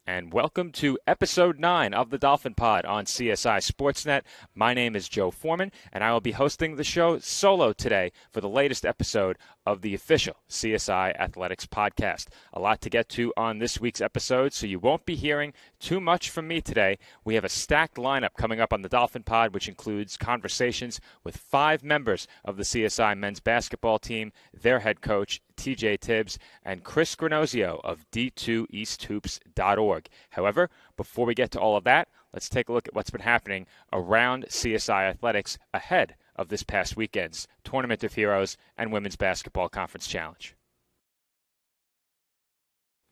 and welcome to Episode 9 of the Dolphin Pod on CSI Sportsnet. My name is Joe Foreman, and I will be hosting the show solo today for the latest episode of the official CSI Athletics podcast. A lot to get to on this week's episode, so you won't be hearing too much from me today. We have a stacked lineup coming up on the Dolphin Pod, which includes conversations with 5 members of the CSI men's basketball team, their head coach, TJ Tibbs, and Chris Granozio of D2EastHoops.org. However, before we get to all of that, let's take a look at what's been happening around CSI Athletics ahead of this past weekend's Tournament of Heroes and Women's Basketball Conference Challenge.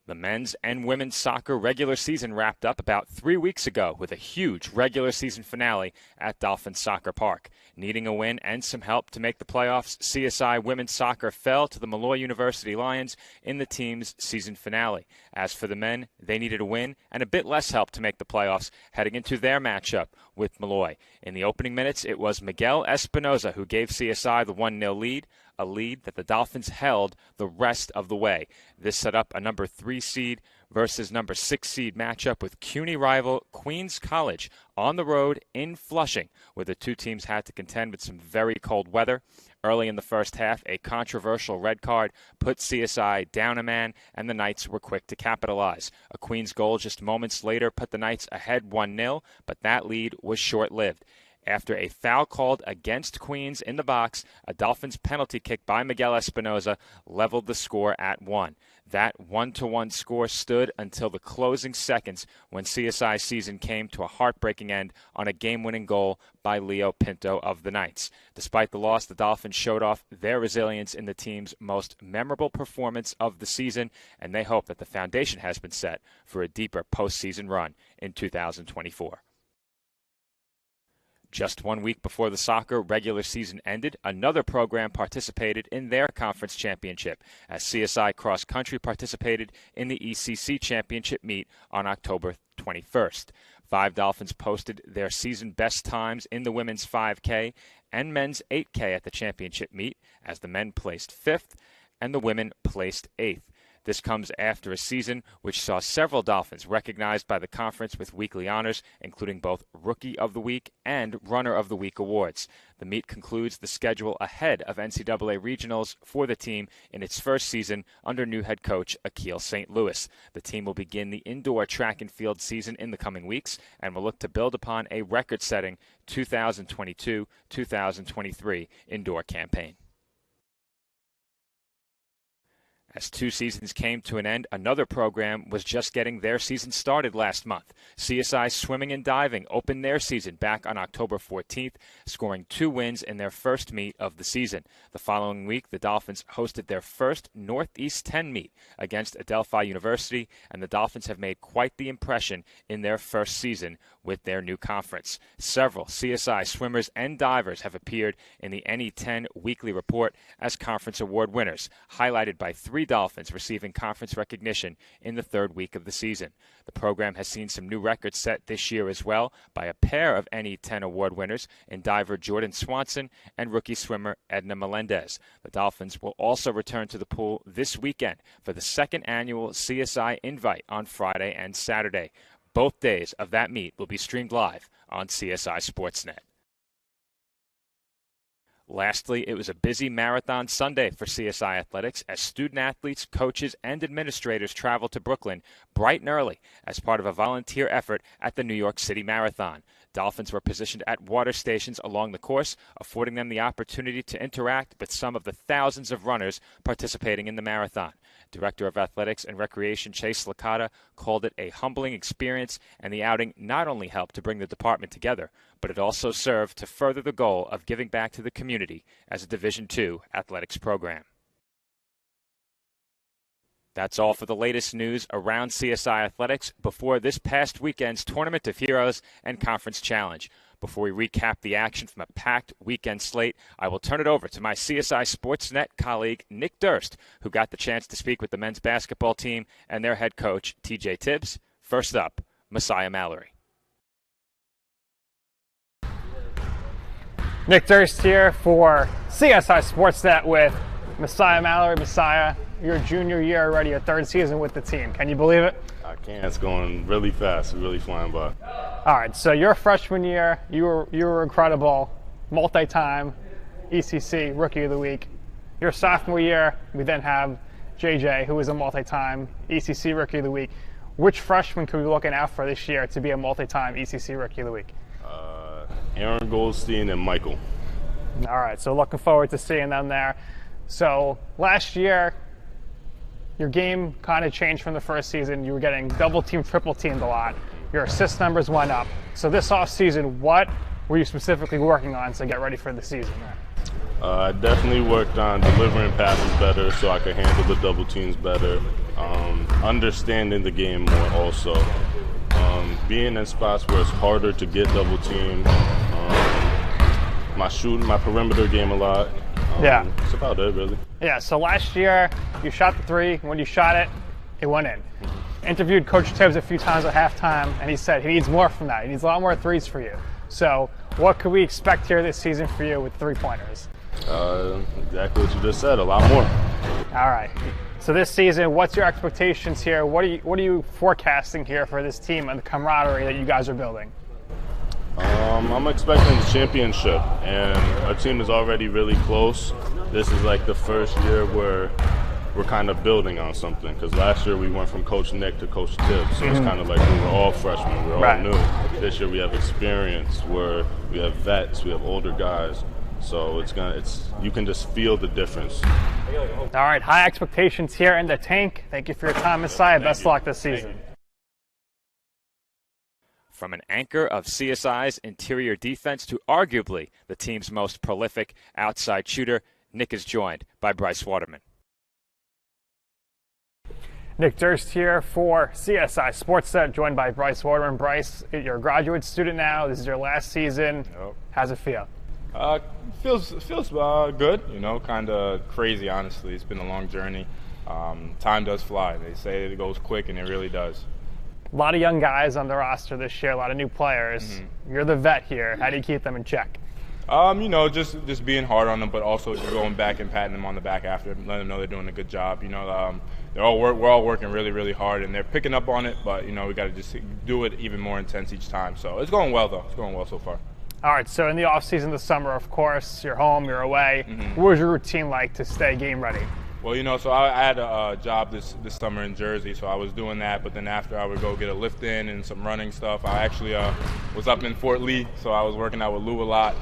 The men's and women's soccer regular season wrapped up about 3 weeks ago with a huge regular season finale at Dolphin Soccer Park. Needing a win and some help to make the playoffs, CSI women's soccer fell to the Malloy University Lions in the team's season finale. As for the men, they needed a win and a bit less help to make the playoffs heading into their matchup with Malloy. In the opening minutes, it was Miguel Espinoza who gave CSI the 1-0 lead, a lead that the Dolphins held the rest of the way. This set up a number 3 seed versus number 6 seed matchup with CUNY rival Queens College on the road in Flushing, where the two teams had to contend with some very cold weather. Early in the first half, a controversial red card put CSI down a man, and the Knights were quick to capitalize. A Queens goal just moments later put the Knights ahead 1-0, but that lead was short-lived. After a foul called against Queens in the box, a Dolphins penalty kick by Miguel Espinoza leveled the score at 1. That 1-1 score stood until the closing seconds when CSI's season came to a heartbreaking end on a game-winning goal by Leo Pinto of the Knights. Despite the loss, the Dolphins showed off their resilience in the team's most memorable performance of the season, and they hope that the foundation has been set for a deeper postseason run in 2024. Just 1 week before the soccer regular season ended, another program participated in their conference championship, as CSI Cross Country participated in the ECC championship meet on October 21st. 5 Dolphins posted their season best times in the women's 5K and men's 8K at the championship meet, as the men placed 5th and the women placed 8th. This comes after a season which saw several Dolphins recognized by the conference with weekly honors, including both Rookie of the Week and Runner of the Week awards. The meet concludes the schedule ahead of NCAA regionals for the team in its first season under new head coach Akil St. Louis. The team will begin the indoor track and field season in the coming weeks and will look to build upon a record-setting 2022-2023 indoor campaign. As 2 seasons came to an end, another program was just getting their season started last month. CSI Swimming and Diving opened their season back on October 14th, scoring 2 wins in their first meet of the season. The following week, the Dolphins hosted their first Northeast 10 meet against Adelphi University, and the Dolphins have made quite the impression in their first season with their new conference. Several CSI swimmers and divers have appeared in the NE10 weekly report as conference award winners, highlighted by 3 Dolphins receiving conference recognition in the 3rd week of the season. The program has seen some new records set this year as well by a pair of NE10 award winners in diver Jordan Swanson and rookie swimmer Edna Melendez. The Dolphins will also return to the pool this weekend for the 2nd annual CSI Invite on Friday and Saturday. Both days of that meet will be streamed live on CSI Sportsnet. Lastly, it was a busy marathon Sunday for CSI Athletics as student-athletes, coaches, and administrators traveled to Brooklyn bright and early as part of a volunteer effort at the New York City Marathon. Dolphins were positioned at water stations along the course, affording them the opportunity to interact with some of the thousands of runners participating in the marathon. Director of Athletics and Recreation Chase Licata called it a humbling experience, and the outing not only helped to bring the department together, but it also served to further the goal of giving back to the community as a Division II athletics program. That's all for the latest news around CSI Athletics before this past weekend's Tournament of Heroes and Conference Challenge. Before we recap the action from a packed weekend slate, I will turn it over to my CSI Sportsnet colleague, Nick Durst, who got the chance to speak with the men's basketball team and their head coach, TJ Tibbs. First up, Messiah Mallory. Nick Durst here for CSI Sportsnet with Messiah Mallory, Messiah, your junior year already, your third season with the team. Can you believe it? I can't. It's going really fast. We're really flying by. All right, so your freshman year, you were incredible, multi-time ECC Rookie of the Week. Your sophomore year, we then have JJ, who is a multi-time ECC Rookie of the Week. Which freshman could we be looking out for this year to be a multi-time ECC Rookie of the Week? Aaron Goldstein and Michael. All right, so looking forward to seeing them there. So last year, your game kind of changed from the first season. You were getting double teamed, triple teamed a lot. Your assist numbers went up. So this offseason, what were you specifically working on to get ready for the season? I definitely worked on delivering passes better so I could handle the double teams better. Understanding the game more also. Being in spots where it's harder to get double teamed. My perimeter game a lot. Yeah. That's about it, really. Yeah, so last year, you shot the three. When you shot it, it went in. Interviewed Coach Tibbs a few times at halftime, and he said he needs more from that. He needs a lot more threes for you. So what could we expect here this season for you with three-pointers? Exactly what you just said, a lot more. All right. So this season, what's your expectations here? What are you forecasting here for this team and the camaraderie that you guys are building? I'm expecting the championship, and our team is already really close. This is like the first year where we're kind of building on something, because last year we went from Coach Nick to Coach Tibbs, so it's kind of like we were all freshmen, we were all new. This year we have experience, where we have vets, we have older guys, so you can just feel the difference. All right, high expectations here in the tank. Thank you for your time, Messiah. Best of luck this season. From an anchor of CSI's interior defense to arguably the team's most prolific outside shooter, Nick is joined by Bryce Waterman. Nick Durst here for CSI Sportsnet, joined by Bryce Waterman. Bryce, you're a graduate student now. This is your last season. Yep. How's it feel? Feels good, kind of crazy, honestly. It's been a long journey. Time does fly. They say it goes quick, and it really does. A lot of young guys on the roster this year, a lot of new players. Mm-hmm. You're the vet here. How do you keep them in check? Just being hard on them, but also just going back and patting them on the back after, letting them know they're doing a good job. We're all working really, really hard, and they're picking up on it. But we got to just do it even more intense each time. So it's going well, though. It's going well so far. All right. So in the off season this summer, of course, you're home, you're away. Mm-hmm. What was your routine like to stay game ready? Well, so I had a job this summer in Jersey, so I was doing that. But then after, I would go get a lift in and some running stuff. I actually was up in Fort Lee, so I was working out with Lou a lot.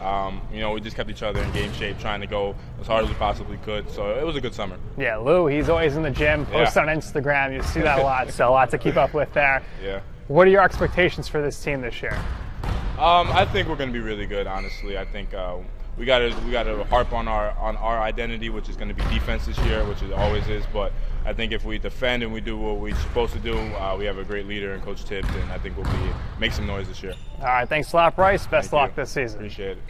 We just kept each other in game shape, trying to go as hard as we possibly could. So it was a good summer. Yeah, Lou, he's always in the gym, posts on Instagram. You see that a lot, so a lot to keep up with there. Yeah. What are your expectations for this team this year? I think we're going to be really good, honestly. I think we got to harp on our identity, which is going to be defense this year, which it always is. But I think if we defend and we do what we're supposed to do, we have a great leader in Coach Tibbs, and I think we'll make some noise this year. All right, thanks a lot, Bryce. Best of luck this season. Appreciate it.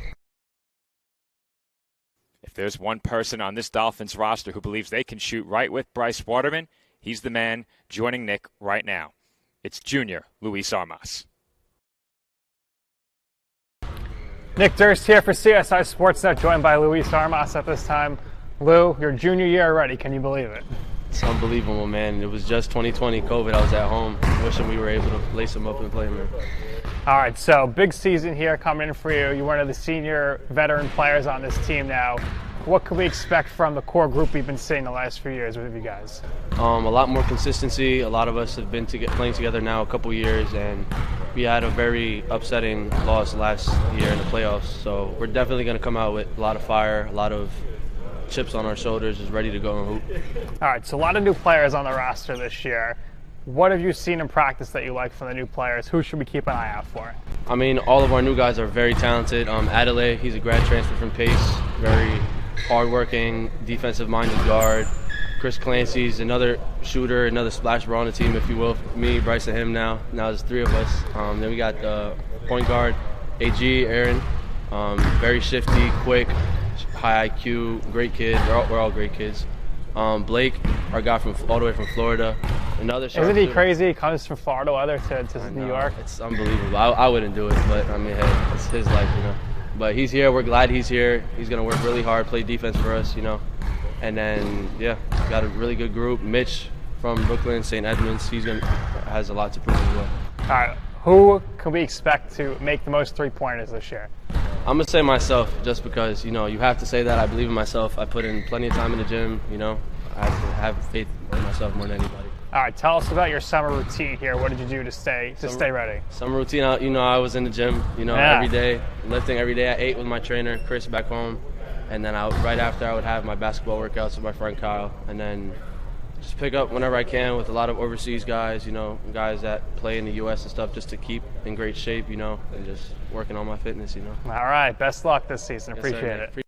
If there's one person on this Dolphins roster who believes they can shoot right with Bryce Waterman, he's the man joining Nick right now. It's junior Luis Armas. Nick Durst here for CSI Sportsnet, joined by Luis Armas at this time. Lou, your junior year already. Can you believe it? It's unbelievable, man. It was just 2020 COVID. I was at home wishing we were able to lace them up and play, man. All right, so big season here coming in for you. You're one of the senior veteran players on this team now. What can we expect from the core group we've been seeing the last few years with you guys? A lot more consistency. A lot of us have been playing together now a couple years, and we had a very upsetting loss last year in the playoffs. So we're definitely going to come out with a lot of fire, a lot of chips on our shoulders, just ready to go and hoop. All right, so a lot of new players on the roster this year. What have you seen in practice that you like from the new players? Who should we keep an eye out for? I mean, all of our new guys are very talented. Adelaide, he's a grad transfer from Pace, very hardworking, defensive-minded guard. Chris Clancy's another shooter, another splash bro on the team, if you will. Me, Bryce, and him now. Now there's three of us. Then we got the point guard, AG, Aaron. Very shifty, quick, high IQ, great kid. We're all great kids. Blake, our guy from all the way from Florida. Another Isn't he crazy? He comes from Florida weather to New York. It's unbelievable. I wouldn't do it, but I mean, hey, it's his life, But he's here. We're glad he's here. He's going to work really hard, play defense for us, And then, yeah, got a really good group. Mitch from Brooklyn, St. Edmunds, has a lot to prove as well. All right, who can we expect to make the most three-pointers this year? I'm going to say myself, just because, you have to say that. I believe in myself. I put in plenty of time in the gym, I have to have faith in myself more than anybody. All right, tell us about your summer routine here. What did you do to stay ready? Summer routine, I was in the gym, every day, lifting every day at 8 with my trainer, Chris, back home. And then right after, I would have my basketball workouts with my friend Kyle. And then just pick up whenever I can with a lot of overseas guys, guys that play in the U.S. and stuff, just to keep in great shape, and just working on my fitness, All right, best luck this season. Yes, Appreciate sir, it.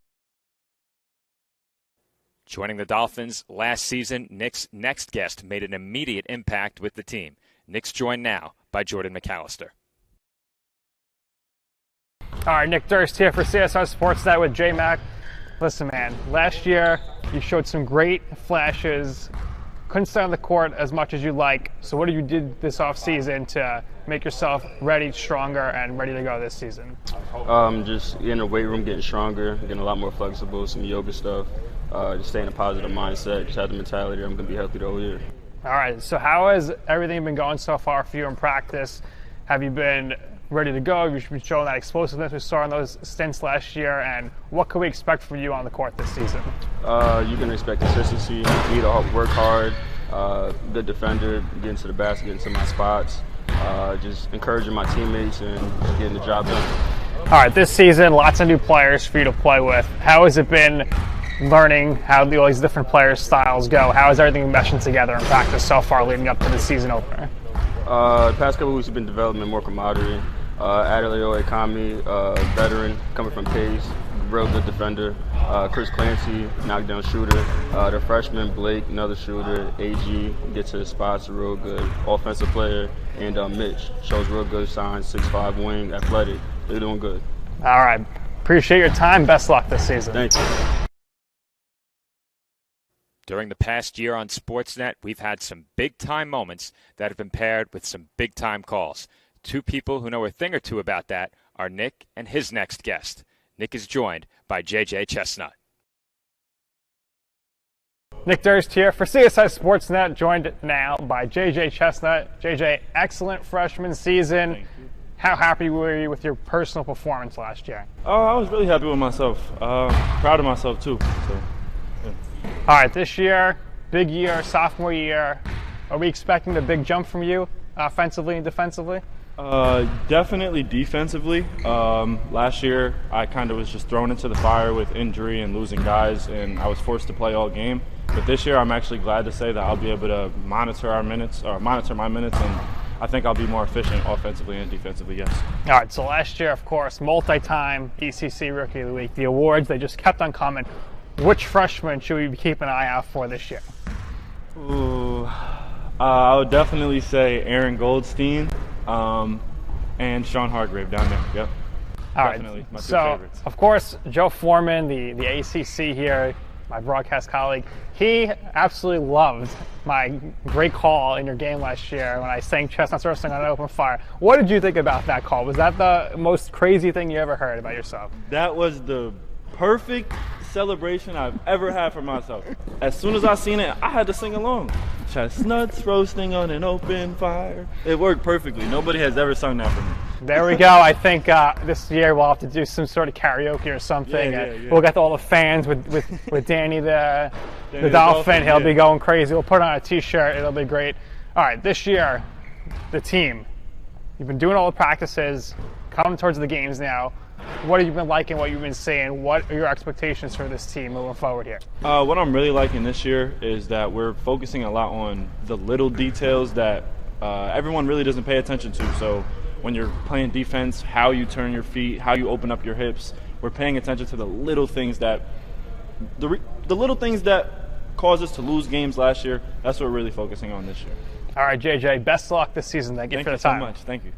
Joining the Dolphins last season, Nick's next guest made an immediate impact with the team. Nick's joined now by Jordan McAllister. All right, Nick Durst here for CSI Sportsnet with J-Mac. Listen, man, last year you showed some great flashes. Couldn't stay on the court as much as you like. So what did you do this offseason to make yourself ready, stronger, and ready to go this season? Just in the weight room, getting stronger, getting a lot more flexible, some yoga stuff. Just staying in a positive mindset, just have the mentality I'm going to be healthy the whole year. All right, so how has everything been going so far for you in practice? Have you been ready to go? You've been showing that explosiveness we saw in those stints last year, and what can we expect from you on the court this season? You can expect consistency, me to work hard, good defender, getting to the basket, getting to my spots, just encouraging my teammates and getting the job done. All right, this season, lots of new players for you to play with. How has it been learning how all these different players' styles go? How is everything meshing together in practice so far leading up to the season opener? The past couple of weeks have been developing more camaraderie. Adeleo Ekami, veteran, coming from Pace, real good defender. Chris Clancy, knockdown shooter. The freshman, Blake, another shooter. AG, gets to the spots, a real good offensive player. And Mitch, shows real good signs, 6'5" wing, athletic. They're doing good. All right. Appreciate your time. Best luck this season. Thank you. During the past year on Sportsnet, we've had some big-time moments that have been paired with some big-time calls. Two people who know a thing or two about that are Nick and his next guest. Nick is joined by JJ Chestnut. Nick Durst here for CSI Sportsnet, joined now by JJ Chestnut. JJ, excellent freshman season. Thank you. How happy were you with your personal performance last year? Oh, I was really happy with myself. Proud of myself too. So, yeah. All right, this year, big year, sophomore year. Are we expecting a big jump from you offensively and defensively? Definitely defensively. Last year, I kind of was just thrown into the fire with injury and losing guys, and I was forced to play all game. But this year, I'm actually glad to say that I'll be able to monitor my minutes, and I think I'll be more efficient offensively and defensively, yes. All right, so last year, of course, multi-time ECC Rookie of the Week. The awards, they just kept on coming. Which freshman should we be keeping an eye out for this year? Ooh, I would definitely say Aaron Goldstein and Sean Hargrave down there. Yep. All definitely right. My two So, favorites. of course, Joe Foreman, the ACC here, my broadcast colleague, he absolutely loved my great call in your game last year when I sang Chestnuts Roasting on an Open Fire. What did you think about that call? Was that the most crazy thing you ever heard about yourself? That was the perfect celebration I've ever had for myself. As soon as I seen it, I had to sing along. Chestnuts roasting on an open fire. It worked perfectly. Nobody has ever sung that for me. There we go. I think this year we'll have to do some sort of karaoke or something. Yeah. We'll get all the fans with Danny the the Dolphin. Dolphin, He'll yeah. be going crazy. We'll put on a T-shirt. It'll be great. All right, this year, the team. You've been doing all the practices, coming towards the games now. What have you been liking, what you've been seeing? What are your expectations for this team moving forward here? What I'm really liking this year is that we're focusing a lot on the little details that everyone really doesn't pay attention to. So when you're playing defense, how you turn your feet, how you open up your hips, we're paying attention to the little things that the little things that caused us to lose games last year. That's what we're really focusing on this year. All right, JJ, best of luck this season. Thank you for the time. so much. Thank you.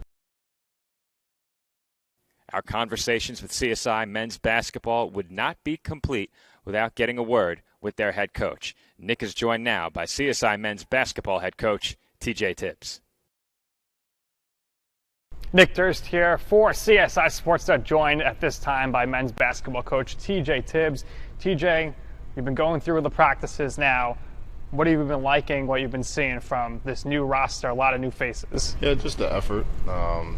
Our conversations with CSI men's basketball would not be complete without getting a word with their head coach. Nick is joined now by CSI men's basketball head coach, TJ Tibbs. Nick Durst here for CSI Sports, joined at this time by men's basketball coach TJ Tibbs. TJ, You've been going through the practices now. What have you been liking, what you've been seeing from this new roster, a lot of new faces? Yeah, just the effort. We're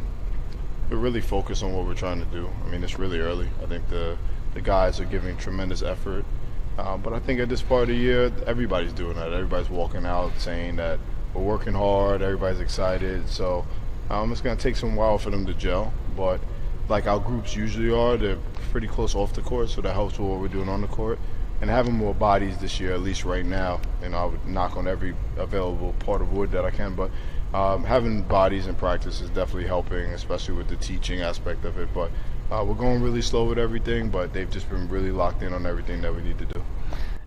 really focused on what we're trying to do. I mean, it's really early. I think the guys are giving tremendous effort. But I think at this part of the year, everybody's doing that. Everybody's walking out saying that we're working hard, everybody's excited. So it's going to take some while for them to gel. But like our groups usually are, they're pretty close off the court, so that helps with what we're doing on the court. And having more bodies this year, at least right now, and I would knock on every available part of wood that I can, but having bodies in practice is definitely helping, especially with the teaching aspect of it. But we're going really slow with everything, but they've just been really locked in on everything that we need to do.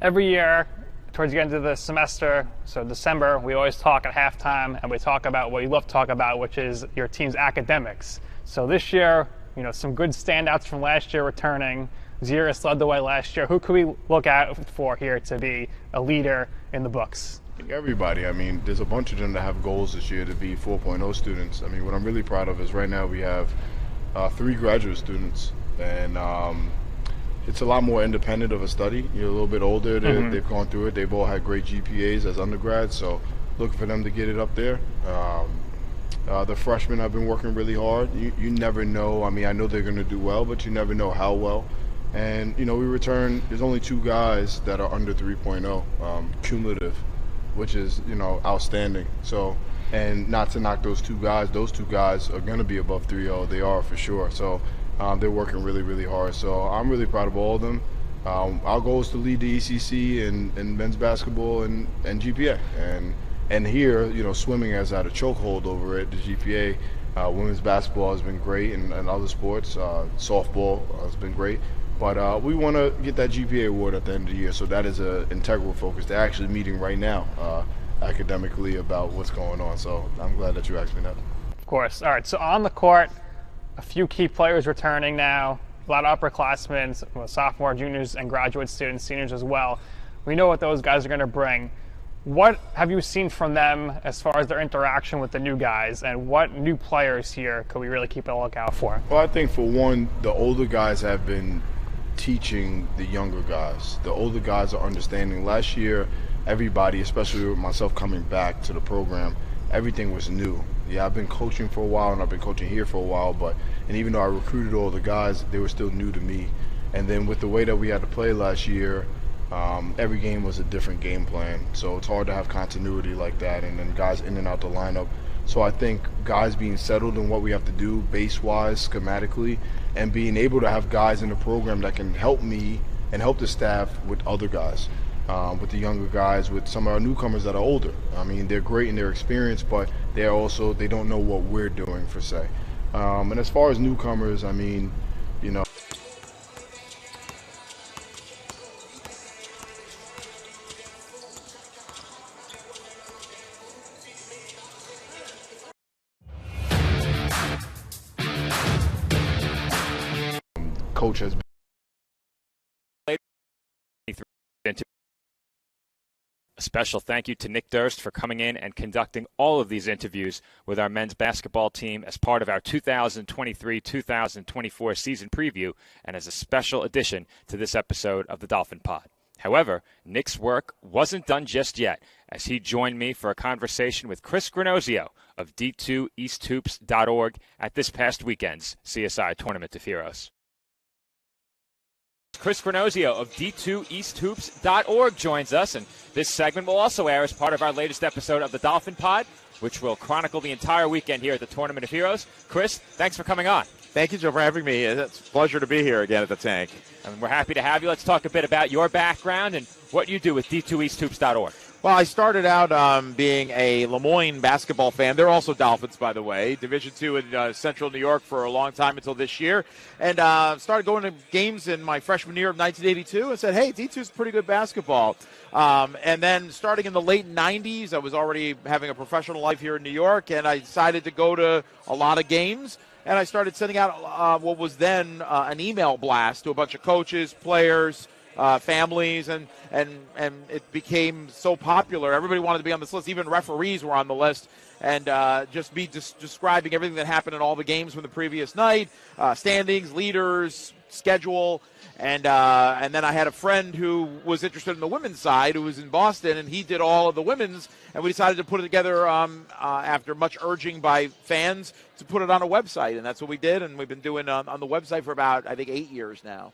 Every year, towards the end of the semester, so December, we always talk at halftime, and we talk about what you love to talk about, which is your team's academics. So this year, some good standouts from last year returning. Zeres led the way last year. Who could we look out for here to be a leader in the books? I think everybody. I mean, there's a bunch of them that have goals this year to be 4.0 students. I mean, what I'm really proud of is right now we have 3 graduate students, and it's a lot more independent of a study. You're a little bit older. They've gone through it. They've all had great GPAs as undergrads, so looking for them to get it up there. The freshmen have been working really hard. You never know. I mean, I know they're going to do well, but you never know how well. And, we return, there's only 2 guys that are under 3.0 cumulative, which is, outstanding. So, and not to knock those two guys are going to be above 3.0. They are for sure. So they're working really, really hard. So I'm really proud of all of them. Our goal is to lead the ECC in men's basketball and GPA. And here, swimming has had a chokehold over it, the GPA. Women's basketball has been great, and other sports. Softball has been great. But we want to get that GPA award at the end of the year, so that is an integral focus. They're actually meeting right now academically about what's going on, so I'm glad that you asked me that. Of course. All right, so on the court, a few key players returning now, a lot of upperclassmen, sophomore, juniors, and graduate students, seniors as well. We know what those guys are going to bring. What have you seen from them as far as their interaction with the new guys, and what new players here could we really keep a lookout for? Well, I think for one, the older guys have been teaching the younger guys. The older guys are understanding. Last year, everybody, especially with myself coming back to the program, everything was new. Yeah, I've been coaching for a while, and I've been coaching here for a while, and even though I recruited all the guys, they were still new to me. And then with the way that we had to play last year, every game was a different game plan, so it's hard to have continuity like that, and then guys in and out the lineup. So I think guys being settled in what we have to do base-wise, schematically, and being able to have guys in the program that can help me and help the staff with other guys, with the younger guys, with some of our newcomers that are older. I mean, they're great in their experience, but they don't know what we're doing, per se. And as far as newcomers, I mean, coach has been. A special thank you to Nick Durst for coming in and conducting all of these interviews with our men's basketball team as part of our 2023-2024 season preview and as a special addition to this episode of the Dolphin Pod. However, Nick's work wasn't done just yet, as he joined me for a conversation with Chris Granozio of D2EastHoops.org at this past weekend's CSI Tournament of Heroes. Chris Granozio of D2EastHoops.org joins us, and this segment will also air as part of our latest episode of the Dolphin Pod, which will chronicle the entire weekend here at the Tournament of Heroes. Chris, thanks for coming on. Thank you, Joe, for having me. It's a pleasure to be here again at the Tank. And we're happy to have you. Let's talk a bit about your background and what you do with D2EastHoops.org. Well, I started out being a Lemoyne basketball fan. They're also Dolphins, by the way. Division II in Central New York for a long time until this year. And started going to games in my freshman year of 1982 and said, hey, D2 is pretty good basketball. And then starting in the late 90s, I was already having a professional life here in New York, and I decided to go to a lot of games. And I started sending out what was then an email blast to a bunch of coaches, players, families, and it became so popular. Everybody wanted to be on this list. Even referees were on the list, and describing everything that happened in all the games from the previous night, standings, leaders, schedule. And then I had a friend who was interested in the women's side who was in Boston, and he did all of the women's, and we decided to put it together after much urging by fans to put it on a website, and that's what we did, and we've been doing on the website for about, I think, 8 years now.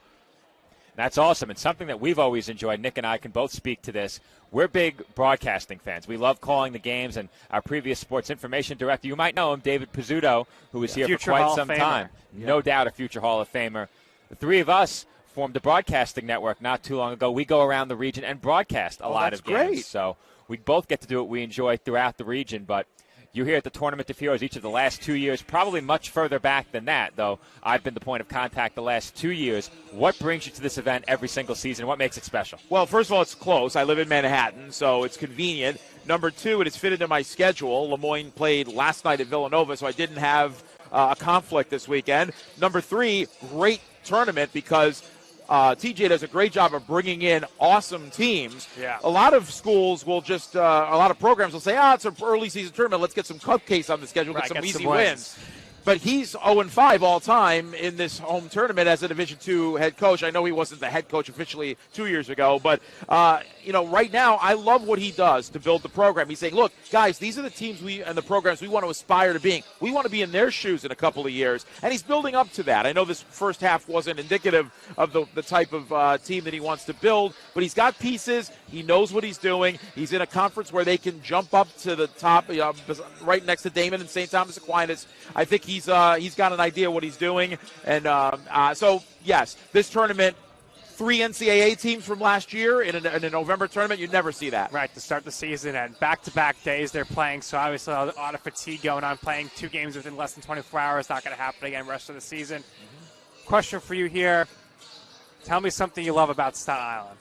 That's awesome. And something that we've always enjoyed. Nick and I can both speak to this. We're big broadcasting fans. We love calling the games, and our previous sports information director, you might know him, David Pizzuto, who was here for quite some time. No doubt a future Hall of Famer. The three of us formed a broadcasting network not too long ago. We go around the region and broadcast a lot of games. Great. So we both get to do what we enjoy throughout the region, but you're here at the Tournament of Heroes each of the last 2 years, probably much further back than that, though I've been the point of contact the last 2 years. What brings you to this event every single season? What makes it special? Well, first of all, it's close. I live in Manhattan, so it's convenient. Number two, it is fitted into my schedule. Lemoyne played last night at Villanova, so I didn't have a conflict this weekend. Number three, great tournament because TJ does a great job of bringing in awesome teams. Yeah. A lot of schools will just, a lot of programs will say, it's an early season tournament. Let's get some cupcakes on the schedule, get some easy wins. But he's 0-5 all time in this home tournament as a Division II head coach. I know he wasn't the head coach officially 2 years ago, but right now I love what he does to build the program. He's saying, look, guys, these are the teams and the programs we want to aspire to being. We want to be in their shoes in a couple of years, and he's building up to that. I know this first half wasn't indicative of the type of team that he wants to build, but he's got pieces. He knows what he's doing. He's in a conference where they can jump up to the top, right next to Damon and St. Thomas Aquinas. I think he's got an idea what he's doing, and so yes, this tournament, 3 NCAA teams from last year in a November tournament, you'd never see that. Right, to start the season and back-to-back days they're playing, so obviously a lot of fatigue going on. Playing 2 games within less than 24 hours, not going to happen again the rest of the season. Question for you here: tell me something you love about Staten Island.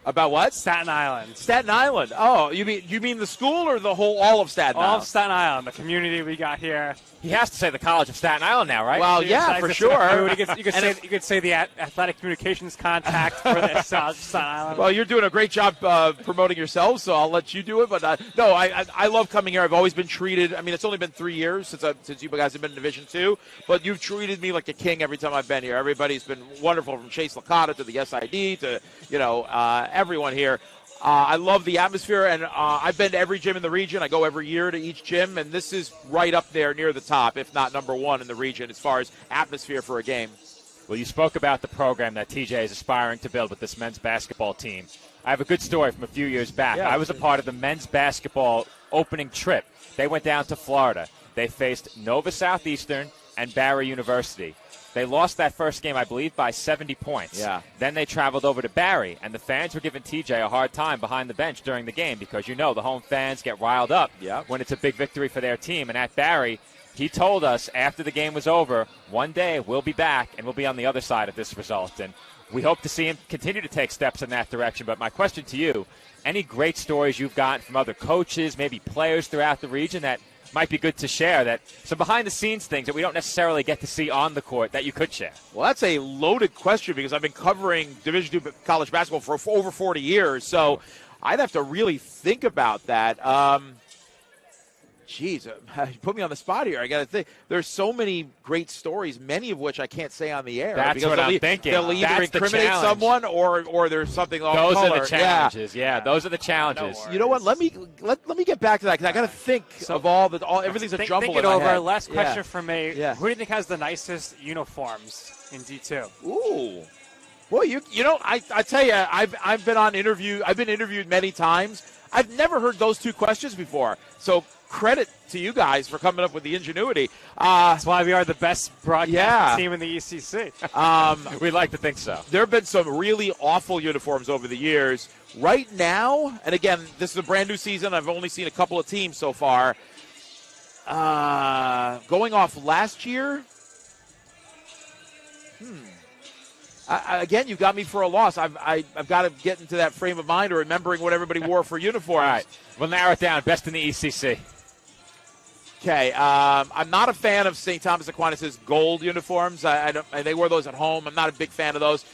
About what? Staten Island. Staten Island. Oh, you mean the school or all of Staten Island? All of Staten Island, the community we got here. He has to say the College of Staten Island now, right? Well, yeah, for sure. You could say the athletic communications contact for this Staten Island. Well, you're doing a great job promoting yourself, so I'll let you do it. But no, I love coming here. I've always been treated. I mean, it's only been 3 years since you guys have been in Division II, but you've treated me like a king every time I've been here. Everybody's been wonderful, from Chase Licata to the SID to everyone here. I love the atmosphere, and I've been to every gym in the region. I go every year to each gym, and this is right up there near the top, if not number one in the region as far as atmosphere for a game. Well, you spoke about the program that TJ is aspiring to build with this men's basketball team. I have a good story from a few years back. Yeah, I was a part of the men's basketball opening trip. They went down to Florida. They faced Nova Southeastern and Barry University. They lost that first game, I believe, by 70 points. Yeah. Then they traveled over to Barry, and the fans were giving TJ a hard time behind the bench during the game because, the home fans get riled up when it's a big victory for their team. And at Barry, he told us after the game was over, one day we'll be back and we'll be on the other side of this result. And we hope to see him continue to take steps in that direction. But my question to you, any great stories you've gotten from other coaches, maybe players throughout the region that might be good to share, that some behind-the-scenes things that we don't necessarily get to see on the court that you could share? Well, that's a loaded question because I've been covering Division II college basketball for over 40 years, so I'd have to really think about that. Geez, you put me on the spot here. I got to think. There's so many great stories, many of which I can't say on the air. That's what I'm thinking. They'll either incriminate someone or there's something off color. Those are the challenges. Yeah, those are the challenges. You know what? Let me get back to that because I got to think of everything's a jumble. Think it in my over. head. Last question for me. Yeah. Who do you think has the nicest uniforms in D2? Ooh. Well, I tell you, I've been interviewed many times. I've never heard those two questions before. So credit to you guys for coming up with the ingenuity. That's why we are the best broadcast team in the ECC. We'd like to think so. There have been some really awful uniforms over the years. Right now, and again, this is a brand new season. I've only seen a couple of teams so far. Going off last year, again, you got me for a loss. I've got to get into that frame of mind of remembering what everybody wore for uniforms. All right, we'll narrow it down. Best in the ECC. Okay, I'm not a fan of St. Thomas Aquinas' gold uniforms. They wear those at home. I'm not a big fan of those.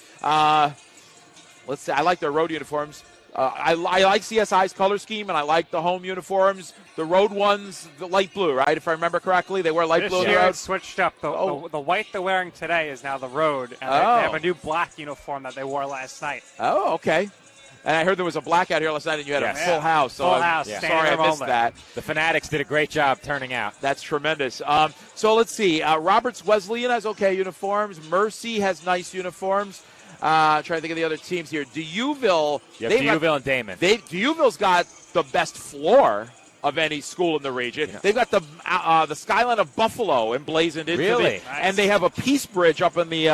Let's see. I like their road uniforms. I like CSI's color scheme, and I like the home uniforms. The road ones, the light blue, right? If I remember correctly, they wear light blue. This year it's switched up. The white they're wearing today is now the road, and they have a new black uniform that they wore last night. Oh, okay. And I heard there was a blackout here last night, and you had a full house. So full house. Sorry I missed that. The Fanatics did a great job turning out. That's tremendous. So let's see. Roberts Wesleyan has okay uniforms. Mercy has nice uniforms. Trying to think of the other teams here. Deauville. Deauville and Damon. Deauville's got the best floor of any school in the region. Yeah. They've got the skyline of Buffalo emblazoned into nice. And they have a peace bridge up on the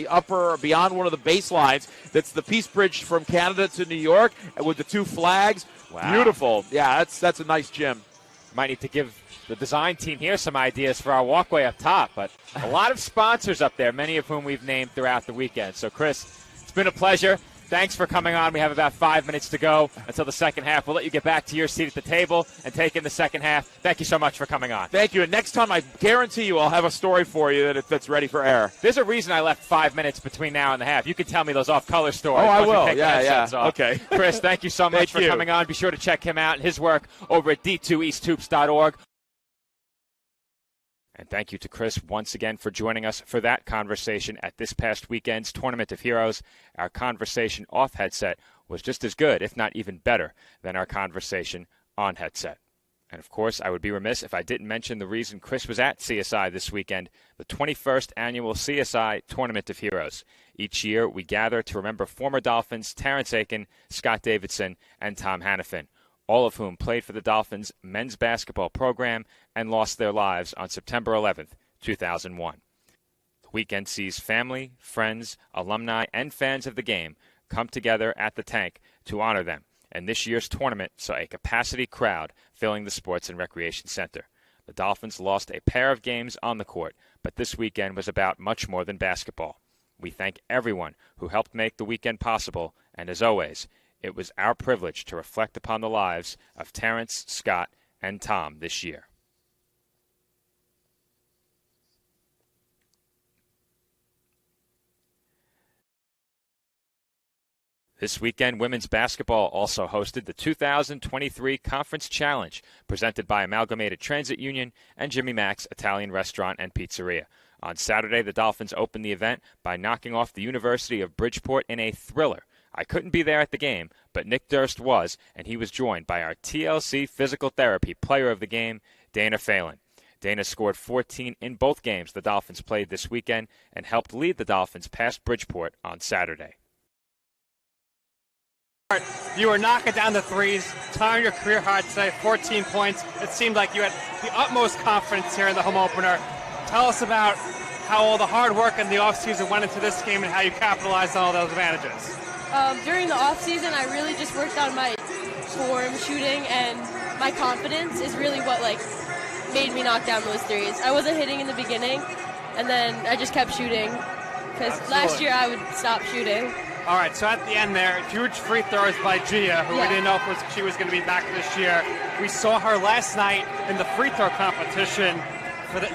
upper, beyond one of the baselines. That's the peace bridge from Canada to New York with the two flags. Wow. Beautiful. Yeah, that's a nice gym. Might need to give the design team here some ideas for our walkway up top, but a lot of sponsors up there, many of whom we've named throughout the weekend. So, Chris, it's been a pleasure. Thanks for coming on. We have about 5 minutes to go until the second half. We'll let you get back to your seat at the table and take in the second half. Thank you so much for coming on. Thank you. And next time, I guarantee you I'll have a story for you that's ready for air. There's a reason I left 5 minutes between now and the half. You can tell me those off-color stories. Oh, I will. Yeah. Okay. Chris, thank you so much for coming on. Be sure to check him out and his work over at d2easthoops.org. And thank you to Chris once again for joining us for that conversation at this past weekend's Tournament of Heroes. Our conversation off headset was just as good, if not even better, than our conversation on headset. And of course, I would be remiss if I didn't mention the reason Chris was at CSI this weekend, the 21st annual CSI Tournament of Heroes. Each year, we gather to remember former Dolphins Terrence Aiken, Scott Davidson, and Tom Hannafin, all of whom played for the Dolphins men's basketball program and lost their lives on September 11th, 2001. The weekend sees family, friends, alumni, and fans of the game come together at the tank to honor them, and this year's tournament saw a capacity crowd filling the Sports and Recreation Center. The Dolphins lost a pair of games on the court, but this weekend was about much more than basketball. We thank everyone who helped make the weekend possible, and as always, it was our privilege to reflect upon the lives of Terrence, Scott, and Tom this year. This weekend, women's basketball also hosted the 2023 Conference Challenge, presented by Amalgamated Transit Union and Jimmy Mac's Italian Restaurant and Pizzeria. On Saturday, the Dolphins opened the event by knocking off the University of Bridgeport in a thriller. I couldn't be there at the game, but Nick Durst was, and he was joined by our TLC Physical Therapy Player of the Game, Dana Phelan. Dana scored 14 in both games the Dolphins played this weekend and helped lead the Dolphins past Bridgeport on Saturday. You were knocking down the threes, tying your career high today, 14 points. It seemed like you had the utmost confidence here in the home opener. Tell us about how all the hard work in the offseason went into this game and how you capitalized on all those advantages. During the offseason, I really just worked on my form, shooting, and my confidence is really what made me knock down those threes. I wasn't hitting in the beginning, and then I just kept shooting because last year I would stop shooting. All right, so at the end there, huge free throws by Gia, who we didn't know if she was going to be back this year. We saw her last night in the free throw competition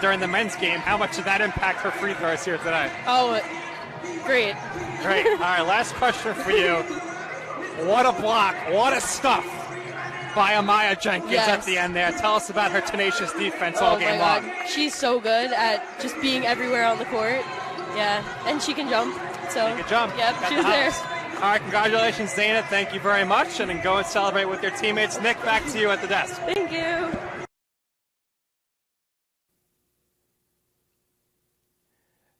during the men's game. How much did that impact her free throws here today? Oh, great. Great. All right, last question for you. What a block, what a stuff by Amaya Jenkins at the end there. Tell us about her tenacious defense all game long. She's so good at just being everywhere on the court. Yeah, and she can jump. So, she can jump. Yep, she was there. All right, congratulations, Dana. Thank you very much. And then go and celebrate with your teammates. Nick, back to you at the desk. Thank you.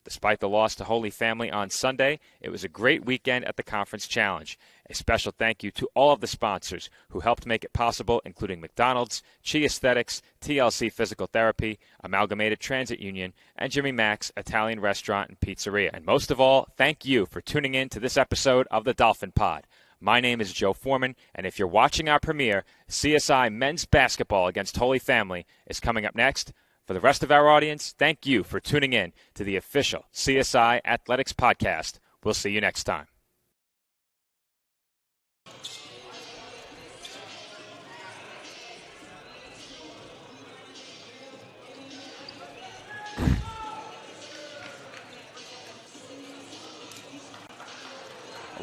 Despite the loss to Holy Family on Sunday, it was a great weekend at the Conference Challenge. A special thank you to all of the sponsors who helped make it possible, including McDonald's, Chi Aesthetics, TLC Physical Therapy, Amalgamated Transit Union, and Jimmy Mac's Italian Restaurant and Pizzeria. And most of all, thank you for tuning in to this episode of the Dolphin Pod. My name is Joe Foreman, and if you're watching our premiere, CSI Men's Basketball against Holy Family is coming up next. For the rest of our audience, thank you for tuning in to the official CSI Athletics podcast. We'll see you next time.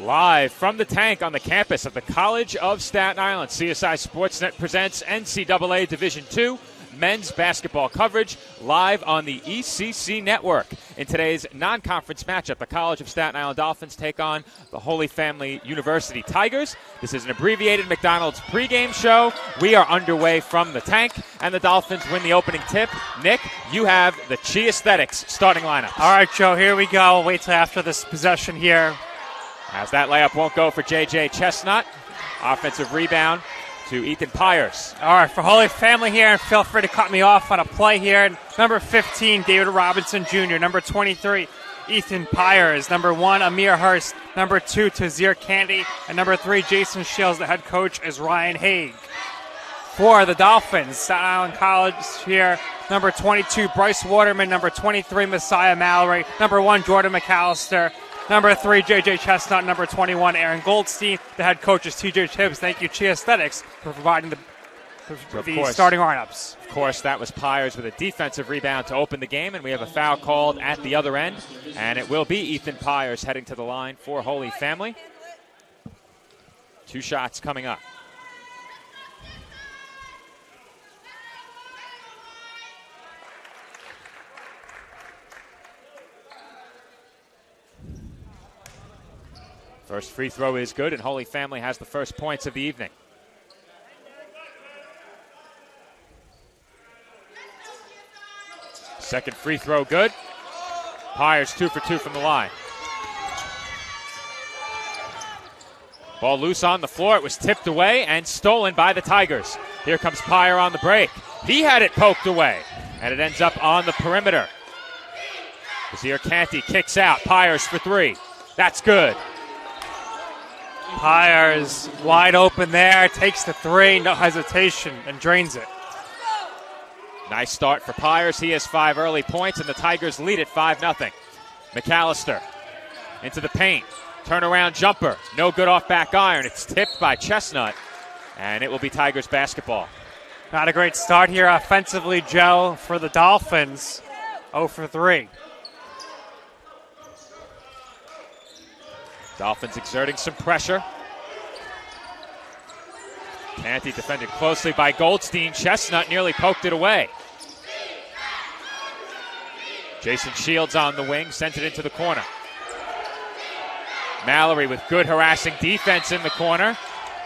Live from the tank on the campus of the College of Staten Island, CSI Sportsnet presents NCAA Division II men's basketball coverage live on the ECC network. In today's non-conference matchup, the College of Staten Island Dolphins take on the Holy Family University Tigers. This is an abbreviated McDonald's pregame show. We are underway from the tank, and the Dolphins win the opening tip. Nick, you have the Chi Aesthetics starting lineup. All right, Joe, here we go. We'll wait till after this possession here. As that layup won't go for J.J. Chestnut. Offensive rebound to Ethan Pyers. All right, for Holy Family here, and feel free to cut me off on a play here. Number 15, David Robinson Jr. Number 23, Ethan Pyers. Number 1, Amir Hurst. Number 2, Tazir Candy. And number 3, Jason Shields. The head coach is Ryan Haig. For the Dolphins, Staten Island College here. Number 22, Bryce Waterman. Number 23, Messiah Mallory. Number 1, Jordan McAllister. Number 3, J.J. Chestnut. Number 21, Aaron Goldstein. The head coach is T.J. Tibbs. Thank you, Chi Aesthetics, for providing the starting lineups. Of course, that was Pyers with a defensive rebound to open the game, and we have a foul called at the other end, and it will be Ethan Pyers heading to the line for Holy Family. 2 shots coming up. First free throw is good, and Holy Family has the first points of the evening. Second free throw good. Pyers 2 for 2 from the line. Ball loose on the floor. It was tipped away and stolen by the Tigers. Here comes Pyers on the break. He had it poked away, and it ends up on the perimeter. Tazir Canty kicks out. Pyers for 3. That's good. Pyers wide open there, takes the 3, no hesitation, and drains it. Nice start for Pyers. He has 5 early points, and the Tigers lead at 5-0. McAllister into the paint. Turnaround jumper. No good off back iron. It's tipped by Chestnut, and it will be Tigers basketball. Not a great start here offensively, Joe, for the Dolphins. 0 for 3. Dolphins exerting some pressure. Canty defended closely by Goldstein. Chestnut nearly poked it away. Jason Shields on the wing, sent it into the corner. Mallory with good harassing defense in the corner,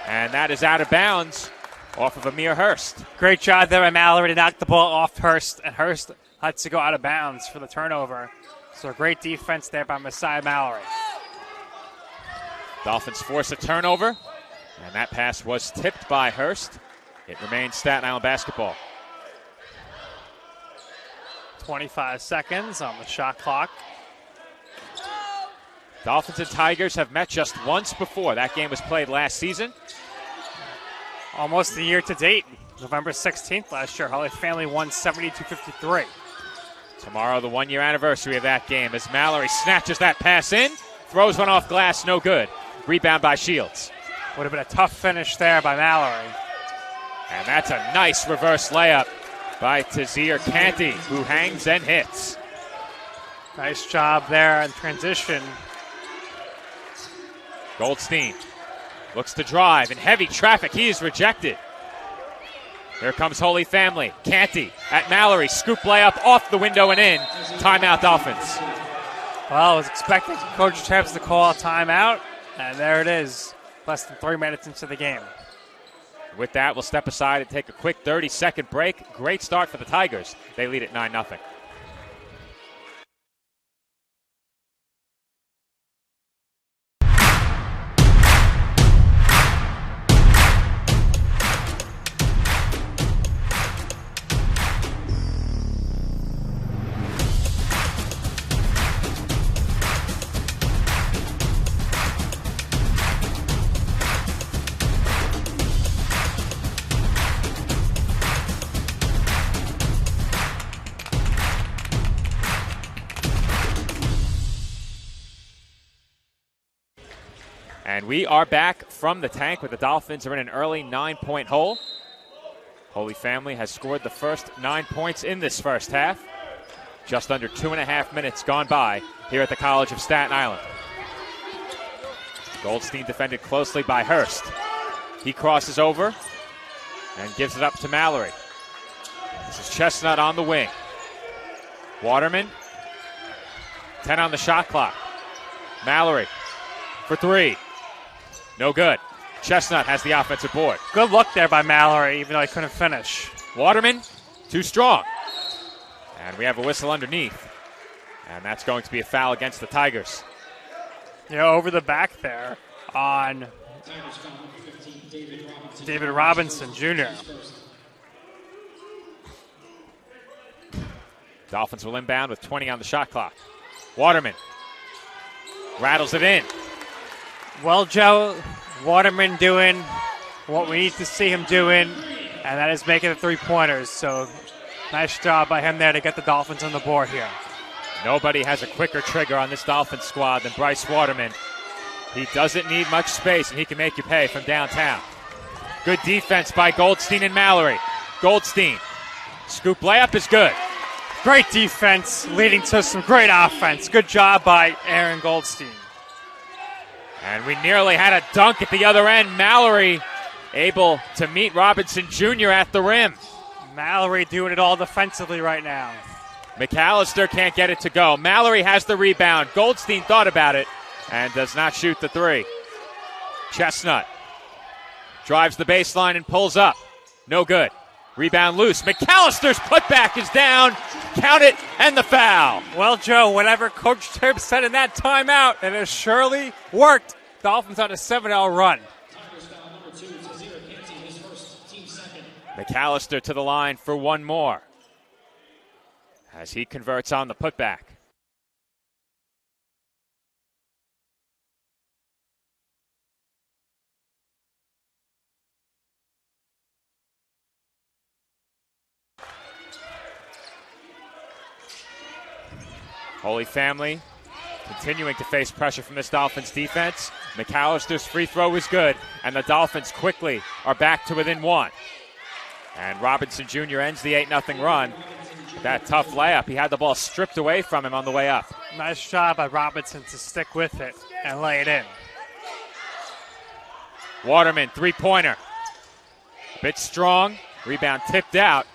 and that is out of bounds off of Amir Hurst. Great job there by Mallory to knock the ball off Hurst, and Hurst had to go out of bounds for the turnover. So great defense there by Messiah Mallory. Dolphins force a turnover, and that pass was tipped by Hurst. It remains Staten Island basketball. 25 seconds on the shot clock. Dolphins and Tigers have met just once before. That game was played last season. Almost a year to date. November 16th last year, Holy Family won 72-53. Tomorrow, the 1-year anniversary of that game, as Mallory snatches that pass in, throws one off glass, no good. Rebound by Shields. Would have been a tough finish there by Mallory. And that's a nice reverse layup by Tazir Canty, who hangs and hits. Nice job there in transition. Goldstein looks to drive in heavy traffic. He is rejected. Here comes Holy Family. Canty at Mallory. Scoop layup off the window and in. Timeout Dolphins. Well, I was expecting Coach Tibbs to call a timeout, and there it is. Less than 3 minutes into the game. With that, we'll step aside and take a quick 30-second break. Great start for the Tigers. They lead at 9-0. And we are back from the tank where the Dolphins are in an early 9-point hole. Holy Family has scored the first 9 points in this first half. Just under 2.5 minutes gone by here at the College of Staten Island. Goldstein defended closely by Hurst. He crosses over and gives it up to Mallory. This is Chestnut on the wing. Waterman, 10 on the shot clock. Mallory for three. No good. Chestnut has the offensive board. Good look there by Mallory, even though he couldn't finish. Waterman, too strong. And we have a whistle underneath. And that's going to be a foul against the Tigers. Over the back there on David Robinson Jr. Dolphins will inbound with 20 on the shot clock. Waterman rattles it in. Well, Joe, Waterman doing what we need to see him doing, and that is making the three-pointers. So nice job by him there to get the Dolphins on the board here. Nobody has a quicker trigger on this Dolphins squad than Bryce Waterman. He doesn't need much space, and he can make you pay from downtown. Good defense by Goldstein and Mallory. Goldstein, scoop layup is good. Great defense leading to some great offense. Good job by Aaron Goldstein. And we nearly had a dunk at the other end. Mallory able to meet Robinson Jr. at the rim. Mallory doing it all defensively right now. McAllister can't get it to go. Mallory has the rebound. Goldstein thought about it and does not shoot the three. Chestnut drives the baseline and pulls up. No good. Rebound loose. McAllister's putback is down. Count it, and the foul. Well, Joe, whatever Coach Tibbs said in that timeout, it has surely worked. Dolphins on a 7-0 run. McAllister to the line for one more as he converts on the putback. Holy Family continuing to face pressure from this Dolphins defense. McAllister's free throw is good, and the Dolphins quickly are back to within one. And Robinson Jr. ends the 8-0 run. That tough layup. He had the ball stripped away from him on the way up. Nice job by Robinson to stick with it and lay it in. Waterman, three-pointer. A bit strong. Rebound tipped out.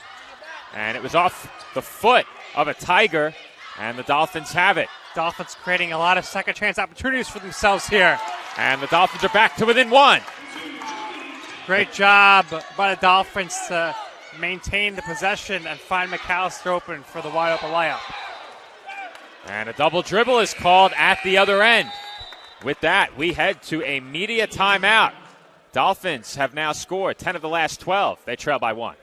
And it was off the foot of a Tiger. And the Dolphins have it. Dolphins creating a lot of second chance opportunities for themselves here. And the Dolphins are back to within one. Great job by the Dolphins to maintain the possession and find McAllister open for the wide open layup. And a double dribble is called at the other end. With that, we head to a media timeout. Dolphins have now scored 10 of the last 12. They trail by one.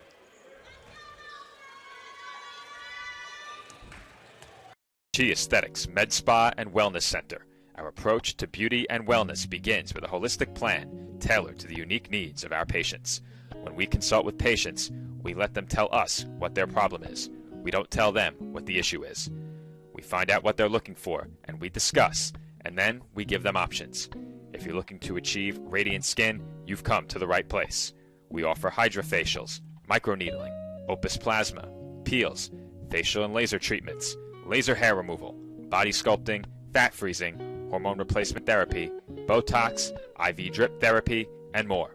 Chi Aesthetics Med Spa and Wellness Center. Our approach to beauty and wellness begins with a holistic plan tailored to the unique needs of our patients. When we consult with patients, we let them tell us what their problem is. We don't tell them what the issue is. We find out what they're looking for, and we discuss, and then we give them options. If you're looking to achieve radiant skin, you've come to the right place. We offer hydrofacials, microneedling, Opus Plasma, peels, facial and laser treatments, laser hair removal, body sculpting, fat freezing, hormone replacement therapy, Botox, IV drip therapy, and more.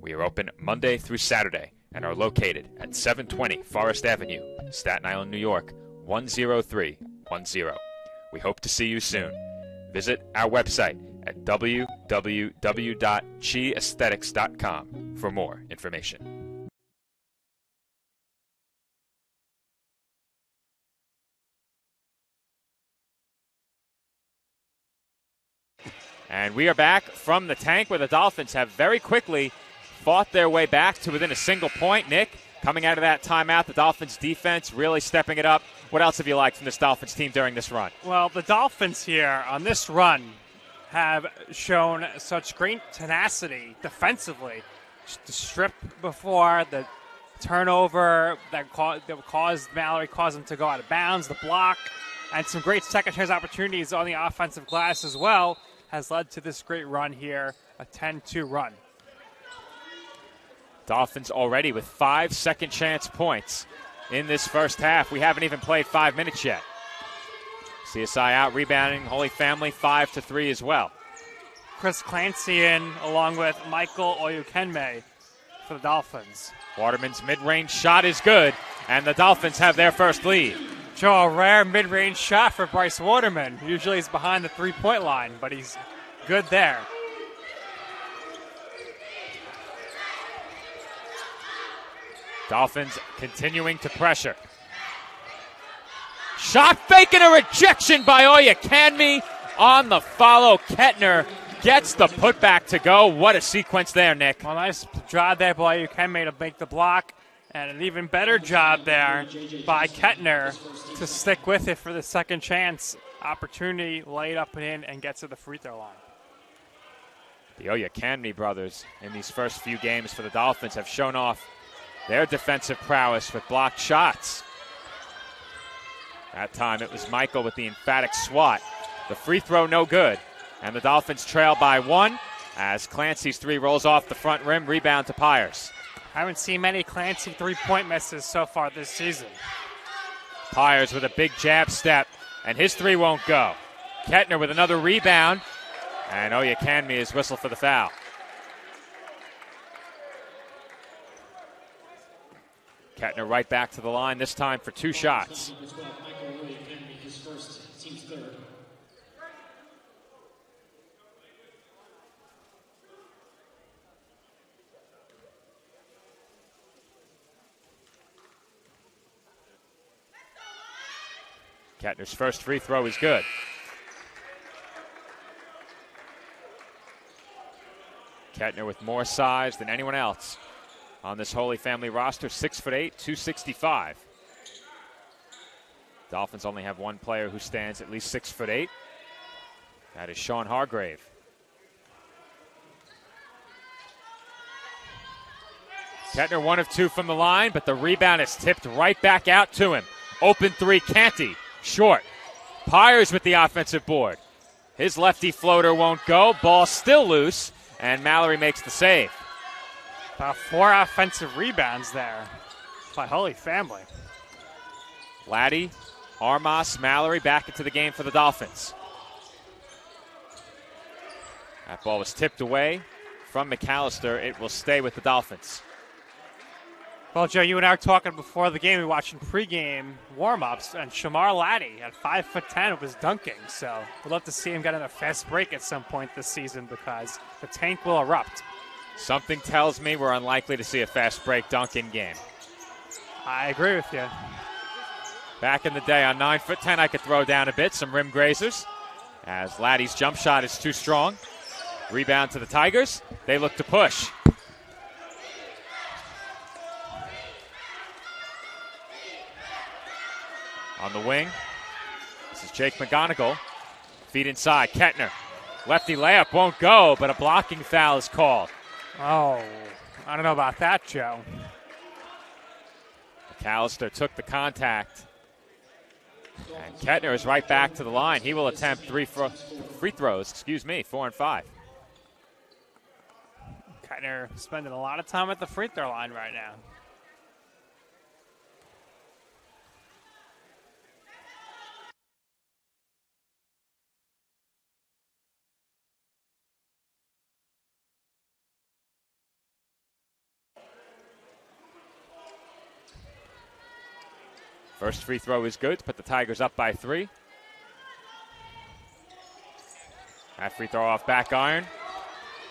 We are open Monday through Saturday and are located at 720 Forest Avenue, Staten Island, New York, 10310. We hope to see you soon. Visit our website at www.chiaesthetics.com for more information. And we are back from the tank where the Dolphins have very quickly fought their way back to within a single point. Nick, coming out of that timeout, the Dolphins defense really stepping it up. What else have you liked from this Dolphins team during this run? Well, the Dolphins here on this run have shown such great tenacity defensively. The strip before, the turnover that caused Mallory, caused him to go out of bounds, the block, and some great second chance opportunities on the offensive glass as well has led to this great run here, a 10-2 run. Dolphins already with 5 second chance points in this first half. We haven't even played 5 minutes yet. CSI out rebounding. Holy Family 5-3 as well. Chris Clancy in along with Michael Oyukenme for the Dolphins. Waterman's mid-range shot is good, and the Dolphins have their first lead. Joe, a rare mid-range shot for Bryce Waterman. Usually he's behind the three-point line, but he's good there. Dolphins continuing to pressure. Shot fake and a rejection by Oyukanmi on the follow. Kettner gets the putback to go. What a sequence there, Nick. Well, nice job there by Oyukanmi to make the block, and an even better job there by Kettner to stick with it for the second chance opportunity, lay it up and in, and get to the free throw line. The Oyukanmi brothers in these first few games for the Dolphins have shown off their defensive prowess with blocked shots. That time it was Michael with the emphatic swat. The free throw no good, and the Dolphins trail by 1 as Clancy's three rolls off the front rim, rebound to Pyers. Haven't seen many Clancy three-point misses so far this season. Pyers with a big jab step, and his three won't go. Kettner with another rebound, and Oyukanmi is whistled for the foul. Kettner right back to the line, this time for 2 shots. Kettner's first free throw is good. Kettner with more size than anyone else on this Holy Family roster, 6'8", 265. Dolphins only have one player who stands at least 6'8". That is Sean Hargrave. Kettner 1 of 2 from the line, but the rebound is tipped right back out to him. Open three, Canty, short. Pyers with the offensive board. His lefty floater won't go. Ball still loose, and Mallory makes the save. About 4 offensive rebounds there by Holy Family. Laddie, Armas, Mallory back into the game for the Dolphins. That ball was tipped away from McAllister. It will stay with the Dolphins. Well, Joe, you and I were talking before the game. We were watching pregame warm-ups, and Shamar Laddie at 5'10" was dunking. So we'd love to see him get in a fast break at some point this season because the tank will erupt. Something tells me we're unlikely to see a fast break dunking game. I agree with you. Back in the day on 9'10", I could throw down a bit, some rim grazers. As Laddie's jump shot is too strong. Rebound to the Tigers. They look to push. On the wing, this is Jake McGonigal. Feet inside, Kettner. Lefty layup won't go, but a blocking foul is called. Oh, I don't know about that, Joe. McAllister took the contact. And Kettner is right back to the line. He will attempt free throws, 4 and 5. Kettner spending a lot of time at the free throw line right now. First free throw is good to put the Tigers up by 3. That free throw off back iron.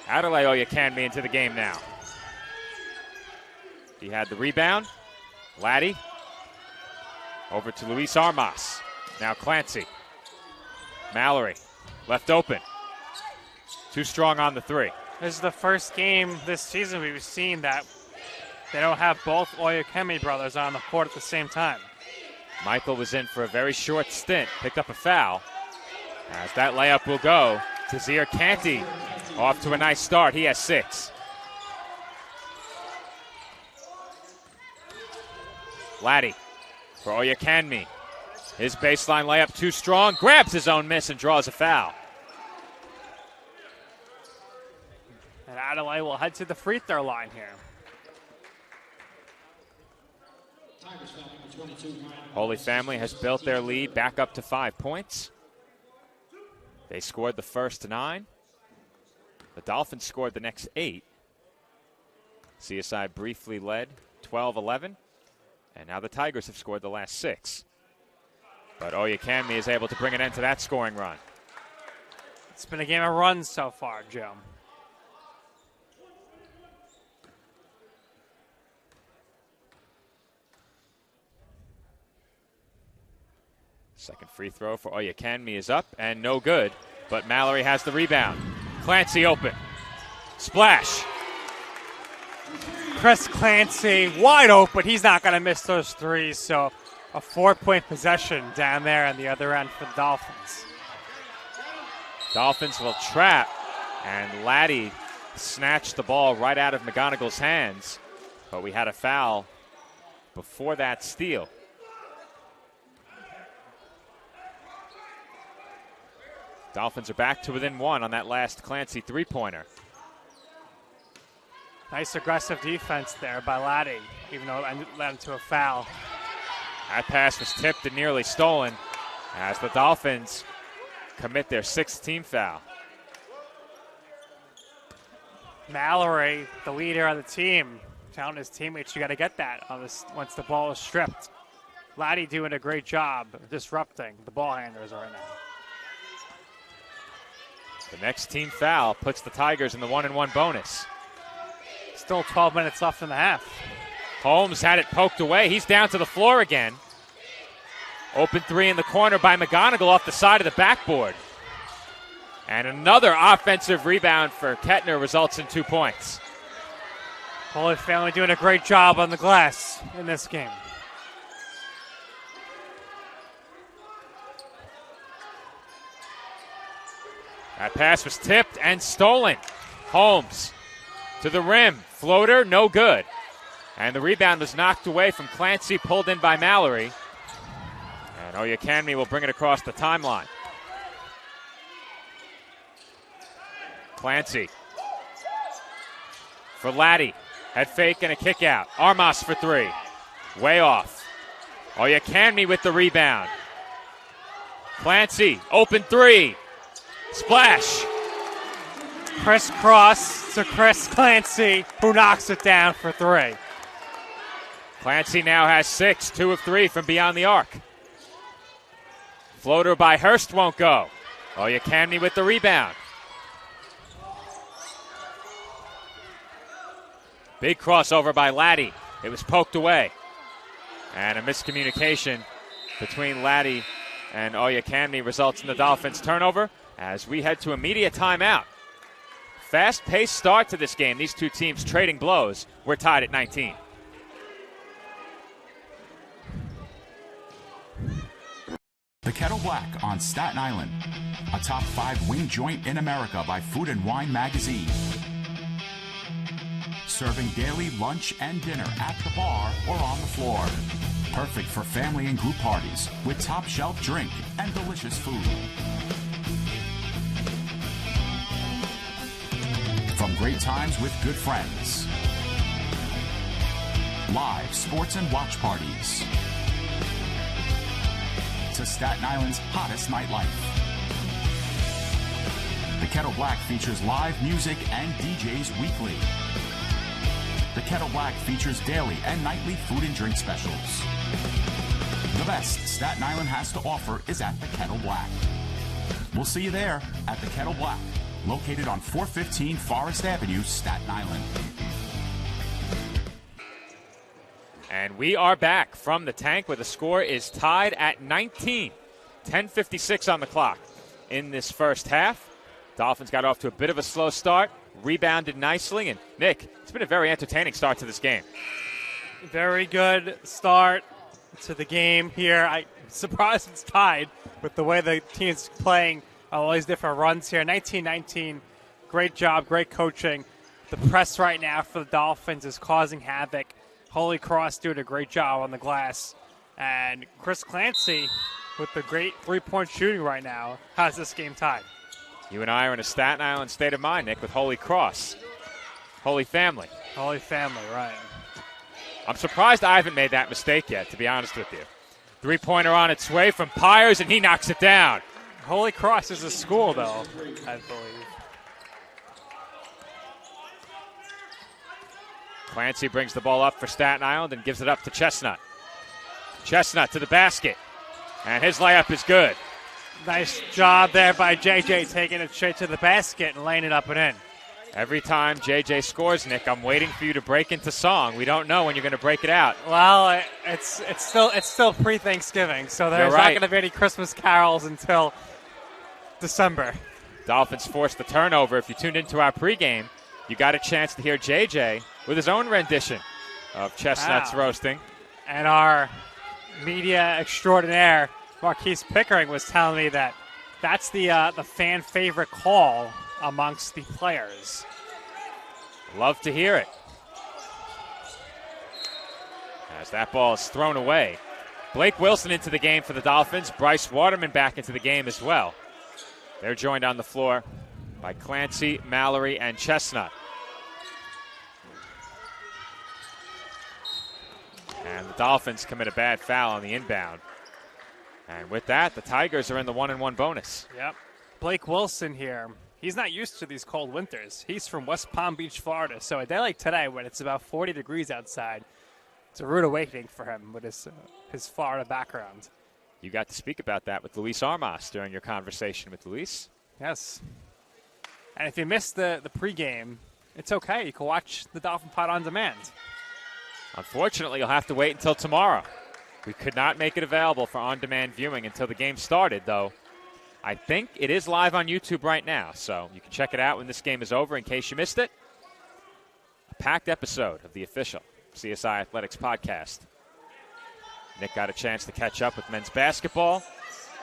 Adelaide Oyukanmi into the game now. He had the rebound. Laddie. Over to Luis Armas. Now Clancy. Mallory. Left open. Too strong on the 3. This is the first game this season we've seen that they don't have both Oyukanmi brothers on the court at the same time. Michael was in for a very short stint, picked up a foul. As that layup will go, Tazir Canty off to a nice start. He has 6. Laddie for Oyukanmi. His baseline layup too strong, grabs his own miss and draws a foul. And Adelaide will head to the free throw line here. Holy Family has built their lead back up to 5 points. They scored the first 9. The Dolphins scored the next 8. CSI briefly led 12-11, and now the Tigers have scored the last 6. But Oyakami is able to bring an end to that scoring run. It's been a game of runs so far, Joe. Second free throw for Oyakami is up and no good, but Mallory has the rebound. Clancy open. Splash. Chris Clancy wide open. He's not going to miss those threes, so a 4-point possession down there on the other end for the Dolphins. Dolphins will trap, and Laddie snatched the ball right out of McGonagall's hands, but we had a foul before that steal. Dolphins are back to within 1 on that last Clancy three-pointer. Nice aggressive defense there by Laddie, even though it led him to a foul. That pass was tipped and nearly stolen as the Dolphins commit their 6th team foul. Mallory, the leader of the team, telling his teammates, you got to get that once the ball is stripped. Laddie doing a great job disrupting the ball handlers right now. The next team foul puts the Tigers in the 1-and-1 bonus. Still 12 minutes left in the half. Holmes had it poked away. He's down to the floor again. Open 3 in the corner by McGonigal off the side of the backboard. And another offensive rebound for Kettner results in 2 points. Holy Family doing a great job on the glass in this game. That pass was tipped and stolen. Holmes to the rim. Floater, no good. And the rebound was knocked away from Clancy, pulled in by Mallory. And Oyakami will bring it across the timeline. Clancy for Laddie. Head fake and a kick out. Armas for 3. Way off. Oyakami with the rebound. Clancy, open 3. Splash. Crisscross to Chris Clancy, who knocks it down for 3. Clancy now has 6, 2 of 3 from beyond the arc. Floater by Hurst won't go. Oyakami with the rebound. Big crossover by Laddie. It was poked away. And a miscommunication between Laddie and Oyakami results in the Dolphins' turnover as we head to immediate timeout. Fast-paced start to this game. These two teams trading blows. We're tied at 19. The Kettle Black on Staten Island, a top 5 wing joint in America by Food and Wine magazine. Serving daily lunch and dinner at the bar or on the floor. Perfect for family and group parties with top shelf drink and delicious food. From great times with good friends. Live sports and watch parties. To Staten Island's hottest nightlife. The Kettle Black features live music and DJs weekly. The Kettle Black features daily and nightly food and drink specials. The best Staten Island has to offer is at the Kettle Black. We'll see you there at the Kettle Black, located on 415 Forest Avenue, Staten Island. And we are back from the tank where the score is tied at 19. 10:56 on the clock in this first half. Dolphins got off to a bit of a slow start, rebounded nicely, and Nick, it's been a very entertaining start to this game. Very good start to the game here. I'm surprised it's tied with the way the team's playing all these different runs here. 19-19, great job, great coaching. The press right now for the Dolphins is causing havoc. Holy Cross doing a great job on the glass. And Chris Clancy with the great three-point shooting right now has this game tied. You and I are in a Staten Island state of mind, Nick, with Holy Cross. Holy Family. Holy Family, right. I'm surprised I haven't made that mistake yet, to be honest with you. Three-pointer on its way from Pyers, and he knocks it down. Holy Cross is a school, though, I believe. Clancy brings the ball up for Staten Island and gives it up to Chestnut. Chestnut to the basket, and his layup is good. Nice job there by JJ, taking it straight to the basket and laying it up and in. Every time JJ scores, Nick, I'm waiting for you to break into song. We don't know when you're going to break it out. Well, it's still pre-Thanksgiving, so there's not going to be any Christmas carols until December. Dolphins forced the turnover. If you tuned into our pregame, you got a chance to hear JJ with his own rendition of Chestnuts Roasting. And our media extraordinaire, Marquise Pickering, was telling me that that's the fan favorite call amongst the players. Love to hear it. As that ball is thrown away. Blake Wilson into the game for the Dolphins. Bryce Waterman back into the game as well. They're joined on the floor by Clancy, Mallory, and Chestnut. And the Dolphins commit a bad foul on the inbound. And with that, the Tigers are in the 1-1 bonus. Yep. Blake Wilson here. He's not used to these cold winters. He's from West Palm Beach, Florida. So a day like today, when it's about 40 degrees outside, it's a rude awakening for him with his Florida background. You got to speak about that with Luis Armas during your conversation with Luis. Yes. And if you missed the pregame, it's okay. You can watch the Dolphin Pod on demand. Unfortunately, you'll have to wait until tomorrow. We could not make it available for on-demand viewing until the game started, though. I think it is live on YouTube right now, so you can check it out when this game is over in case you missed it. A packed episode of the official CSI Athletics podcast. Nick got a chance to catch up with men's basketball.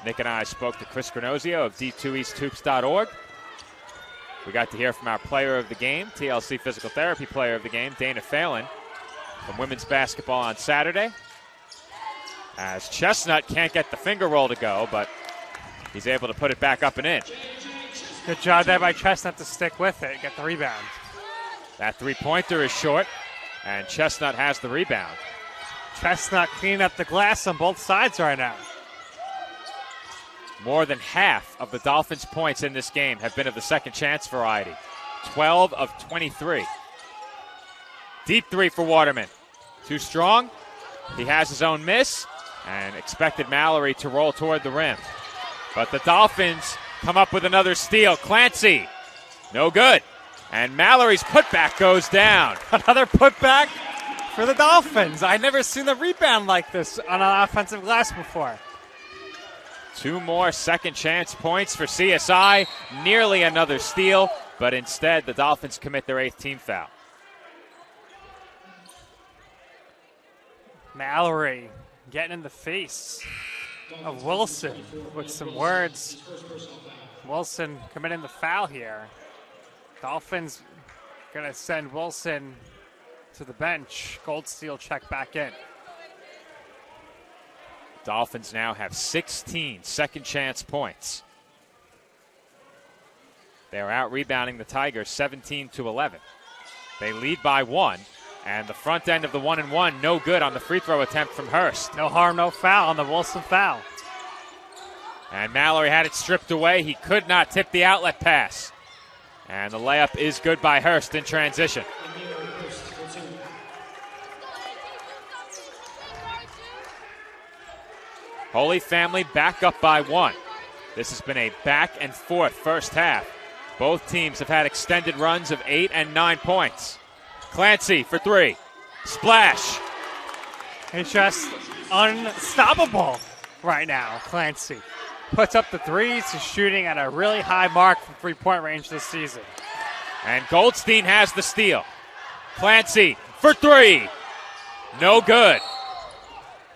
Nick and I spoke to Chris Granozio of D2EastHoops.org. We got to hear from our player of the game, TLC Physical Therapy player of the game, Dana Phelan, from women's basketball on Saturday. As Chestnut can't get the finger roll to go, but he's able to put it back up and in. Good job there by Chestnut to stick with it, get the rebound. That three-pointer is short, and Chestnut has the rebound. Chestnut cleaning up the glass on both sides right now. More than half of the Dolphins' points in this game have been of the second chance variety. 12 of 23. Deep three for Waterman. Too strong. He has his own miss and expected Mallory to roll toward the rim. But the Dolphins come up with another steal. Clancy, no good. And Mallory's putback goes down. Another putback for the Dolphins. I've never seen a rebound like this on an offensive glass before. 2 more second chance points for CSI. Nearly another steal, but instead the Dolphins commit their 8th team foul. Mallory getting in the face of Wilson with some words. Wilson committing the foul here. Dolphins going to send Wilson to the bench. Goldstein check back in. Dolphins now have 16 second chance points. They are out rebounding the Tigers 17-11. They lead by 1, and the front end of the 1-and-1 no good on the free throw attempt from Hurst. No harm, no foul on the Wilson foul. And Mallory had it stripped away. He could not tip the outlet pass. And the layup is good by Hurst in transition. Holy Family back up by 1. This has been a back and forth first half. Both teams have had extended runs of 8 and 9 points. Clancy for 3. Splash. He's just unstoppable right now, Clancy. Puts up the threes. He's shooting at a really high mark from three-point range this season. And Goldstein has the steal. Clancy for 3. No good.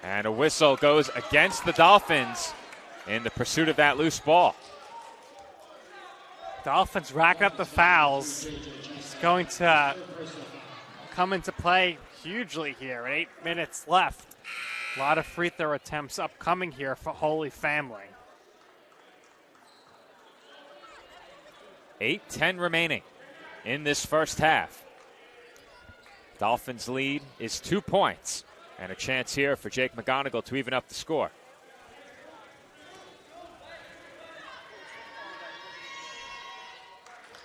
And a whistle goes against the Dolphins in the pursuit of that loose ball. Dolphins racking up the fouls. It's going to come into play hugely here. 8 minutes left. A lot of free throw attempts upcoming here for Holy Family. 8:10 remaining in this first half. Dolphins lead is 2 points. And a chance here for Jake McGonigal to even up the score.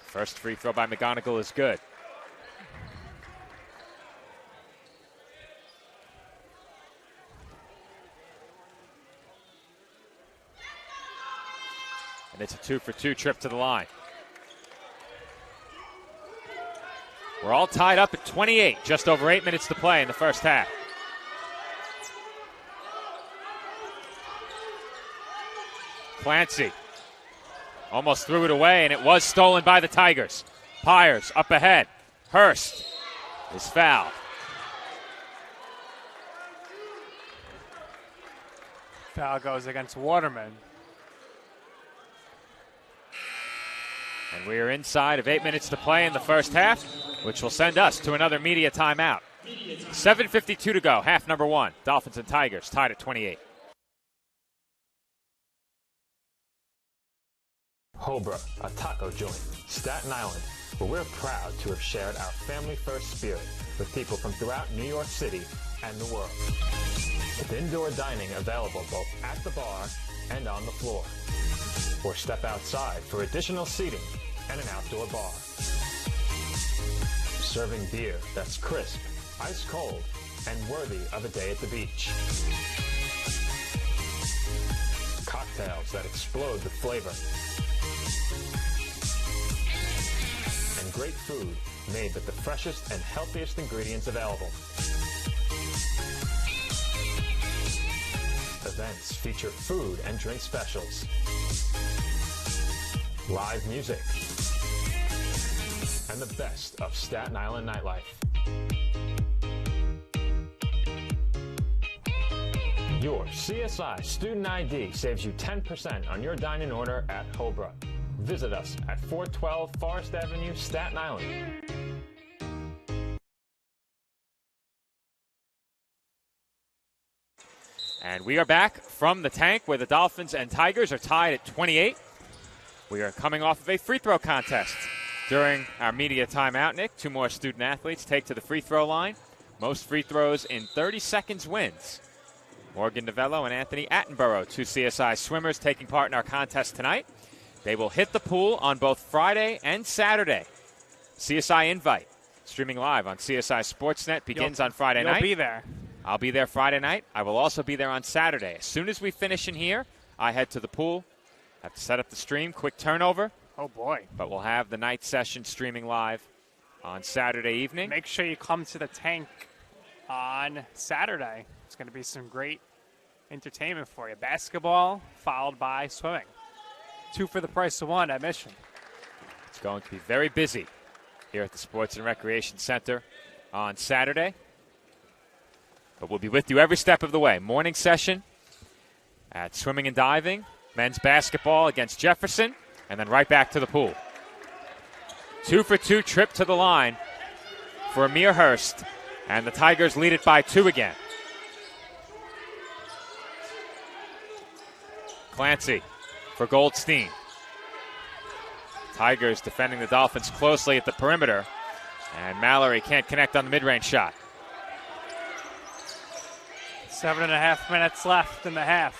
First free throw by McGonigal is good. And it's a 2-for-2 trip to the line. We're all tied up at 28, just over 8 minutes to play in the first half. Clancy almost threw it away, and it was stolen by the Tigers. Pyers up ahead. Hurst is fouled. Foul goes against Waterman. And we are inside of 8 minutes to play in the first half, which will send us to another media timeout. 7:52 to go, half number one. Dolphins and Tigers tied at 28. Hobra, a taco joint, Staten Island, where we're proud to have shared our family-first spirit with people from throughout New York City and the world. With indoor dining available both at the bar and on the floor. Or step outside for additional seating and an outdoor bar. Serving beer that's crisp, ice cold, and worthy of a day at the beach. Cocktails that explode with flavor. And great food made with the freshest and healthiest ingredients available. Events feature food and drink specials. Live music. And the best of Staten Island nightlife. Your CSI Student ID saves you 10% on your dine-in order at Hobra. Visit us at 412 Forest Avenue, Staten Island. And we are back from the tank where the Dolphins and Tigers are tied at 28. We are coming off of a free throw contest during our media timeout, Nick. Two more student athletes take to the free throw line. Most free throws in 30 seconds wins. Morgan Novello and Anthony Attenborough, two CSI swimmers taking part in our contest tonight. They will hit the pool on both Friday and Saturday. CSI Invite, streaming live on CSI Sportsnet, begins on Friday night. You'll be there. I'll be there Friday night. I will also be there on Saturday. As soon as we finish in here, I head to the pool. Have to set up the stream, quick turnover. Oh, boy. But we'll have the night session streaming live on Saturday evening. Make sure you come to the tank on Saturday. It's going to be some great entertainment for you. Basketball followed by swimming. 2 for the price of 1 admission. It's going to be very busy here at the Sports and Recreation Center on Saturday. But we'll be with you every step of the way. Morning session at swimming and diving. Men's basketball against Jefferson. And then right back to the pool. 2-for-2 trip to the line for Amir Hurst. And the Tigers lead it by 2 again. Clancy for Goldstein. Tigers defending the Dolphins closely at the perimeter. And Mallory can't connect on the mid-range shot. 7.5 minutes left in the half.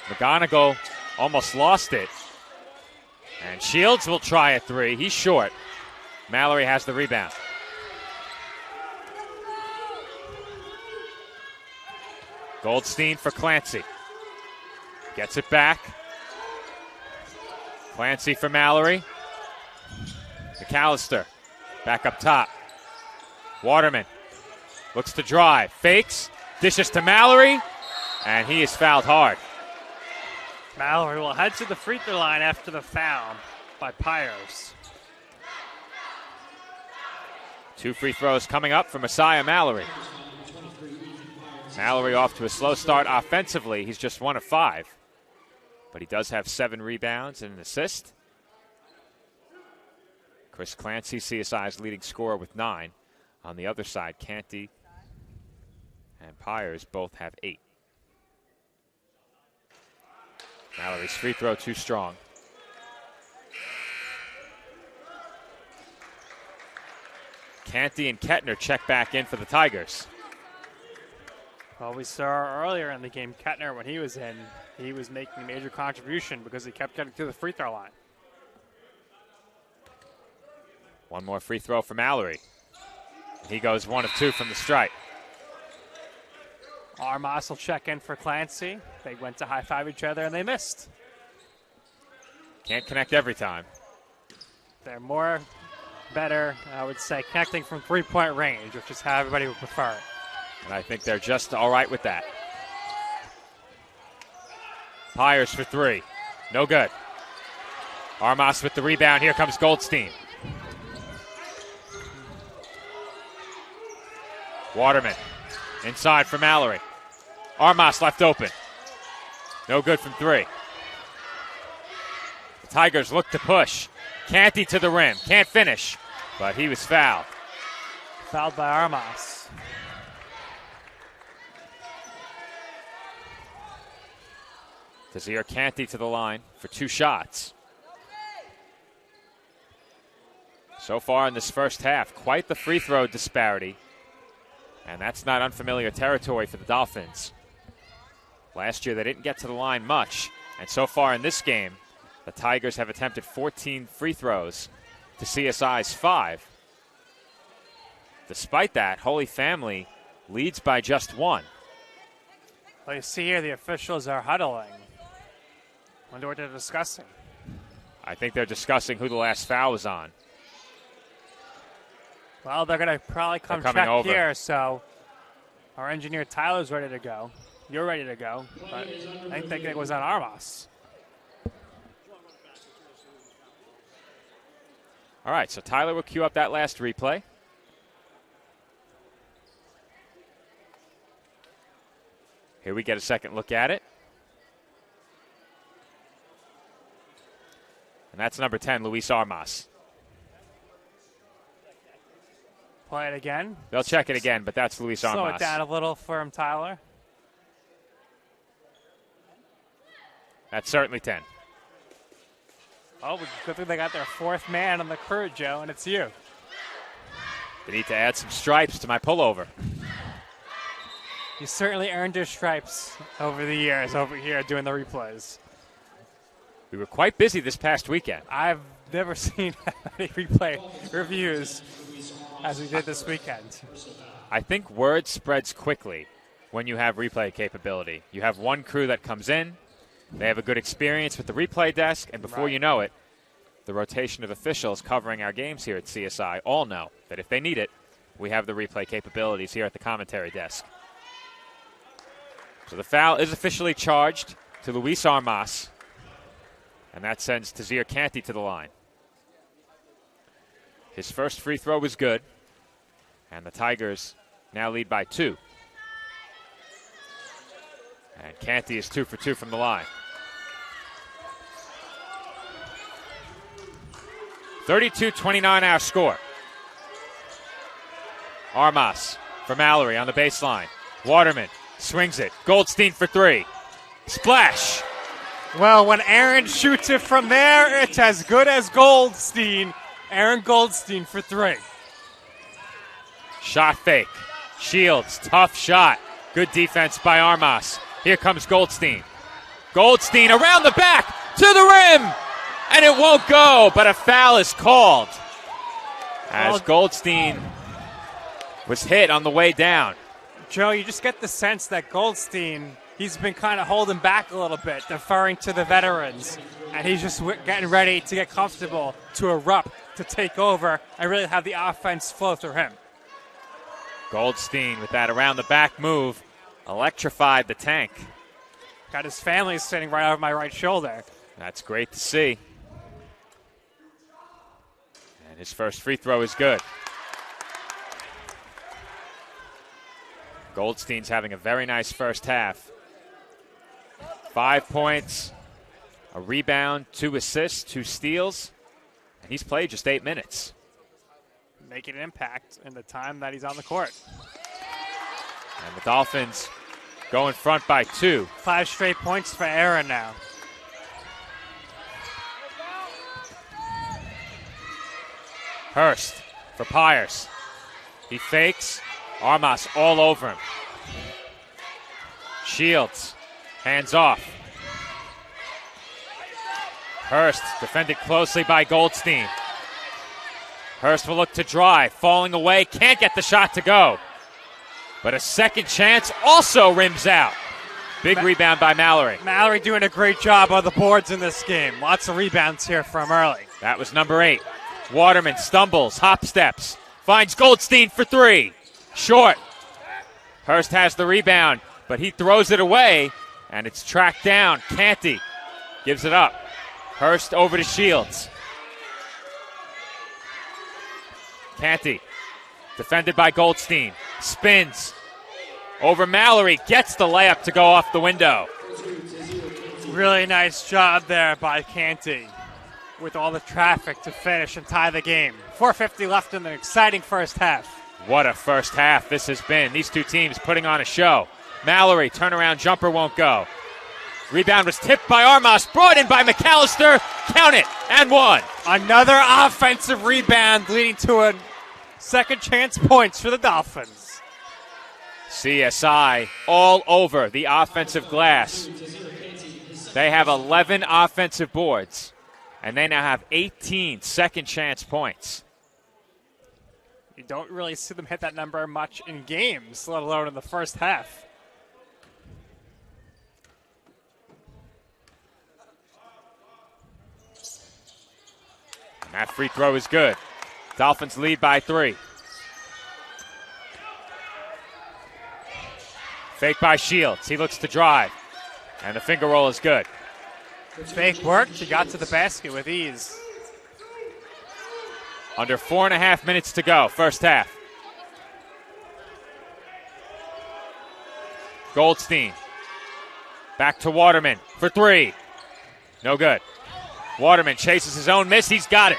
McGonigal almost lost it. And Shields will try a 3. He's short. Mallory has the rebound. Goldstein for Clancy. Gets it back. Clancy for Mallory. McAllister back up top. Waterman looks to drive. Fakes. Dishes to Mallory. And he is fouled hard. Mallory will head to the free throw line after the foul by Pyers. 2 free throws coming up for Messiah Mallory. Mallory off to a slow start offensively. He's just 1 of 5. But he does have 7 rebounds and an assist. Chris Clancy, CSI's leading scorer with 9. On the other side, Canty and Pyers both have 8. Mallory's free throw too strong. Canty and Kettner check back in for the Tigers. Well, we saw earlier in the game, Kettner, when he was in, he was making a major contribution because he kept getting to the free throw line. One more free throw for Mallory. He goes 1 of 2 from the stripe. Armas will check in for Clancy. They went to high-five each other and they missed. Can't connect every time. They're better, I would say, connecting from three-point range, which is how everybody would prefer it. And I think they're just all right with that. Pyers for three. No good. Armas with the rebound. Here comes Goldstein. Waterman inside for Mallory. Armas left open. No good from three. The Tigers look to push. Canty to the rim. Can't finish, but he was fouled. Fouled by Armas. Tazir Canty to the line for 2 shots. So far in this first half, quite the free throw disparity. And that's not unfamiliar territory for the Dolphins. Last year they didn't get to the line much. And so far in this game, the Tigers have attempted 14 free throws to CSI's 5. Despite that, Holy Family leads by just 1. Well, you see here the officials are huddling. Wonder what they're discussing. I think they're discussing who the last foul was on. Well, they're going to probably come check over here, so our engineer Tyler's ready to go. You're ready to go, but I think it was on Armas. All right, so Tyler will cue up that last replay. Here we get a second look at it. And that's number 10, Luis Armas. Play it again. They'll check it again, but that's Luis Armas. Slow it down a little for him, Tyler. That's certainly 10. Oh, good thing they got their 4th man on the crew, Joe, and it's you. They need to add some stripes to my pullover. You certainly earned your stripes over the years over here doing the replays. We were quite busy this past weekend. I've never seen any replay reviews as we did this weekend. I think word spreads quickly when you have replay capability. You have one crew that comes in, they have a good experience with the replay desk, and before you know it, the rotation of officials covering our games here at CSI all know that if they need it, we have the replay capabilities here at the commentary desk. So the foul is officially charged to Luis Armas, and that sends Tazir Canty to the line. His first free throw was good, and the Tigers now lead by 2. And Canty is 2 for 2 from the line. 32-29 our score. Armas for Mallory on the baseline. Waterman swings it. Goldstein for 3. Splash. Well, when Aaron shoots it from there, it's as good as Goldstein. Aaron Goldstein for 3. Shot fake. Shields, tough shot. Good defense by Armas. Here comes Goldstein. Goldstein around the back to the rim. And it won't go, but a foul is called. As Goldstein was hit on the way down. Joe, you just get the sense that Goldstein, he's been kind of holding back a little bit, deferring to the veterans. And he's just getting ready to get comfortable, to erupt, to take over, and really have the offense flow through him. Goldstein with that around the back move electrified the tank. Got his family sitting right over my right shoulder. That's great to see. And his first free throw is good. Goldstein's having a very nice first half. 5 points, a rebound, 2 assists, 2 steals, and he's played just 8 minutes. Making an impact in the time that he's on the court. And the Dolphins go in front by 2. 5 straight points for Aaron now. Hurst for Pyers. He fakes. Armas all over him. Shields, hands off. Hurst defended closely by Goldstein. Hurst will look to drive, falling away, can't get the shot to go. But a second chance also rims out. Big rebound by Mallory. Mallory doing a great job on the boards in this game. Lots of rebounds here from early. That was number 8. Waterman stumbles, hop steps, finds Goldstein for 3. Short. Hurst has the rebound, but he throws it away, and it's tracked down. Canty gives it up. Hurst over to Shields. Canty, defended by Goldstein, spins over Mallory, gets the layup to go off the window. Really nice job there by Canty with all the traffic to finish and tie the game. 4:50 left in the exciting first half. What a first half this has been. These two teams putting on a show. Mallory, turnaround jumper won't go. Rebound was tipped by Armas, brought in by McAllister. Count it, and 1. Another offensive rebound leading to a second chance points for the Dolphins. CSI all over the offensive glass. They have 11 offensive boards, and they now have 18 second chance points. You don't really see them hit that number much in games, let alone in the first half. And that free throw is good. Dolphins lead by 3. Fake by Shields. He looks to drive. And the finger roll is good. Fake worked. He got to the basket with ease. Under 4.5 minutes to go, first half. Goldstein. Back to Waterman for 3. No good. Waterman chases his own miss. He's got it.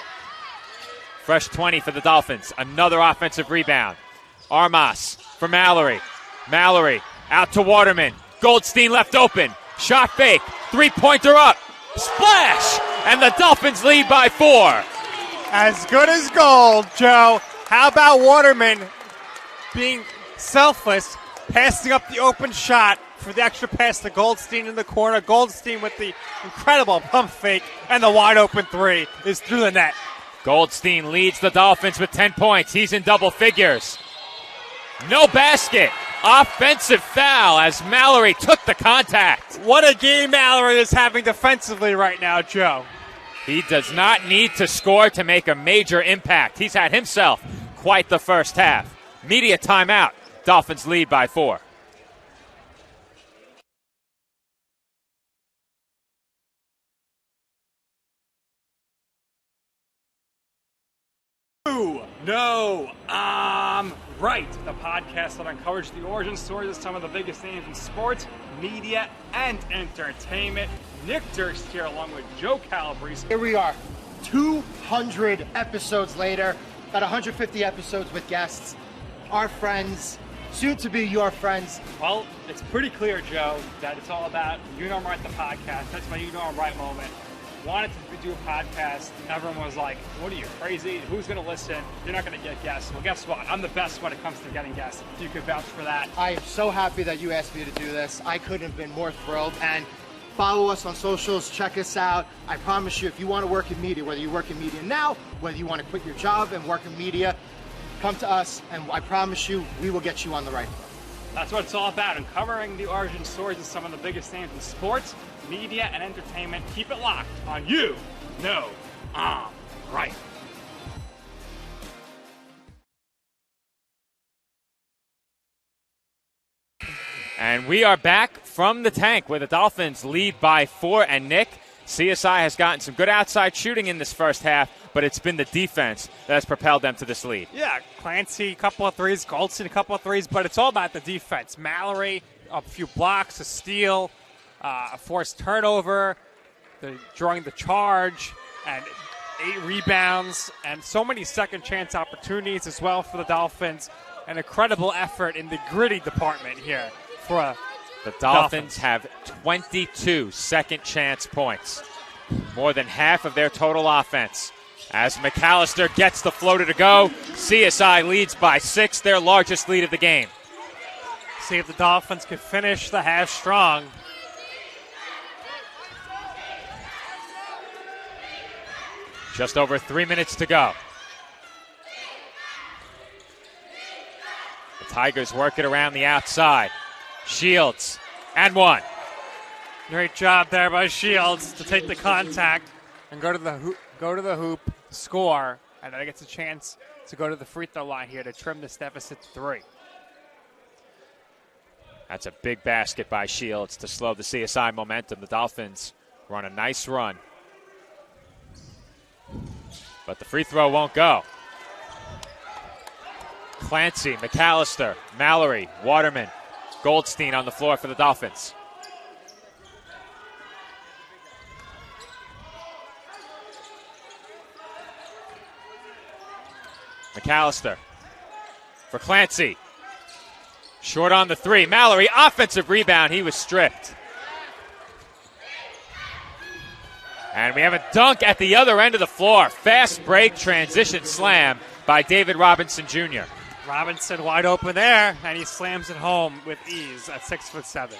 Fresh 20 for the Dolphins. Another offensive rebound. Armas for Mallory. Mallory out to Waterman. Goldstein left open. Shot fake. 3-pointer up. Splash! And the Dolphins lead by 4. As good as gold, Joe. How about Waterman being selfless, passing up the open shot for the extra pass to Goldstein in the corner. Goldstein with the incredible pump fake, and the wide open 3 is through the net. Goldstein leads the Dolphins with 10 points. He's in double figures. No basket. Offensive foul as Mallory took the contact. What a game Mallory is having defensively right now, Joe. He does not need to score to make a major impact. He's had himself quite the first half. Media timeout. Dolphins lead by 4. No, I'm right. The podcast that uncovers the origin stories of some of the biggest names in sports, media, and entertainment. Nick Durst here along with Joe Calabrese. Here we are, 200 episodes later, about 150 episodes with guests, our friends, soon to be your friends. Well, it's pretty clear, Joe, that it's all about You Know I'm Right, the podcast. That's my You Know I'm Right moment. Wanted to do a podcast. Everyone was like, what are you, crazy? Who's going to listen? You're not going to get guests. Well, guess what? I'm the best when it comes to getting guests. You could vouch for that. I am so happy that you asked me to do this. I couldn't have been more thrilled. And follow us on socials. Check us out. I promise you, if you want to work in media, whether you work in media now, whether you want to quit your job and work in media, come to us, and I promise you, we will get you on the right foot. That's what it's all about, uncovering the origin stories of some of the biggest names in sports, media, and entertainment. Keep it locked on You Know I'm Right. And we are back from the tank where the Dolphins lead by 4. And Nick, CSI has gotten some good outside shooting in this first half, but it's been the defense that has propelled them to this lead. Yeah, Clancy, a couple of threes, Goldstein, a couple of threes, but it's all about the defense. Mallory, a few blocks, a steal, a forced turnover, drawing the charge, and 8 rebounds, and so many second chance opportunities as well for the Dolphins. An incredible effort in the gritty department here for the Dolphins have 22 second chance points, more than half of their total offense. As McAllister gets the floater to go, CSI leads by 6, their largest lead of the game. See if the Dolphins can finish the half strong. Just over 3 minutes to go. The Tigers work it around the outside. Shields, and 1. Great job there by Shields to take the contact and go to the hoop, score, and then he gets a chance to go to the free throw line here to trim this deficit to 3. That's a big basket by Shields to slow the CSI momentum. The Dolphins were on a nice run. But the free throw won't go. Clancy, McAllister, Mallory, Waterman, Goldstein on the floor for the Dolphins. McAllister for Clancy. Short on the 3. Mallory, offensive rebound. He was stripped. And we have a dunk at the other end of the floor. Fast break transition slam by David Robinson Jr. Robinson wide open there, and he slams it home with ease at 6'7".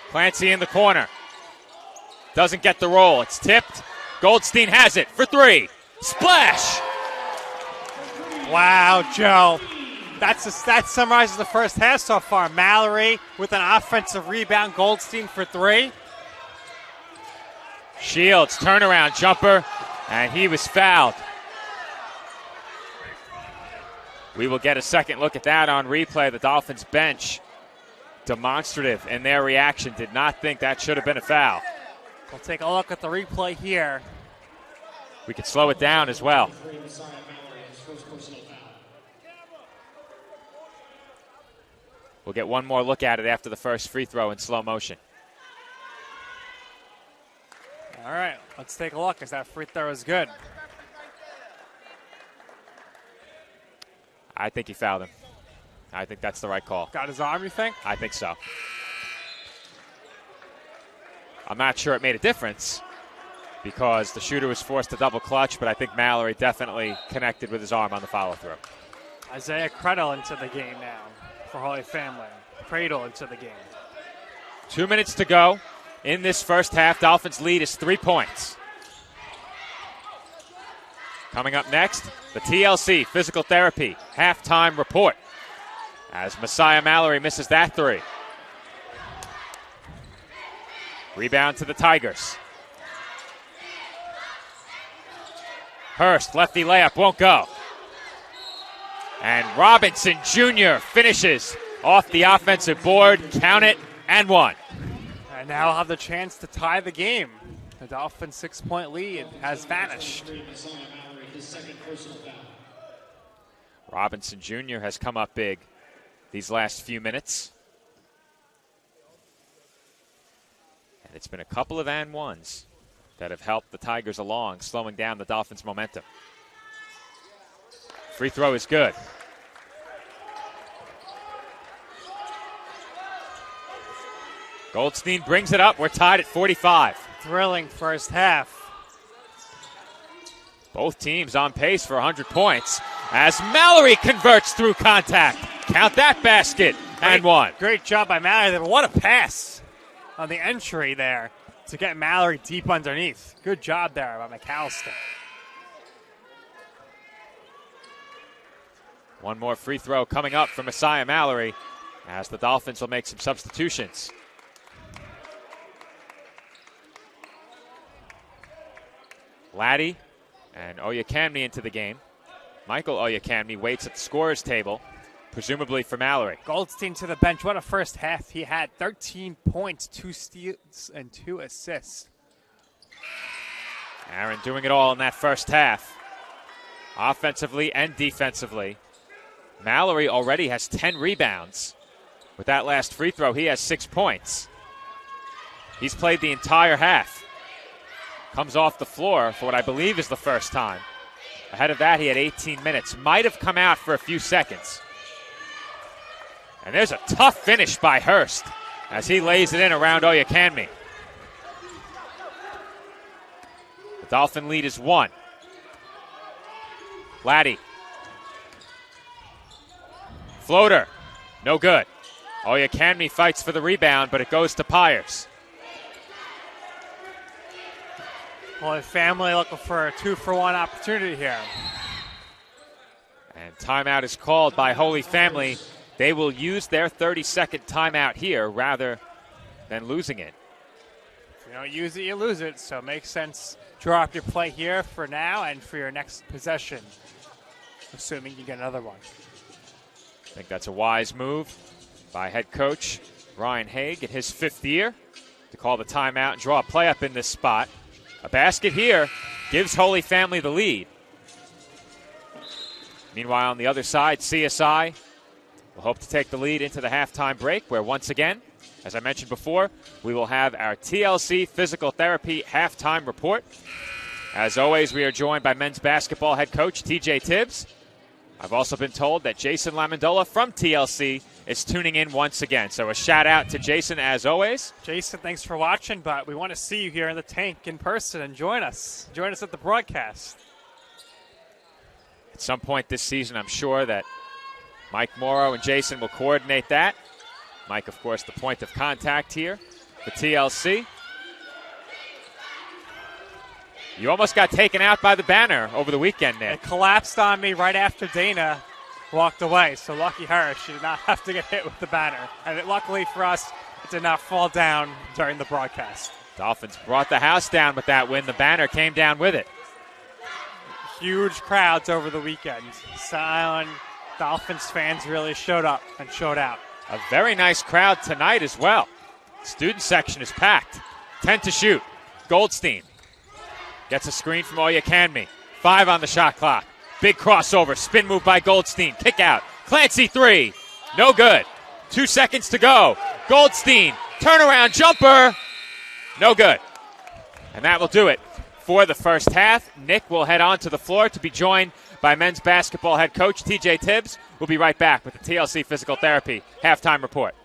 Clancy in the corner. Doesn't get the roll. It's tipped. Goldstein has it for 3. Splash! Wow, Joe. That summarizes the first half so far. Mallory with an offensive rebound. Goldstein for 3. Shields, turnaround jumper, and he was fouled. We will get a second look at that on replay. The Dolphins bench, demonstrative in their reaction, did not think that should have been a foul. We'll take a look at the replay here. We could slow it down as well. We'll get one more look at it after the first free throw in slow motion. All right, let's take a look as that free throw is good. I think he fouled him. I think that's the right call. Got his arm, you think? I think so. I'm not sure it made a difference because the shooter was forced to double clutch, but I think Mallory definitely connected with his arm on the follow-through. Isaiah Credle into the game now for Holy Family. Cradle into the game. 2 minutes to go in this first half. Dolphins lead is 3 points. Coming up next, the TLC Physical Therapy halftime report as Messiah Mallory misses that 3. Rebound to the Tigers. Hurst, lefty layup, won't go. And Robinson Jr. finishes off the offensive board. Count it, and 1. And now have the chance to tie the game. The Dolphins' 6-point lead has vanished. Robinson Jr. has come up big these last few minutes. And it's been a couple of and ones that have helped the Tigers along, slowing down the Dolphins' momentum. Free throw is good. Goldstein brings it up. We're tied at 45. Thrilling first half. Both teams on pace for 100 points as Mallory converts through contact. Count that basket, and 1. Great job by Mallory. What a pass on the entry there to get Mallory deep underneath. Good job there by McAllister. One more free throw coming up for Messiah Mallory as the Dolphins will make some substitutions. Laddie and Oyekanmi into the game. Michael Oyekanmi waits at the scorer's table, presumably for Mallory. Goldstein to the bench. What a first half. He had 13 points, 2 steals, and 2 assists. Aaron doing it all in that first half, offensively and defensively. Mallory already has 10 rebounds. With that last free throw, he has 6 points. He's played the entire half. Comes off the floor for what I believe is the first time. Ahead of that, he had 18 minutes. Might have come out for a few seconds. And there's a tough finish by Hurst as he lays it in around Oyekanmi. The Dolphin lead is 1. Laddie. Floater. No good. Oyekanmi fights for the rebound, but it goes to Pyers. Holy Family looking for a 2-for-1 opportunity here. And timeout is called by Holy Family they will use their 30-second timeout here rather than losing it. If you don't use it, you lose it. So it makes sense. Draw up your play here for now and for your next possession, assuming you get another one. I think that's a wise move by head coach Ryan Haig in his 5th year to call the timeout and draw a play up in this spot. A basket here gives Holy Family the lead. Meanwhile, on the other side, CSI will hope to take the lead into the halftime break, where once again, as I mentioned before, we will have our TLC Physical Therapy halftime report. As always, we are joined by men's basketball head coach TJ Tibbs. I've also been told that Jason Lamendola from TLC is tuning in once again. So a shout out to Jason as always. Jason, thanks for watching, but we want to see you here in the tank in person and join us. Join us at the broadcast. At some point this season, I'm sure that Mike Morrow and Jason will coordinate that. Mike, of course, the point of contact here for TLC. You almost got taken out by the banner over the weekend, Nick. It collapsed on me right after Dana walked away, so lucky her. She did not have to get hit with the banner. And luckily for us, it did not fall down during the broadcast. Dolphins brought the house down with that win. The banner came down with it. Huge crowds over the weekend. Zion Dolphins fans really showed up and showed out. A very nice crowd tonight as well. Student section is packed. 10 to shoot. Goldstein gets a screen from Oyekanmi. 5 on the shot clock. Big crossover. Spin move by Goldstein. Kick out. Clancy 3. No good. 2 seconds to go. Goldstein. Turnaround jumper. No good. And that will do it for the first half. Nick will head on to the floor to be joined by men's basketball head coach TJ Tibbs. We'll be right back with the TLC Physical Therapy halftime report.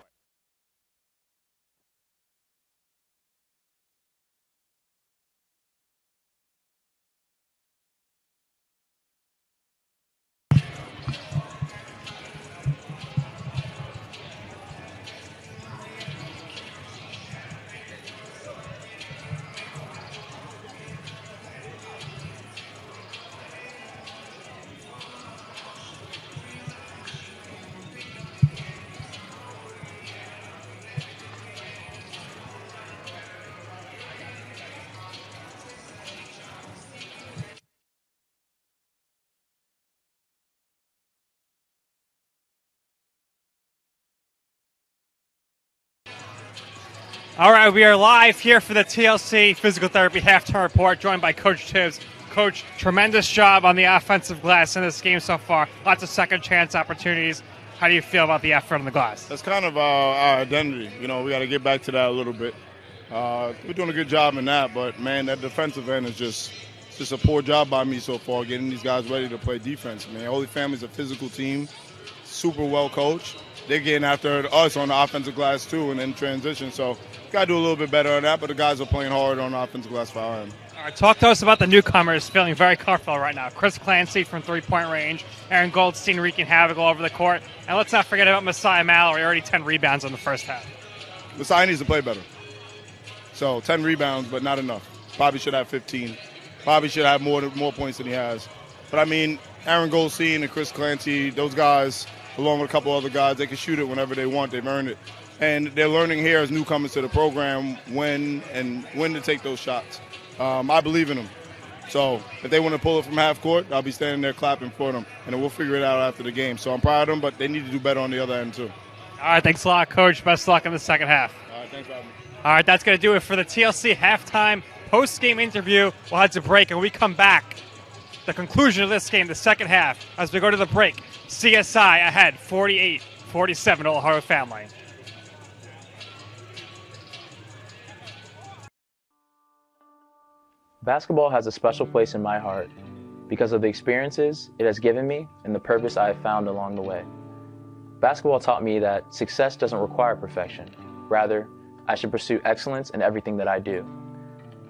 All right, we are live here for the TLC Physical Therapy halftime report, joined by Coach Tibbs. Coach, tremendous job on the offensive glass in this game so far. Lots of second chance opportunities. How do you feel about the effort on the glass? That's kind of our identity. You know, we got to get back to that a little bit. We're doing a good job in that, but, man, that defensive end is just a poor job by me so far, getting these guys ready to play defense, man. Holy Family's a physical team, super well coached. They're getting after us on the offensive glass, too, and in transition. So, got to do a little bit better on that, but the guys are playing hard on the offensive glass for our end. All right, talk to us about the newcomers feeling very comfortable right now. Chris Clancy from three-point range, Aaron Goldstein wreaking havoc all over the court. And let's not forget about Messiah Mallory, already 10 rebounds in the first half. Messiah needs to play better. So 10 rebounds, but not enough. Probably should have 15. Probably should have more points than he has. But, I mean, Aaron Goldstein and Chris Clancy, those guys, along with a couple other guys, they can shoot it whenever they want. They've earned it. And they're learning here as newcomers to the program when to take those shots. I believe in them. So if they want to pull it from half court, I'll be standing there clapping for them, and then we'll figure it out after the game. So I'm proud of them, but they need to do better on the other end too. All right, thanks a lot, Coach. Best of luck in the second half. All right, thanks for having me. All right, that's going to do it for the TLC halftime post-game interview. We'll head to break, and when we come back, the conclusion of this game, the second half, as we go to the break, CSI ahead 48-47 to Holy Family. Basketball has a special place in my heart because of the experiences it has given me and the purpose I have found along the way. Basketball taught me that success doesn't require perfection. Rather, I should pursue excellence in everything that I do.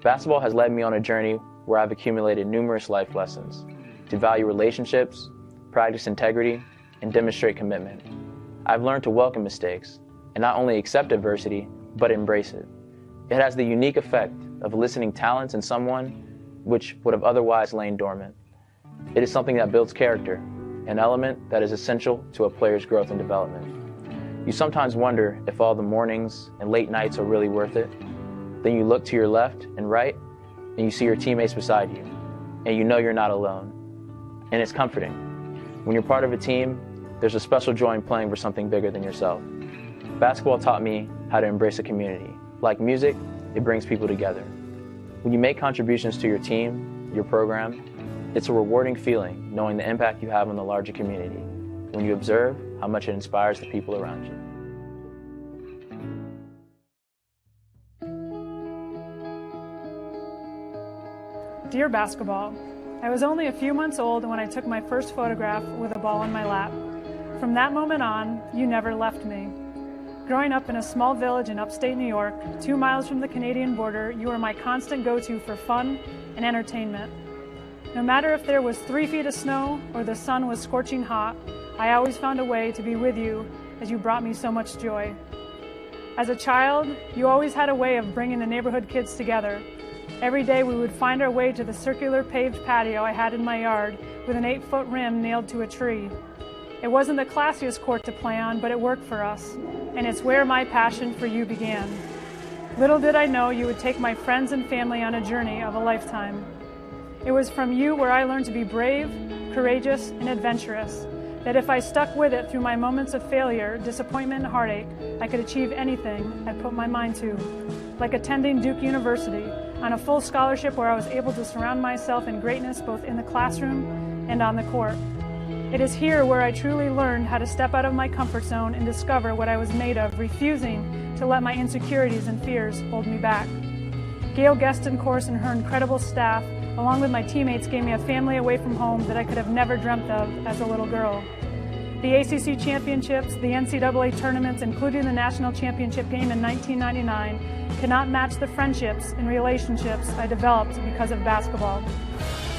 Basketball has led me on a journey where I've accumulated numerous life lessons to value relationships, practice integrity, and demonstrate commitment. I've learned to welcome mistakes and not only accept adversity, but embrace it. It has the unique effect of eliciting talents in someone which would have otherwise lain dormant. It is something that builds character, an element that is essential to a player's growth and development. You sometimes wonder if all the mornings and late nights are really worth it. Then you look to your left and right, and you see your teammates beside you, and you know you're not alone. And it's comforting. When you're part of a team, there's a special joy in playing for something bigger than yourself. Basketball taught me how to embrace a community. Like music, it brings people together. When you make contributions to your team, your program, it's a rewarding feeling knowing the impact you have on the larger community when you observe how much it inspires the people around you. Dear basketball, I was only a few months old when I took my first photograph with a ball in my lap. From that moment on, you never left me. Growing up in a small village in upstate New York, 2 miles from the Canadian border, you were my constant go-to for fun and entertainment. No matter if there was 3 feet of snow or the sun was scorching hot, I always found a way to be with you as you brought me so much joy. As a child, you always had a way of bringing the neighborhood kids together. Every day we would find our way to the circular paved patio I had in my yard with an 8-foot rim nailed to a tree. It wasn't the classiest court to play on, but it worked for us, and it's where my passion for you began. Little did I know you would take my friends and family on a journey of a lifetime. It was from you where I learned to be brave, courageous, and adventurous, that if I stuck with it through my moments of failure, disappointment, and heartache, I could achieve anything I put my mind to. Like attending Duke University on a full scholarship where I was able to surround myself in greatness both in the classroom and on the court. It is here where I truly learned how to step out of my comfort zone and discover what I was made of, refusing to let my insecurities and fears hold me back. Gail Gestencourse and her incredible staff, along with my teammates, gave me a family away from home that I could have never dreamt of as a little girl. The ACC championships, the NCAA tournaments, including the national championship game in 1999, cannot match the friendships and relationships I developed because of basketball.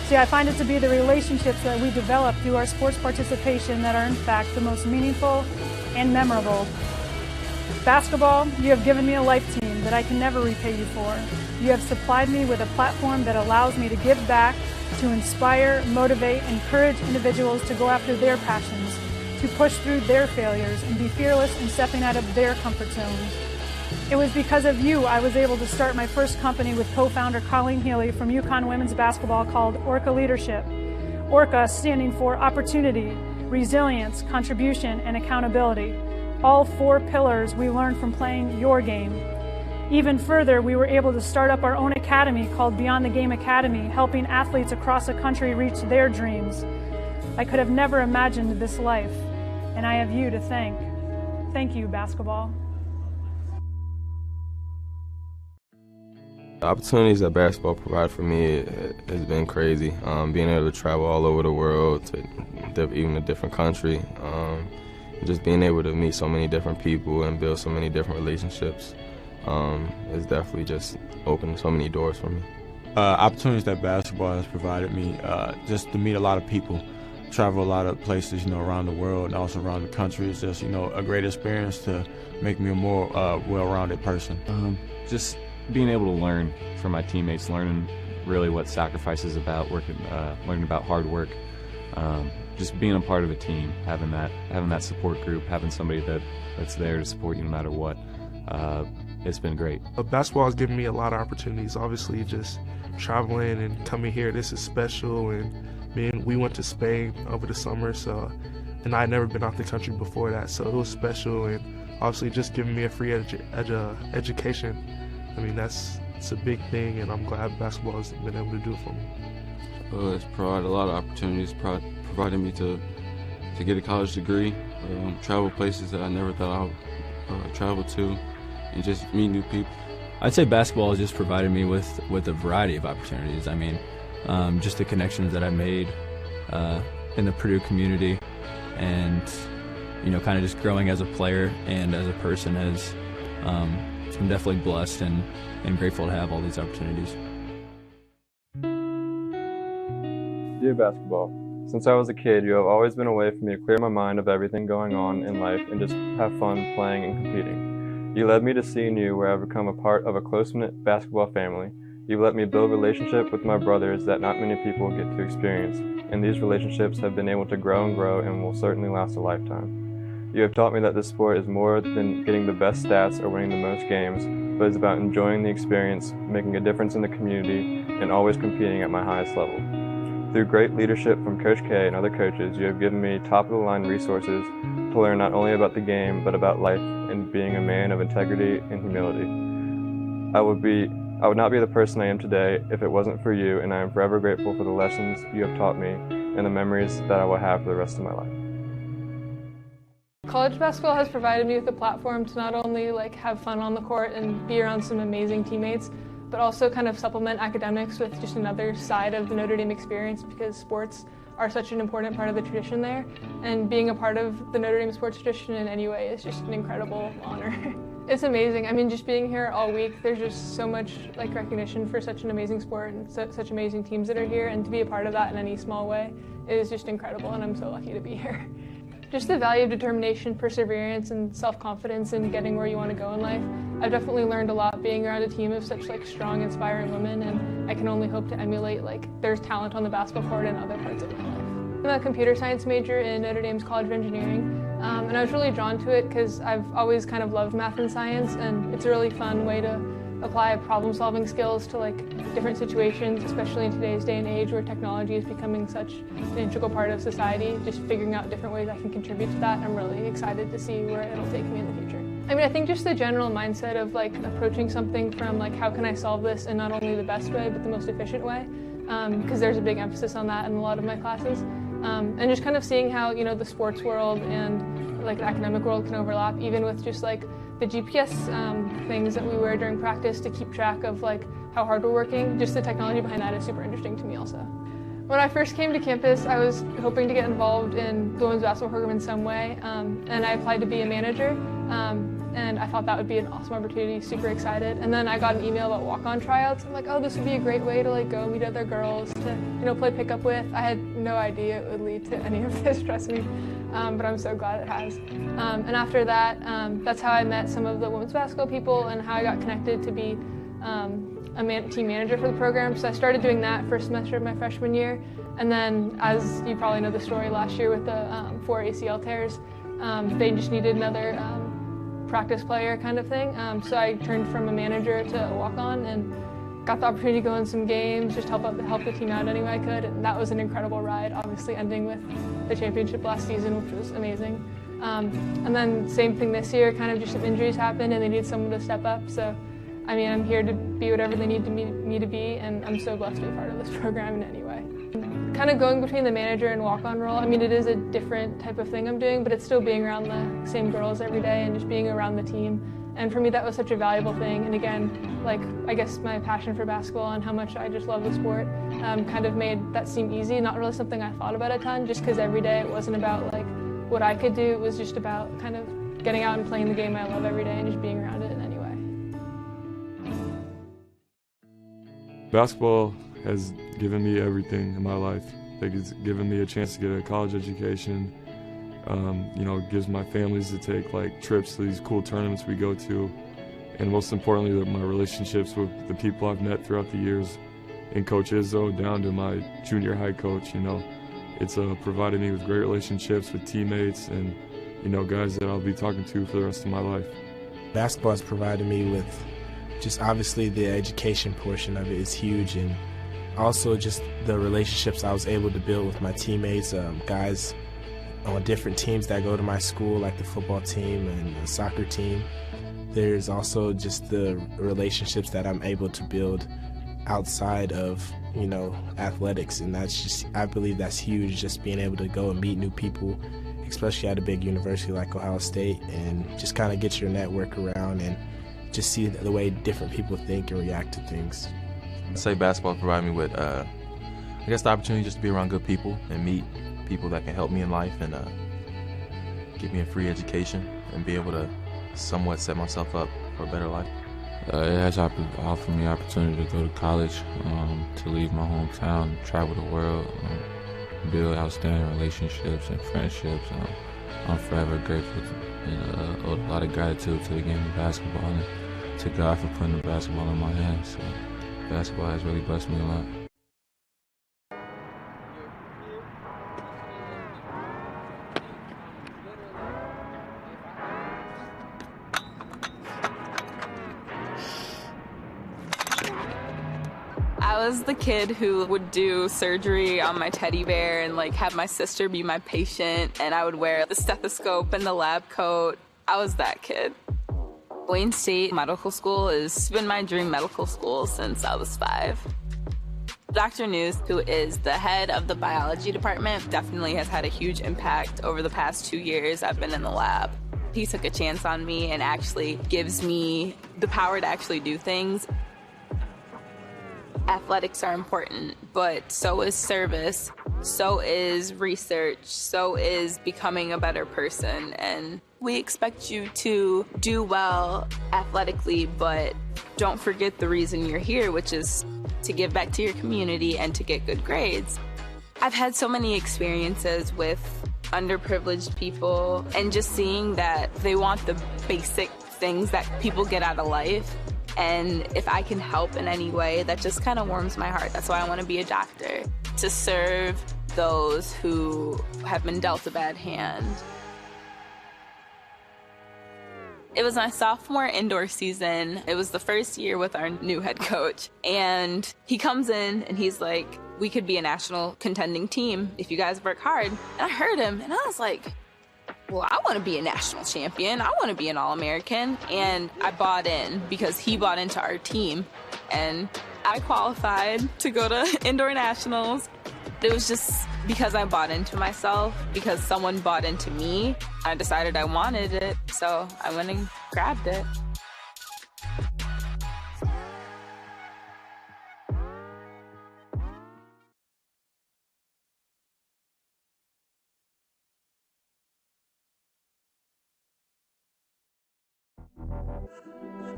See, I find it to be the relationships that we develop through our sports participation that are in fact the most meaningful and memorable. Basketball, you have given me a life team that I can never repay you for. You have supplied me with a platform that allows me to give back, to inspire, motivate, encourage individuals to go after their passions, to push through their failures and be fearless in stepping out of their comfort zones. It was because of you I was able to start my first company with co-founder Colleen Healy from UConn Women's Basketball called Orca Leadership. Orca standing for opportunity, resilience, contribution, and accountability. All 4 pillars we learned from playing your game. Even further, we were able to start up our own academy called Beyond the Game Academy, helping athletes across the country reach their dreams. I could have never imagined this life, and I have you to thank. Thank you, basketball. The opportunities that basketball provides for me has been crazy. Being able to travel all over the world, to even a different country, just being able to meet so many different people and build so many different relationships has definitely just opened so many doors for me. Opportunities that basketball has provided me, just to meet a lot of people, travel a lot of places, around the world and also around the country. It's just, a great experience to make me a more well-rounded person. Just being able to learn from my teammates, learning really what sacrifice is about, learning about hard work, just being a part of a team, having that support group, having somebody that's there to support you no matter what. It's been great. Basketball has given me a lot of opportunities. Obviously, just traveling and coming here, this is special. And we went to Spain over the summer, and I had never been out the country before that, so it was special. And obviously, just giving me a free education. I mean, it's a big thing, and I'm glad basketball has been able to do it for me. It's provided a lot of opportunities, provided me to get a college degree, travel places that I never thought I would travel to, and just meet new people. I'd say basketball has just provided me with a variety of opportunities. I mean, just the connections that I made in the Purdue community, and kind of just growing as a player and as a person has. I'm definitely blessed and grateful to have all these opportunities. Dear basketball, since I was a kid, you have always been a way for me to clear my mind of everything going on in life and just have fun playing and competing. You led me to seeing you where I've become a part of a close-knit basketball family, You've let me build relationships with my brothers that not many people get to experience, and these relationships have been able to grow and will certainly last a lifetime. You have taught me that this sport is more than getting the best stats or winning the most games, but it's about enjoying the experience, making a difference in the community, and always competing at my highest level. Through great leadership from Coach K and other coaches, you have given me top-of-the-line resources to learn not only about the game, but about life and being a man of integrity and humility. I would not be the person I am today if it wasn't for you, and I am forever grateful for the lessons you have taught me and the memories that I will have for the rest of my life. College basketball has provided me with a platform to not only have fun on the court and be around some amazing teammates, but also kind of supplement academics with just another side of the Notre Dame experience, because sports are such an important part of the tradition there, and being a part of the Notre Dame sports tradition in any way is just an incredible honor. It's amazing. I mean, just being here all week, there's just so much recognition for such an amazing sport and such amazing teams that are here, and to be a part of that in any small way is just incredible, and I'm so lucky to be here. Just the value of determination, perseverance, and self-confidence in getting where you want to go in life. I've definitely learned a lot being around a team of such strong, inspiring women, and I can only hope to emulate their talent on the basketball court in other parts of my life. I'm a computer science major in Notre Dame's College of Engineering, and I was really drawn to it because I've always kind of loved math and science, and it's a really fun way to apply problem-solving skills to different situations, especially in today's day and age where technology is becoming such an integral part of society. Just figuring out different ways I can contribute to that, I'm really excited to see where it'll take me in the future. I mean, I think just the general mindset of approaching something from how can I solve this in not only the best way but the most efficient way, because there's a big emphasis on that in a lot of my classes, and just kind of seeing how the sports world and the academic world can overlap, even with just the GPS things that we wear during practice to keep track of how hard we're working. Just the technology behind that is super interesting to me also. When I first came to campus, I was hoping to get involved in the women's basketball program in some way, and I applied to be a manager, and I thought that would be an awesome opportunity, super excited. And then I got an email about walk-on tryouts. I'm like, oh, this would be a great way to go meet other girls to play pickup with. I had no idea it would lead to any of this, trust me, but I'm so glad it has. And after that, that's how I met some of the women's basketball people and how I got connected to be a team manager for the program. So I started doing that first semester of my freshman year, and then, as you probably know the story, last year with the 4 ACL tears, they just needed another practice player kind of thing. So I turned from a manager to a walk-on and got the opportunity to go in some games, just help the team out any way I could, and that was an incredible ride, obviously ending with the championship last season, which was amazing. And then same thing this year, kind of just some injuries happened and they needed someone to step up. So, I mean, I'm here to be whatever they need me to be, and I'm so blessed to be a part of this program in any way. Kind of going between the manager and walk-on role, I mean, it is a different type of thing I'm doing, but it's still being around the same girls every day and just being around the team. And for me, that was such a valuable thing. And again, I guess my passion for basketball and how much I just love the sport kind of made that seem easy. Not really something I thought about a ton, just because every day it wasn't about what I could do. It was just about kind of getting out and playing the game I love every day and just being around it in any way. Basketball has given me everything in my life. It's given me a chance to get a college education. Gives my families to take trips to these cool tournaments we go to, and most importantly, my relationships with the people I've met throughout the years, and Coach Izzo down to my junior high coach. It's provided me with great relationships with teammates and guys that I'll be talking to for the rest of my life. Basketball has provided me with just obviously the education portion of it is huge, and also just the relationships I was able to build with my teammates, guys on different teams that go to my school, like the football team and the soccer team. There's also just the relationships that I'm able to build outside of, athletics, and that's just, I believe that's huge, just being able to go and meet new people, especially at a big university like Ohio State, and just kind of get your network around and just see the way different people think and react to things. I'd say basketball provided me with, the opportunity just to be around good people and meet people that can help me in life and give me a free education and be able to somewhat set myself up for a better life. It has offered me the opportunity to go to college, to leave my hometown, travel the world, build outstanding relationships and friendships. I'm forever grateful and owe a lot of gratitude to the game of basketball and to God for putting the basketball in my hands. So basketball has really blessed me a lot. I was the kid who would do surgery on my teddy bear and like have my sister be my patient, and I would wear the stethoscope and the lab coat. I was that kid. Wayne State Medical School has been my dream medical school since I was 5. Dr. News, who is the head of the biology department, definitely has had a huge impact over the past 2 years I've been in the lab. He took a chance on me and actually gives me the power to actually do things. Athletics are important, but so is service, so is research, so is becoming a better person. And we expect you to do well athletically, but don't forget the reason you're here, which is to give back to your community and to get good grades. I've had so many experiences with underprivileged people and just seeing that they want the basic things that people get out of life. And if I can help in any way, that just kind of warms my heart. That's why I want to be a doctor, to serve those who have been dealt a bad hand. It was my sophomore indoor season. It was the first year with our new head coach. And he comes in and he's like, we could be a national contending team if you guys work hard. And I heard him and I was like, well, I want to be a national champion. I want to be an All-American. And I bought in because he bought into our team. And I qualified to go to indoor nationals. It was just because I bought into myself, because someone bought into me. I decided I wanted it, so I went and grabbed it.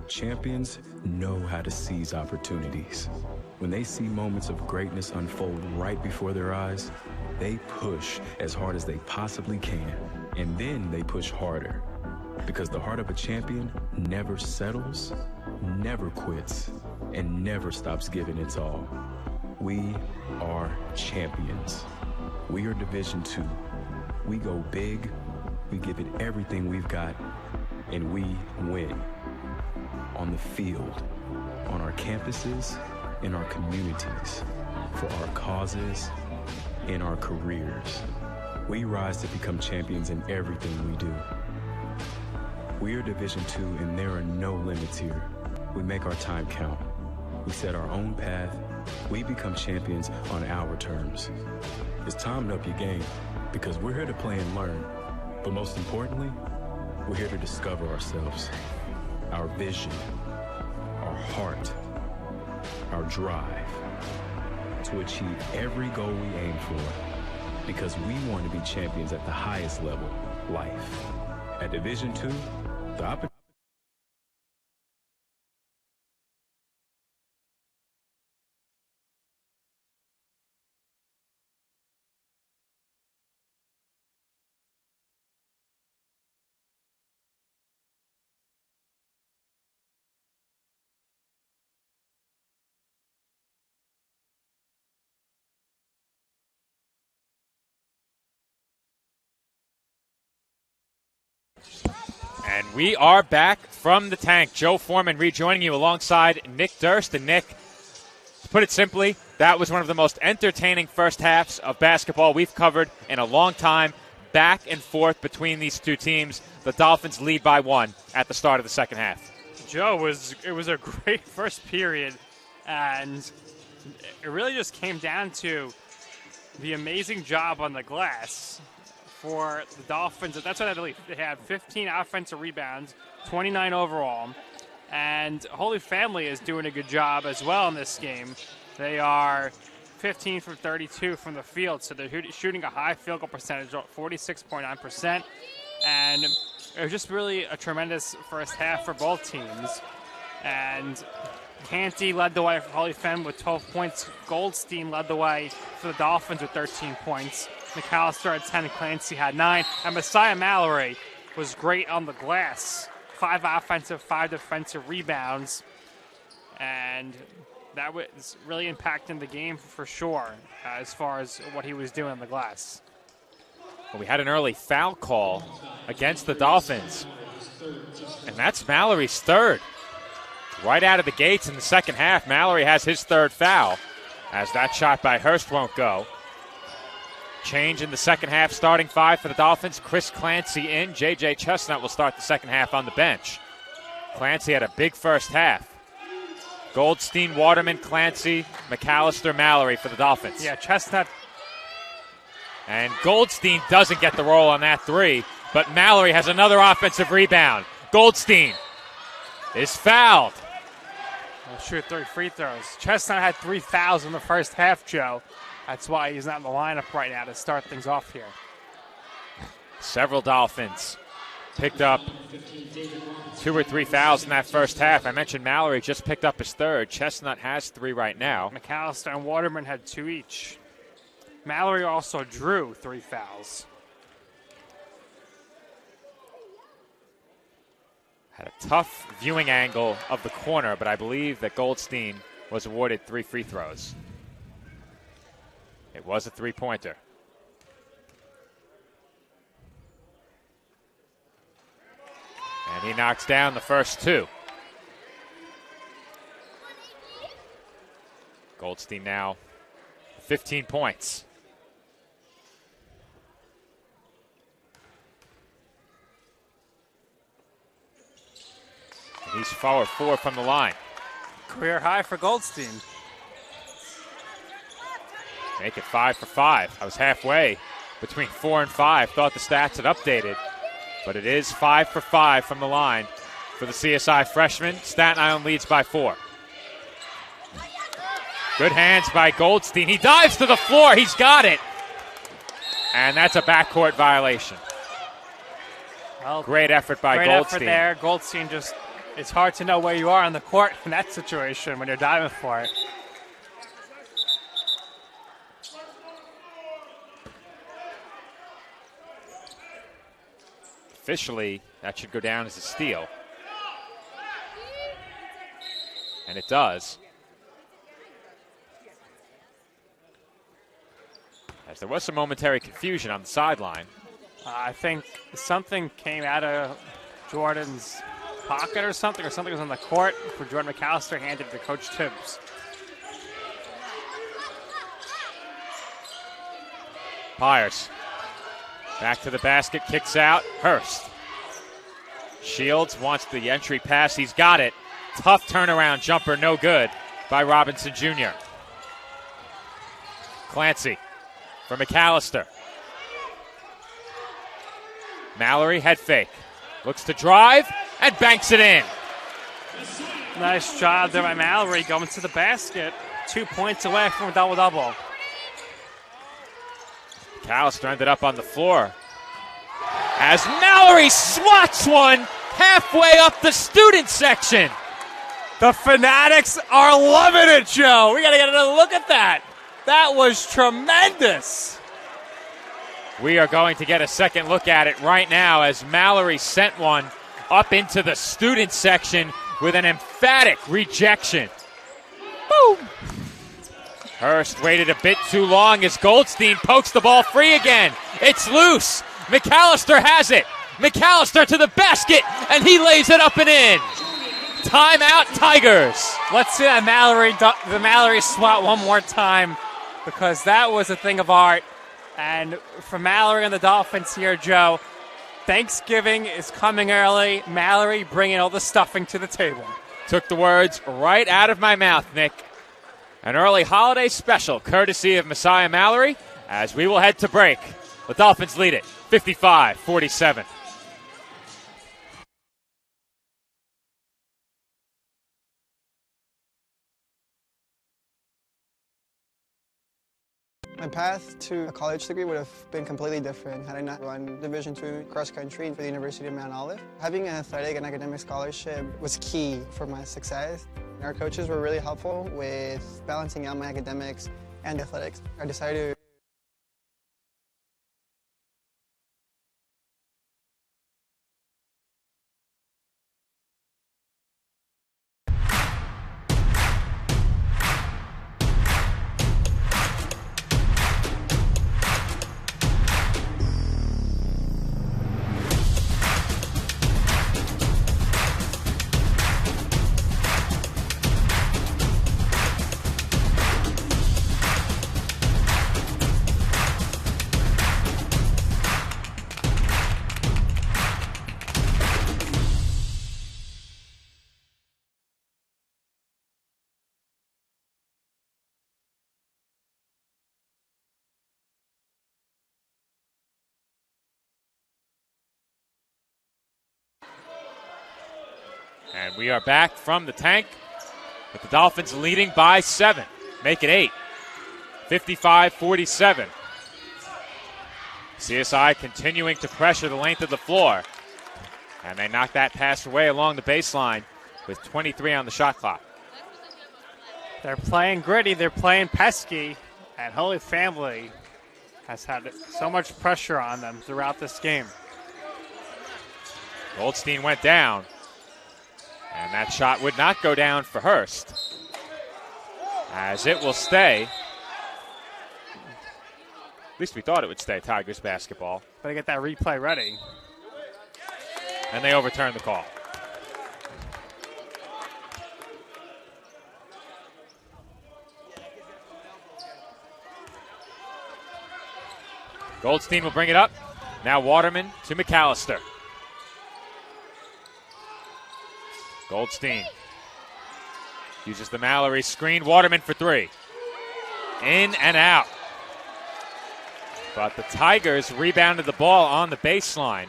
Champions know how to seize opportunities. When they see moments of greatness unfold right before their eyes, they push as hard as they possibly can, and then they push harder. Because the heart of a champion never settles, never quits, and never stops giving its all. We are champions. We are Division II. We go big, we give it everything we've got, and we win. On the field, on our campuses, in our communities, for our causes, in our careers. We rise to become champions in everything we do. We are Division II, and there are no limits here. We make our time count. We set our own path. We become champions on our terms. It's time to up your game, because we're here to play and learn. But most importantly, we're here to discover ourselves, our vision, our heart, our drive, to achieve every goal we aim for, because we want to be champions at the highest level, life. At Division II, the opportunity. And we are back from the tank. Joe Foreman rejoining you alongside Nick Durst. And Nick, to put it simply, that was one of the most entertaining first halves of basketball we've covered in a long time. Back and forth between these two teams. The Dolphins lead by 1 at the start of the second half. Joe, it was a great first period, and it really just came down to the amazing job on the glass for the Dolphins. That's what I believe. They had 15 offensive rebounds, 29 overall, and Holy Family is doing a good job as well in this game. They are 15 from 32 from the field, so they're shooting a high field goal percentage, 46.9%, and it was just really a tremendous first half for both teams. And Canty led the way for Holy Family with 12 points. Goldstein led the way for the Dolphins with 13 points. McAllister had 10, Clancy had 9, and Messiah Mallory was great on the glass. 5 offensive, 5 defensive rebounds. And that was really impacting the game for sure as far as what he was doing on the glass. Well, we had an early foul call against the Dolphins, and that's Mallory's third. Right out of the gates in the second half, Mallory has his third foul as that shot by Hurst won't go. Change in the second half, starting five for the Dolphins. Chris Clancy in. J.J. Chestnut will start the second half on the bench. Clancy had a big first half. Goldstein, Waterman, Clancy, McAllister, Mallory for the Dolphins. Yeah, Chestnut. And Goldstein doesn't get the roll on that three, but Mallory has another offensive rebound. Goldstein is fouled. He'll shoot 3 free throws. Chestnut had 3 fouls in the first half, Joe. That's why he's not in the lineup right now to start things off here. Several Dolphins picked up 2 or 3 fouls in that first half. I mentioned Mallory just picked up his third. Chestnut has 3 right now. McAllister and Waterman had 2 each. Mallory also drew 3 fouls. Had a tough viewing angle of the corner, but I believe that Goldstein was awarded 3 free throws. It was a 3-pointer. And he knocks down the first 2. Goldstein now 15 points. And he's forward 4 from the line. Career high for Goldstein. Make it 5 for 5. I was halfway between 4 and 5. Thought the stats had updated. But it is 5 for 5 from the line for the CSI freshman. Staten Island leads by 4. Good hands by Goldstein. He dives to the floor. He's got it. And that's a backcourt violation. Well, great effort by Goldstein. Goldstein. Great effort there. Goldstein just, it's hard to know where you are on the court in that situation when you're diving for it. Officially, that should go down as a steal. And it does. As there was some momentary confusion on the sideline. I think something came out of Jordan's pocket or something was on the court for Jordan McAllister, handed to Coach Tibbs. Pyers. Back to the basket, kicks out. Hurst. Shields wants the entry pass. He's got it. Tough turnaround jumper, no good by Robinson Jr. Clancy for McAllister. Mallory, head fake. Looks to drive and banks it in. Nice job there by Mallory going to the basket. 2 points away from a double-double. McAllister ended up on the floor as Mallory swats one halfway up the student section. The Fanatics are loving it, Joe. We got to get another look at that. That was tremendous. We are going to get a second look at it right now as Mallory sent one up into the student section with an emphatic rejection. Boom! Hurst waited a bit too long as Goldstein pokes the ball free again. It's loose. McAllister has it. McAllister to the basket, and he lays it up and in. Timeout, Tigers. Let's see that Mallory swat one more time because that was a thing of art. And for Mallory and the Dolphins here, Joe, Thanksgiving is coming early. Mallory bringing all the stuffing to the table. Took the words right out of my mouth, Nick. An early holiday special courtesy of Messiah Mallory as we will head to break. The Dolphins lead it 55-47. My path to a college degree would have been completely different had I not run Division II cross country for the University of Mount Olive. Having an athletic and academic scholarship was key for my success. Our coaches were really helpful with balancing out my academics and athletics. I decided to And we are back from the tank with the Dolphins leading by 7. Make it 8. 55-47. CSI continuing to pressure the length of the floor. And they knock that pass away along the baseline with 23 on the shot clock. They're playing gritty. They're playing pesky. And Holy Family has had so much pressure on them throughout this game. Goldstein went down. And that shot would not go down for Hurst, as it will stay. At least we thought it would stay Tigers basketball. Better get that replay ready. And they overturn the call. Goldstein will bring it up. Now Waterman to McAllister. Goldstein uses the Mallory screen. Waterman for 3. In and out. But the Tigers rebounded the ball on the baseline.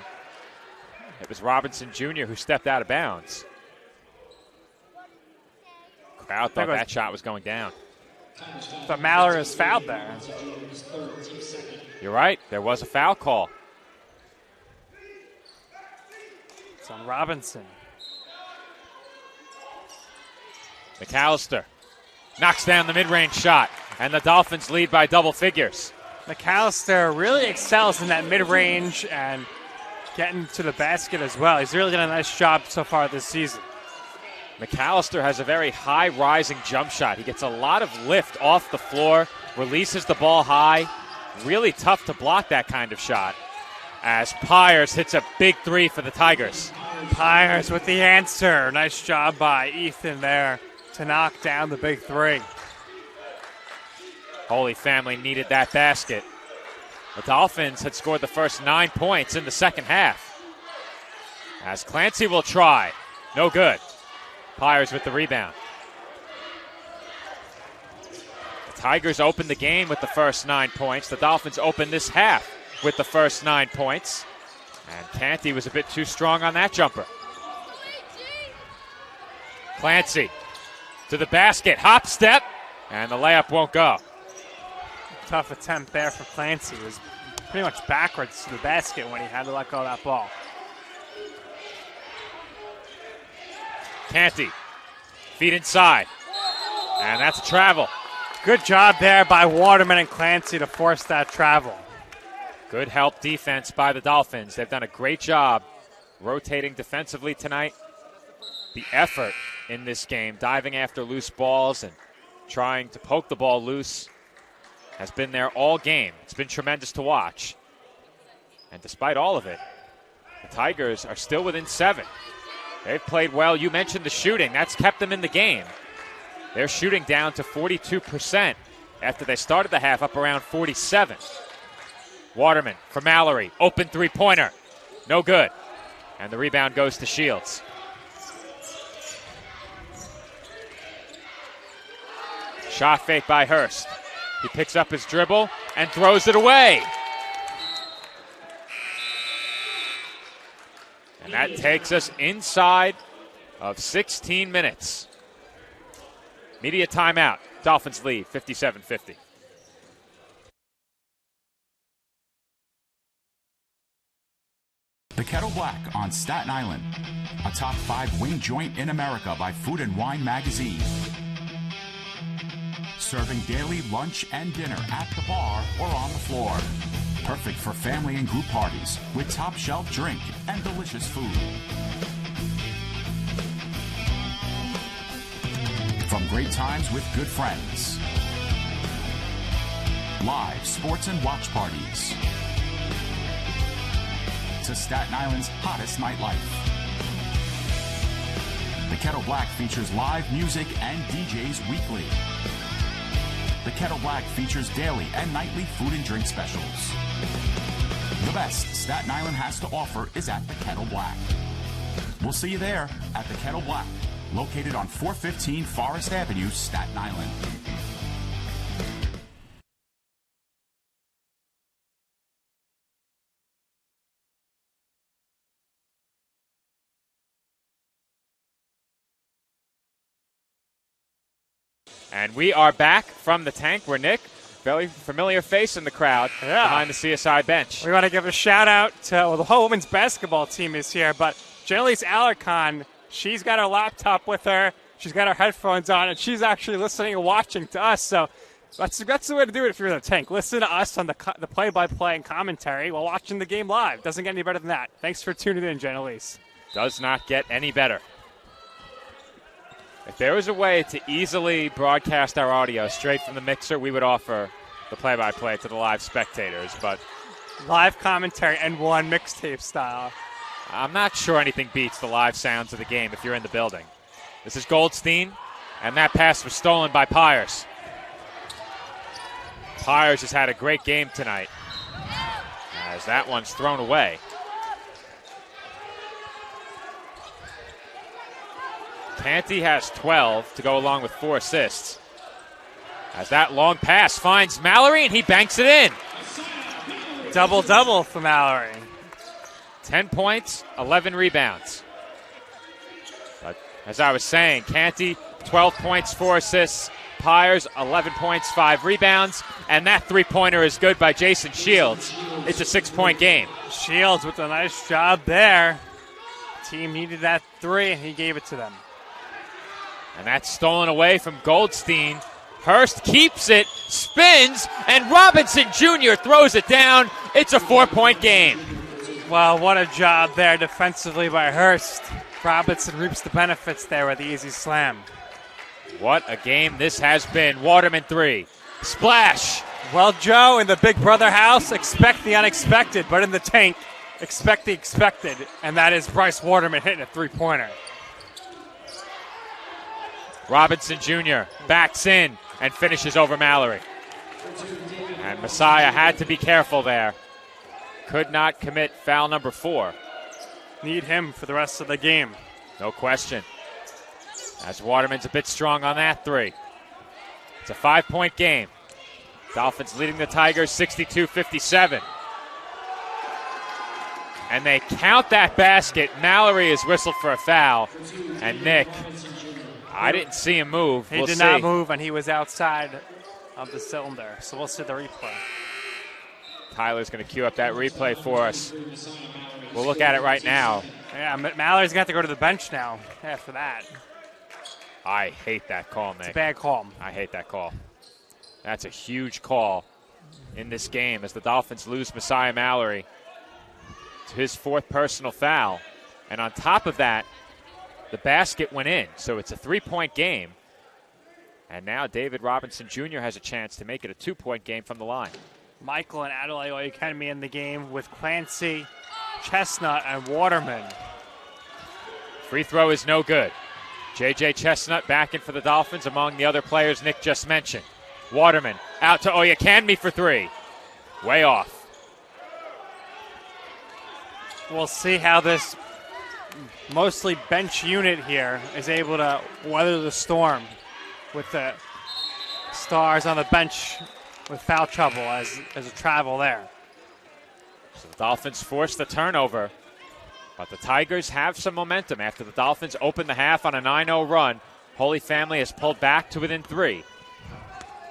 It was Robinson Jr. who stepped out of bounds. Crowd thought that shot was going down. But Mallory was fouled there. You're right. There was a foul call. It's on Robinson. McAllister knocks down the mid-range shot, and the Dolphins lead by double figures. McAllister really excels in that mid-range and getting to the basket as well. He's really done a nice job so far this season. McAllister has a very high rising jump shot. He gets a lot of lift off the floor, releases the ball high. Really tough to block that kind of shot, as Pyers hits a big 3 for the Tigers. Pyers with the answer. Nice job by Ethan there to knock down the big 3. Holy Family needed that basket. The Dolphins had scored the first 9 points in the second half. As Clancy will try. No good. Pyers with the rebound. The Tigers opened the game with the first 9 points. The Dolphins opened this half with the first 9 points. And Canty was a bit too strong on that jumper. Clancy to the basket, hop step, and the layup won't go. Tough attempt there for Clancy. It was pretty much backwards to the basket when he had to let go of that ball. Canty, feet inside, and that's a travel. Good job there by Waterman and Clancy to force that travel. Good help defense by the Dolphins. They've done a great job rotating defensively tonight. The effort in this game, diving after loose balls and trying to poke the ball loose, has been there all game. It's been tremendous to watch. And despite all of it, the Tigers are still within 7. They've played well. You mentioned the shooting. That's kept them in the game. They're shooting down to 42% after they started the half up around 47. Waterman for Mallory. Open three-pointer. No good. And the rebound goes to Shields. Shot fake by Hurst. He picks up his dribble and throws it away. And that takes us inside of 16 minutes. Media timeout. Dolphins lead 57-50. The Kettle Black on Staten Island, a top 5 wing joint in America by Food and Wine magazine. Serving daily lunch and dinner at the bar or on the floor. Perfect for family and group parties with top shelf drink and delicious food. From great times with good friends. Live sports and watch parties. To Staten Island's hottest nightlife. The Kettle Black features live music and DJs weekly. The Kettle Black features daily and nightly food and drink specials. The best Staten Island has to offer is at the Kettle Black. We'll see you there at the Kettle Black, located on 415 Forest Avenue, Staten Island. And we are back from the tank where Nick, very familiar face in the crowd, behind the CSI bench. We want to give a shout-out to the whole women's basketball team is here, but Jennalise Alarcon, she's got her laptop with her, she's got her headphones on, and she's actually listening and watching to us, so that's the way to do it if you're in the tank. Listen to us on the play-by-play and commentary while watching the game live. Doesn't get any better than that. Thanks for tuning in, Jennalise. Does not get any better. If there was a way to easily broadcast our audio straight from the mixer, we would offer the play-by-play to the live spectators, but live commentary and one mixtape style. I'm not sure anything beats the live sounds of the game if you're in the building. This is Goldstein, and that pass was stolen by Pyers. Pyers has had a great game tonight, as that one's thrown away. Canty has 12 to go along with 4 assists. As that long pass finds Mallory, and he banks it in. Double-double for Mallory. 10 points, 11 rebounds. But as I was saying, Canty, 12 points, 4 assists. Pyers, 11 points, 5 rebounds. And that three-pointer is good by Jason Shields. It's a 6-point game. Shields with a nice job there. Team needed that 3, and he gave it to them. And that's stolen away from Goldstein. Hurst keeps it, spins, and Robinson Jr. throws it down. It's a 4-point game. Well, what a job there defensively by Hurst. Robinson reaps the benefits there with the easy slam. What a game this has been. Waterman 3. Splash. Well, Joe, in the Big Brother house, expect the unexpected, but in the tank, expect the expected, and that is Bryce Waterman hitting a three-pointer. Robinson Jr. backs in and finishes over Mallory. And Messiah had to be careful there. Could not commit foul number 4. Need him for the rest of the game. No question. As Waterman's a bit strong on that 3. It's a 5-point game. Dolphins leading the Tigers 62-57. And they count that basket. Mallory is whistled for a foul. And Nick, I didn't see him move. He did not move, and he was outside of the cylinder. So we'll see the replay. Tyler's going to cue up that replay for us. We'll look at it right now. Yeah, Mallory's got to go to the bench now after that. I hate that call, Nick. It's a bad call. I hate that call. That's a huge call in this game as the Dolphins lose Messiah Mallory to his 4th personal foul. And on top of that, the basket went in, so it's a 3-point game. And now David Robinson Jr. has a chance to make it a 2-point game from the line. Michael and Adelaide Oyakemi in the game with Clancy, Chestnut, and Waterman. Free throw is no good. J.J. Chestnut back in for the Dolphins among the other players Nick just mentioned. Waterman out to Oyakemi for 3. Way off. We'll see how this mostly bench unit here is able to weather the storm with the stars on the bench with foul trouble as a travel there. So the Dolphins force the turnover, but the Tigers have some momentum after the Dolphins open the half on a 9-0 run. Holy Family has pulled back to within 3.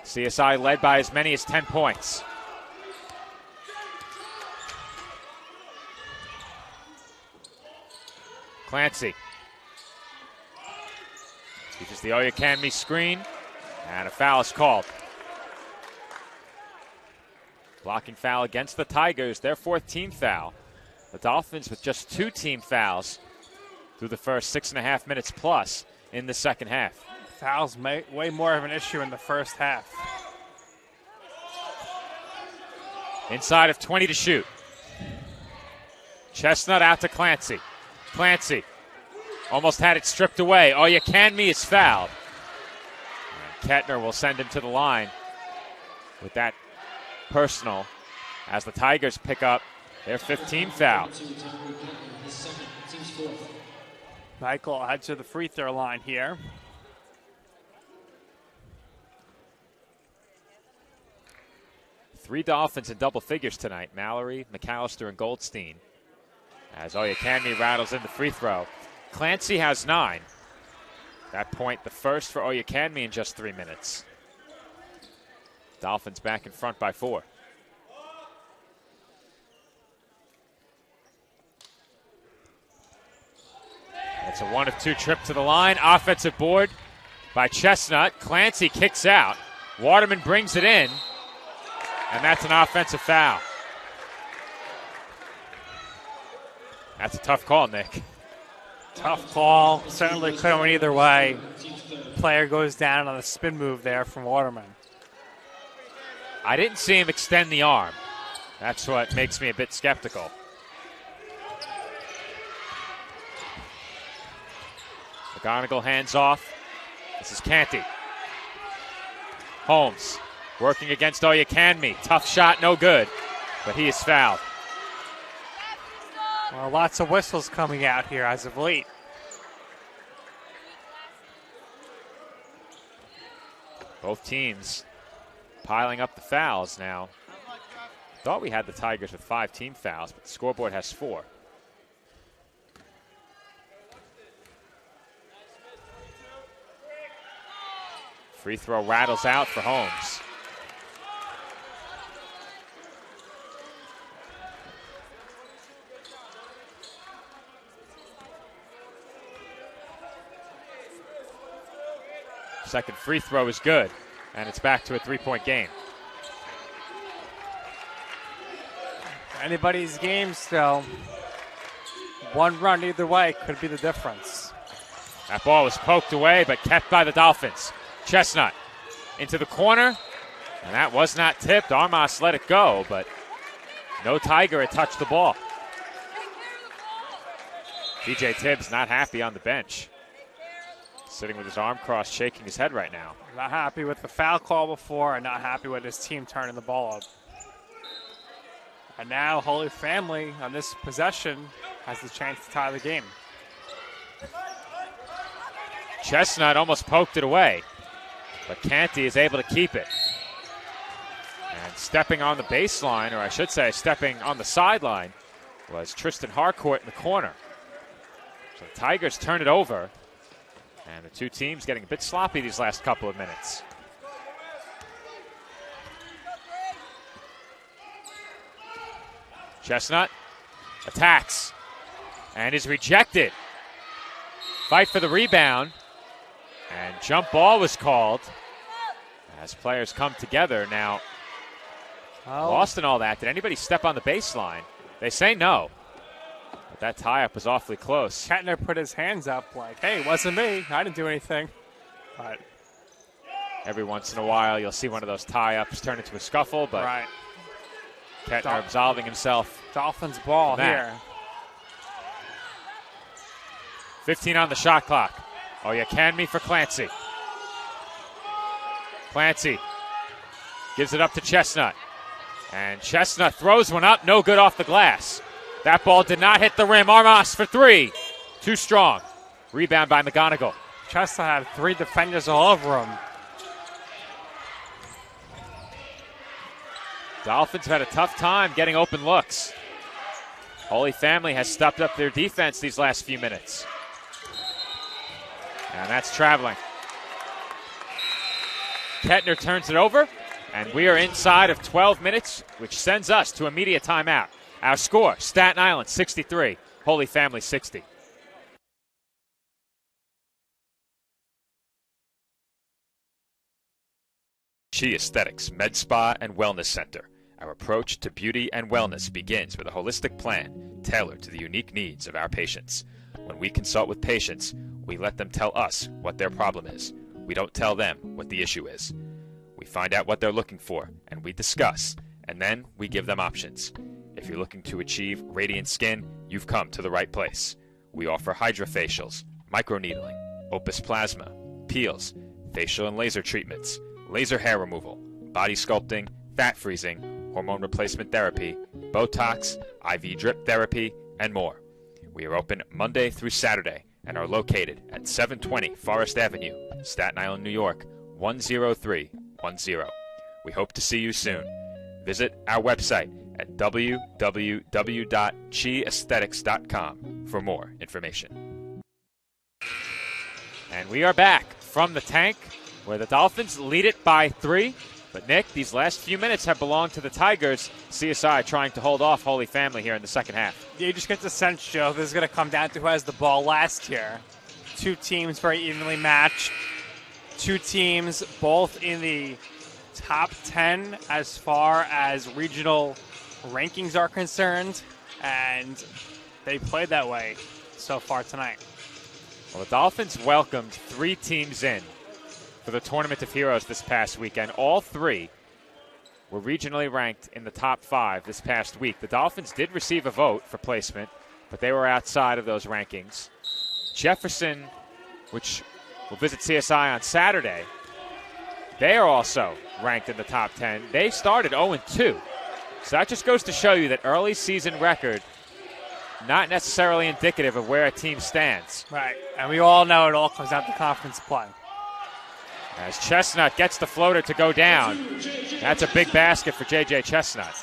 CSI led by as many as 10 points. Clancy uses the Oyakemi screen, and a foul is called. Blocking foul against the Tigers, their 4th team foul. The Dolphins with just 2 team fouls through the first 6.5 minutes plus in the second half. Fouls way more of an issue in the first half. Inside of 20 to shoot. Chestnut out to Clancy. Clancy almost had it stripped away. Oyakemi is fouled. And Kettner will send him to the line with that personal as the Tigers pick up their 15th foul. Michael head to the free throw line here. Three Dolphins in double figures tonight. Mallory, McAllister, and Goldstein. As Oyakemi rattles in the free throw. Clancy has 9. That point, the first for Oyakhilme in just 3 minutes. Dolphins back in front by 4. It's a 1 of 2 trip to the line. Offensive board by Chestnut. Clancy kicks out. Waterman brings it in, and that's an offensive foul. That's a tough call, Nick. Tough call. Certainly could have went either way. Player goes down on a spin move there from Waterman. I didn't see him extend the arm. That's what makes me a bit skeptical. McGonigal hands off. This is Canty. Holmes working against Oyakhilme. Tough shot, no good, but he is fouled. Well, lots of whistles coming out here as of late. Both teams piling up the fouls now. Thought we had the Tigers with 5 team fouls, but the scoreboard has 4. Free throw rattles out for Holmes. Second free throw is good, and it's back to a 3-point game. Anybody's game still. One run either way could be the difference. That ball was poked away, but kept by the Dolphins. Chestnut into the corner, and that was not tipped. Armas let it go, but no Tiger had touched the ball. DJ Tibbs not happy on the bench. Sitting with his arm crossed, shaking his head right now. Not happy with the foul call before, and not happy with his team turning the ball up. And now Holy Family on this possession has the chance to tie the game. Chestnut almost poked it away, but Canty is able to keep it. And stepping on the baseline, or I should say stepping on the sideline, was Tristan Harcourt in the corner. So the Tigers turn it over, and the two teams getting a bit sloppy these last couple of minutes. Chestnut attacks and is rejected. Fight for the rebound, and jump ball was called as players come together. Now, lost in all that, did anybody step on the baseline? They say no, but that tie-up was awfully close. Kettner put his hands up like, hey, it wasn't me. I didn't do anything. But every once in a while, you'll see one of those tie-ups turn into a scuffle, but right. Kettner absolving himself. Dolphins ball here. 15 on the shot clock. Oyakhilme for Clancy. Clancy gives it up to Chestnut. And Chestnut throws one up, no good off the glass. That ball did not hit the rim. Armas for 3. Too strong. Rebound by McGonigal. Chestnut had 3 defenders all over him. Dolphins have had a tough time getting open looks. Holy Family has stepped up their defense these last few minutes. And that's traveling. Kettner turns it over, and we are inside of 12 minutes, which sends us to immediate timeout. Our score, Staten Island 63, Holy Family 60. Chi Aesthetics Med Spa and Wellness Center. Our approach to beauty and wellness begins with a holistic plan tailored to the unique needs of our patients. When we consult with patients, we let them tell us what their problem is. We don't tell them what the issue is. We find out what they're looking for, and we discuss, and then we give them options. If you're looking to achieve radiant skin, you've come to the right place. We offer hydrofacials, microneedling, Opus Plasma, peels, facial and laser treatments, laser hair removal, body sculpting, fat freezing, hormone replacement therapy, Botox, IV drip therapy, and more. We are open Monday through Saturday and are located at 720 Forest Avenue, Staten Island, New York, 10310. We hope to see you soon. Visit our website at www.chiaesthetics.com for more information. And we are back from the tank where the Dolphins lead it by 3. But, Nick, these last few minutes have belonged to the Tigers. CSI trying to hold off Holy Family here in the second half. You just get the sense, Joe, this is going to come down to who has the ball last year. Two teams very evenly matched. Two teams both in the top 10 as far as regional rankings are concerned. And they played that way so far tonight. Well, the Dolphins welcomed 3 teams in for the Tournament of Heroes this past weekend. All 3 were regionally ranked in the top 5 this past week. The Dolphins did receive a vote for placement, but they were outside of those rankings. Jefferson, which will visit CSI on Saturday, they are also ranked in the top 10. They started 0-2. So that just goes to show you that early season record, not necessarily indicative of where a team stands. Right, and we all know it all comes down to conference play. As Chestnut gets the floater to go down. That's a big basket for J.J. Chestnut.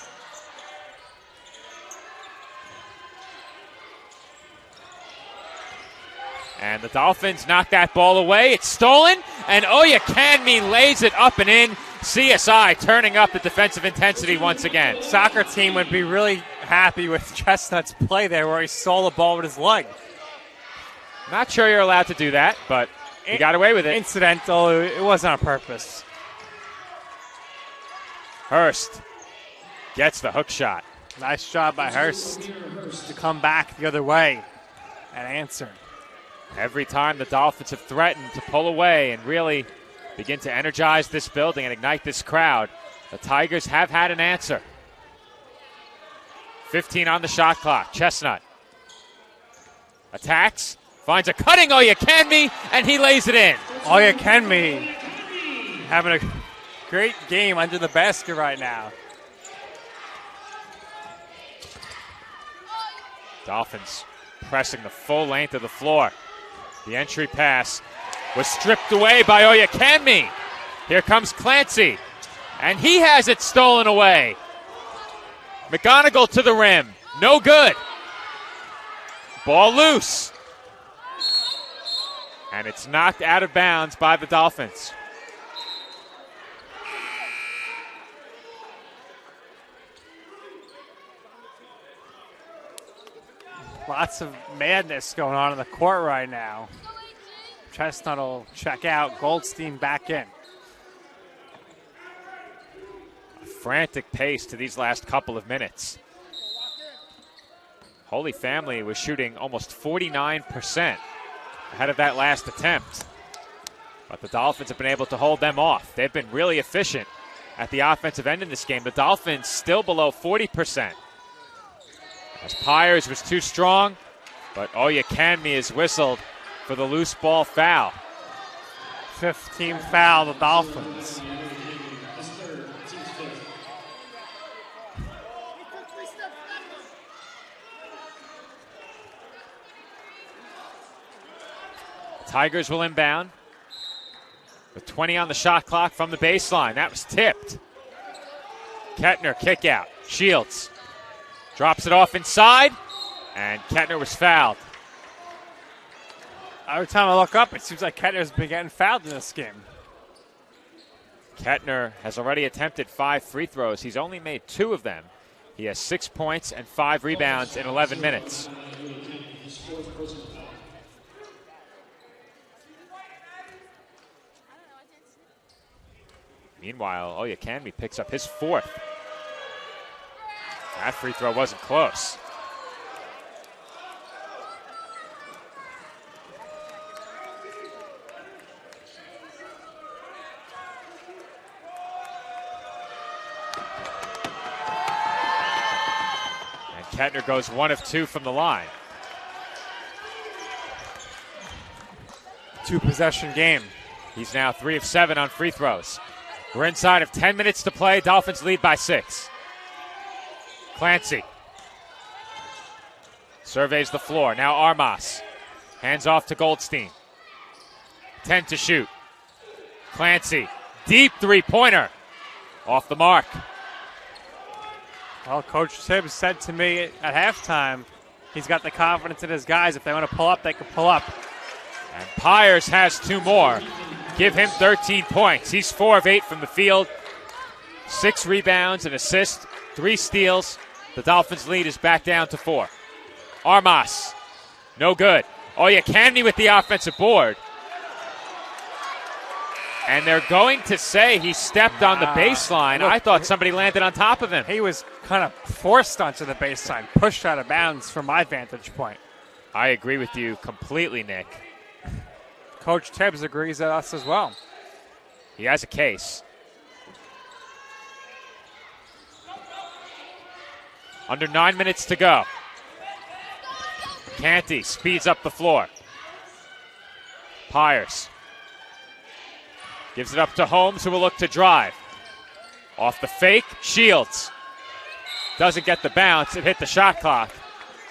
And the Dolphins knock that ball away. It's stolen, and Oyekanmi lays it up and in. CSI turning up the defensive intensity once again. Soccer team would be really happy with Chestnut's play there where he stole the ball with his leg. Not sure you're allowed to do that, but he got away with it. Incidental. It wasn't on purpose. Hurst gets the hook shot. Nice job by Hurst to come back the other way and answer. Every time the Dolphins have threatened to pull away and really begin to energize this building and ignite this crowd, the Tigers have had an answer. 15 on the shot clock. Chestnut attacks, finds a cutting Oyekanmi, and he lays it in. Oyekanmi having a great game under the basket right now. Dolphins pressing the full length of the floor. The entry pass was stripped away by Oyekanmi. Here comes Clancy, and he has it stolen away. McGonigal to the rim. No good. Ball loose. And it's knocked out of bounds by the Dolphins. Lots of madness going on in the court right now. Chestnut will check out. Goldstein back in. A frantic pace to these last couple of minutes. Holy Family was shooting almost 49% ahead of that last attempt. But the Dolphins have been able to hold them off. They've been really efficient at the offensive end in this game. The Dolphins still below 40%. As Pyers was too strong, but Oyekanmi is whistled for the loose ball foul. 15th foul, the Dolphins. Tigers will inbound with 20 on the shot clock from the baseline. That was tipped. Kettner kick out. Shields drops it off inside, and Kettner was fouled. Every time I look up, it seems like Kettner's been getting fouled in this game. Kettner has already attempted 5 free throws. He's only made 2 of them. He has 6 points and 5 rebounds in 11 minutes. Meanwhile, Oyekanmi picks up his 4th. That free throw wasn't close. And Kettner goes 1 of 2 from the line. 2-possession game. He's now 3 of 7 on free throws. We're inside of 10 minutes to play. Dolphins lead by 6. Clancy surveys the floor. Now Armas. Hands off to Goldstein. 10 to shoot. Clancy. Deep three-pointer. Off the mark. Well, Coach Tibbs said to me at halftime, he's got the confidence in his guys. If they want to pull up, they can pull up. And Pyers has 2 more. Give him 13 points. He's 4 of 8 from the field. 6 rebounds, an assist, 3 steals. The Dolphins' lead is back down to 4. Armas, no good. Oyakemi with the offensive board. And they're going to say he stepped on the baseline. Look, I thought somebody landed on top of him. He was kind of forced onto the baseline, pushed out of bounds from my vantage point. I agree with you completely, Nick. Coach Tibbs agrees with us as well. He has a case. Under 9 minutes to go. Canty speeds up the floor. Pyers gives it up to Holmes, who will look to drive. Off the fake, Shields. Doesn't get the bounce. It hit the shot clock,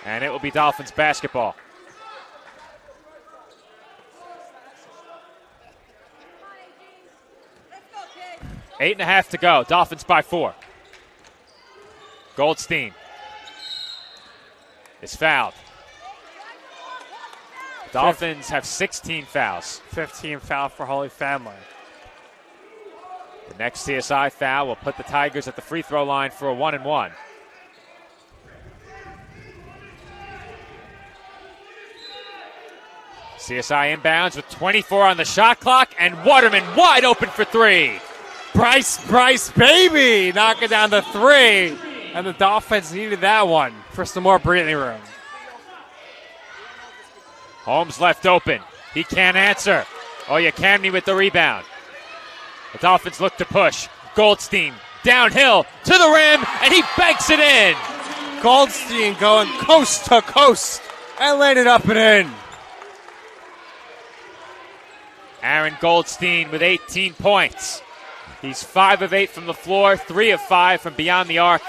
and it will be Dolphins basketball. Eight and a half to go. Dolphins by 4. Goldstein is fouled. Dolphins have 16 fouls. 15 foul for Holy Family. The next CSI foul will put the Tigers at the free throw line for a 1-and-1. CSI inbounds with 24 on the shot clock, and Waterman wide open for 3. Bryce, baby, knocking down the 3. And the Dolphins needed that one for some more breathing room. Holmes left open. He can't answer. Oyakemi with the rebound. The Dolphins look to push. Goldstein downhill to the rim, and he banks it in. Goldstein going coast to coast and landed up and in. Aaron Goldstein with 18 points. He's 5 of 8 from the floor, 3 of 5 from beyond the arc,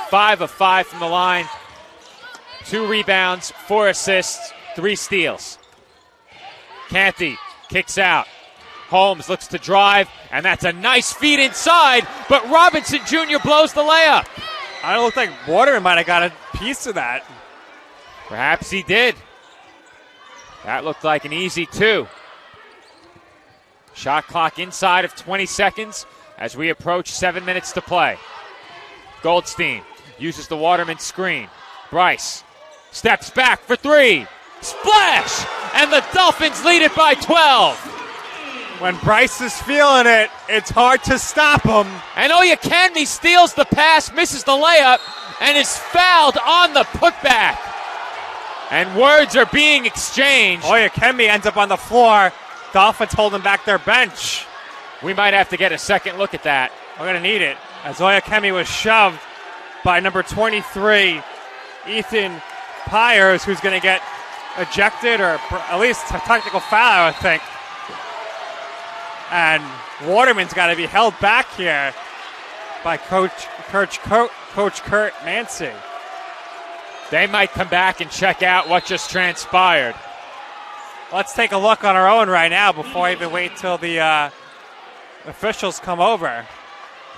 5 of 5 from the line, 2 rebounds, 4 assists, 3 steals. Canty kicks out. Holmes looks to drive, and that's a nice feed inside, but Robinson Jr. blows the layup. I look like Waterman might have got a piece of that. Perhaps he did. That looked like an easy 2. Shot clock inside of 20 seconds as we approach 7 minutes to play. Goldstein uses the Waterman screen. Bryce steps back for 3. Splash! And the Dolphins lead it by 12. When Bryce is feeling it, it's hard to stop him. And Oyakemi steals the pass, misses the layup, and is fouled on the putback. And words are being exchanged. Oyakemi ends up on the floor. Dolphins holding back their bench. We might have to get a second look at that. We're going to need it. As Oyakemi was shoved by number 23, Ethan Pyers, who's going to get ejected or at least a technical foul, I think. And Waterman's got to be held back here by Coach Kurt Mancy. They might come back and check out what just transpired. Let's take a look on our own right now before I even wait till the officials come over.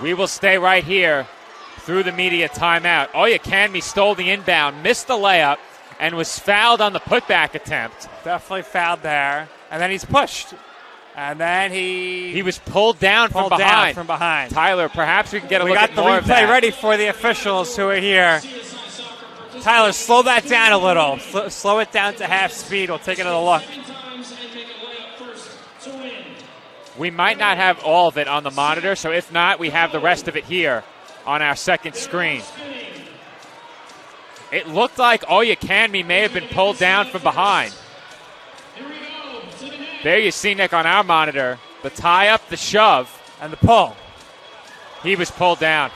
We will stay right here through the media timeout. Oyakemi stole the inbound, missed the layup, and was fouled on the putback attempt. Definitely fouled there. And then he's pushed. And then he was pulled down from behind. Tyler, perhaps we can get a look at more of that. We got the replay ready for the officials who are here. Tyler, slow that down a little. Slow it down to half speed. We'll take another look. We might not have all of it on the monitor, so if not, we have the rest of it here on our second screen. It looked like Oyakemi may have been pulled down from behind. There you see, Nick, on our monitor, the tie up, the shove. And the pull. He was pulled down.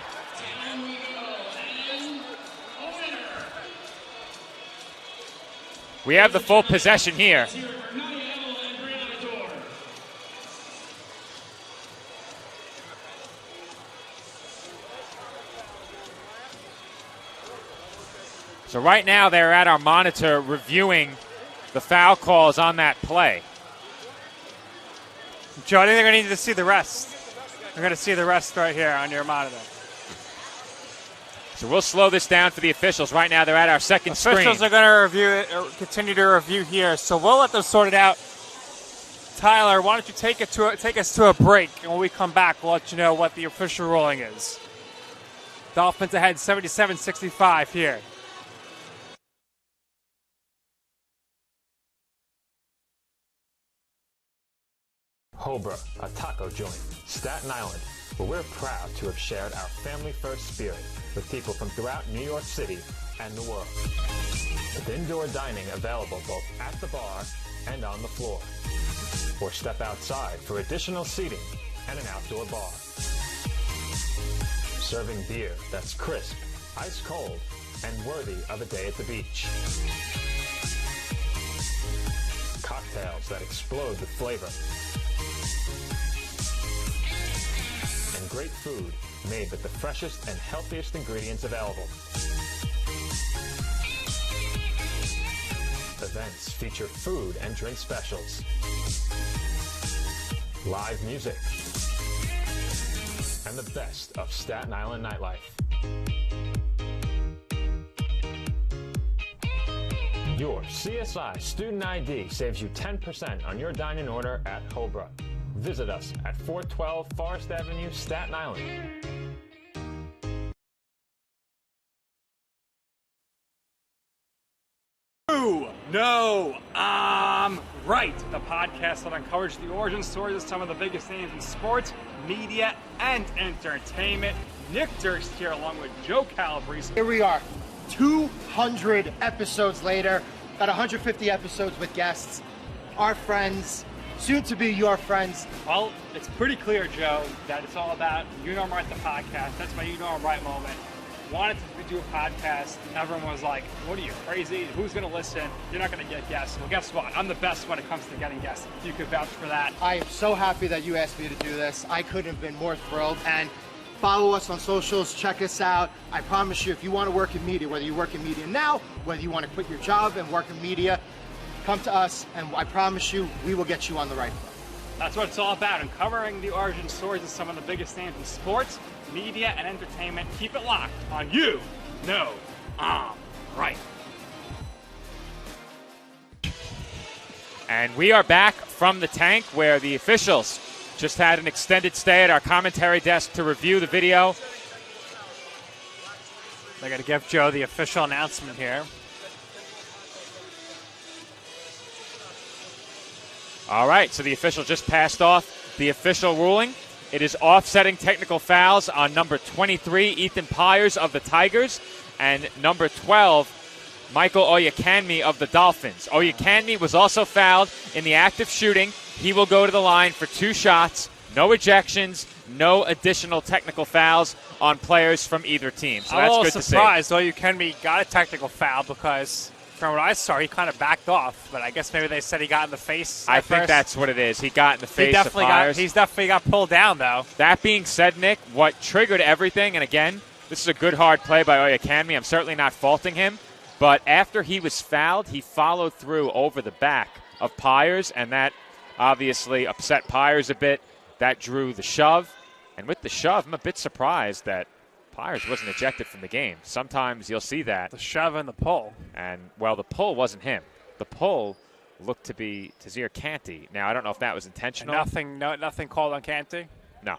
We have the full possession here. So right now they're at our monitor reviewing the foul calls on that play. Joe, I think they're going to need to see the rest. They're going to see the rest right here on your monitor. So we'll slow this down for the officials. Right now they're at our second screen. Officials are going to review it, or continue to review here, so we'll let them sort it out Tyler, why don't you take us to a break, and when we come back, we'll let you know what the official ruling is. Dolphins ahead 77-65 here. Hobra, a taco joint, Staten Island, where we're proud to have shared our family-first spirit with people from throughout New York City and the world. With indoor dining available both at the bar and on the floor. Or step outside for additional seating and an outdoor bar. Serving beer that's crisp, ice cold, and worthy of a day at the beach. Cocktails that explode with flavor. And great food made with the freshest and healthiest ingredients available. Events feature food and drink specials. Live music. And the best of Staten Island nightlife. Your CSI Student ID saves you 10% on your dining order at Hobra. Visit us at 412 Forest Avenue, Staten Island. No, I'm right. The podcast that uncovers the origin stories of some of the biggest names in sports, media, and entertainment. Nick Durst here along with Joe Calabrese. Here we are, 200 episodes later, about 150 episodes with guests, our friends, soon to be your friends. Well, it's pretty clear, Joe, that it's all about You Know I'm Right, the podcast. That's my You Know I'm Right moment. Wanted to do a podcast. Everyone was like, what are you, crazy? Who's going to listen? You're not going to get guests. Well, guess what? I'm the best when it comes to getting guests. You could vouch for that. I am so happy that you asked me to do this. I couldn't have been more thrilled. And follow us on socials. Check us out. I promise you, if you want to work in media, whether you work in media now, whether you want to quit your job and work in media, come to us, and I promise you, we will get you on the right foot. That's what it's all about, uncovering the origin stories of some of the biggest names in sports, media, and entertainment. Keep it locked on You Know I'm Right. And we are back from the tank where the officials just had an extended stay at our commentary desk to review the video. They're going to give Joe the official announcement here. All right, so the official just passed off the official ruling. It is offsetting technical fouls on number 23, Ethan Pyers of the Tigers, and number 12, Michael Oyekanmi of the Dolphins. Oyekanmi was also fouled in the act of shooting. He will go to the line for 2 shots, no ejections, no additional technical fouls on players from either team. So that's good to see. I'm a little surprised Oyekanmi got a technical foul because from what I saw, he kind of backed off, but I guess maybe they said he got in the face. I think that's what it is. He got in the face of Pyers. He's definitely got pulled down, though. That being said, Nick, what triggered everything, and again, this is a good hard play by Oyekanmi. I'm certainly not faulting him, but after he was fouled, he followed through over the back of Pyers, and that obviously upset Pyers a bit. That drew the shove, and with the shove, I'm a bit surprised that Pyers wasn't ejected from the game. Sometimes you'll see that. The shove and the pull. And, well, the pull wasn't him. The pull looked to be Tazir Canty. Now, I don't know if that was intentional. Nothing called on Canty? No.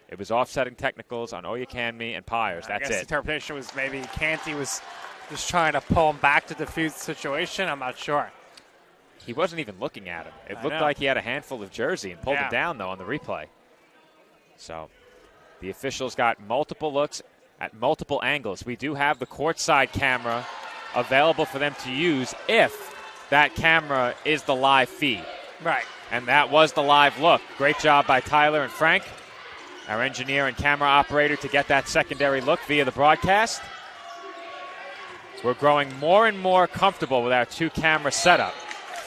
It was offsetting technicals on Oyekanmi and Pyers. That's I guess it. The interpretation was maybe Canty was just trying to pull him back to defuse the situation. I'm not sure. He wasn't even looking at him. It looked like he had a handful of jersey and pulled him down, though, on the replay. So the officials got multiple looks at multiple angles. We do have the courtside camera available for them to use if that camera is the live feed. Right. And that was the live look. Great job by Tyler and Frank, our engineer and camera operator, to get that secondary look via the broadcast. We're growing more and more comfortable with our 2-camera setup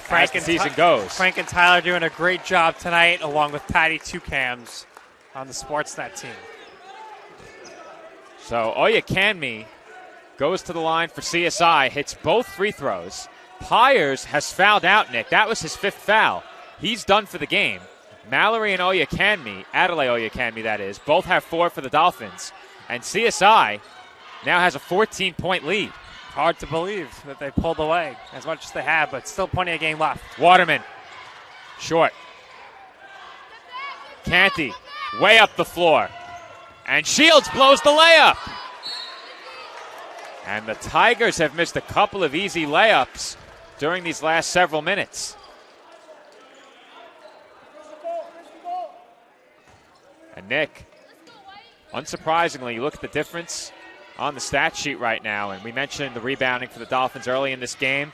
as the season goes. Frank and Tyler doing a great job tonight, along with Patty 2Cams on the Sportsnet team. So Oyekanmi goes to the line for CSI, hits both free throws. Pyers has fouled out, Nick. That was his 5th foul. He's done for the game. Mallory and Oyekanmi, Adelaide Oyekanmi that is, both have 4 for the Dolphins. And CSI now has a 14-point lead. Hard to believe that they pulled away as much as they have, but still plenty of game left. Waterman, short. Canty way up the floor. And Shields blows the layup. And the Tigers have missed a couple of easy layups during these last several minutes. And Nick, unsurprisingly, you look at the difference on the stat sheet right now, and we mentioned the rebounding for the Dolphins early in this game.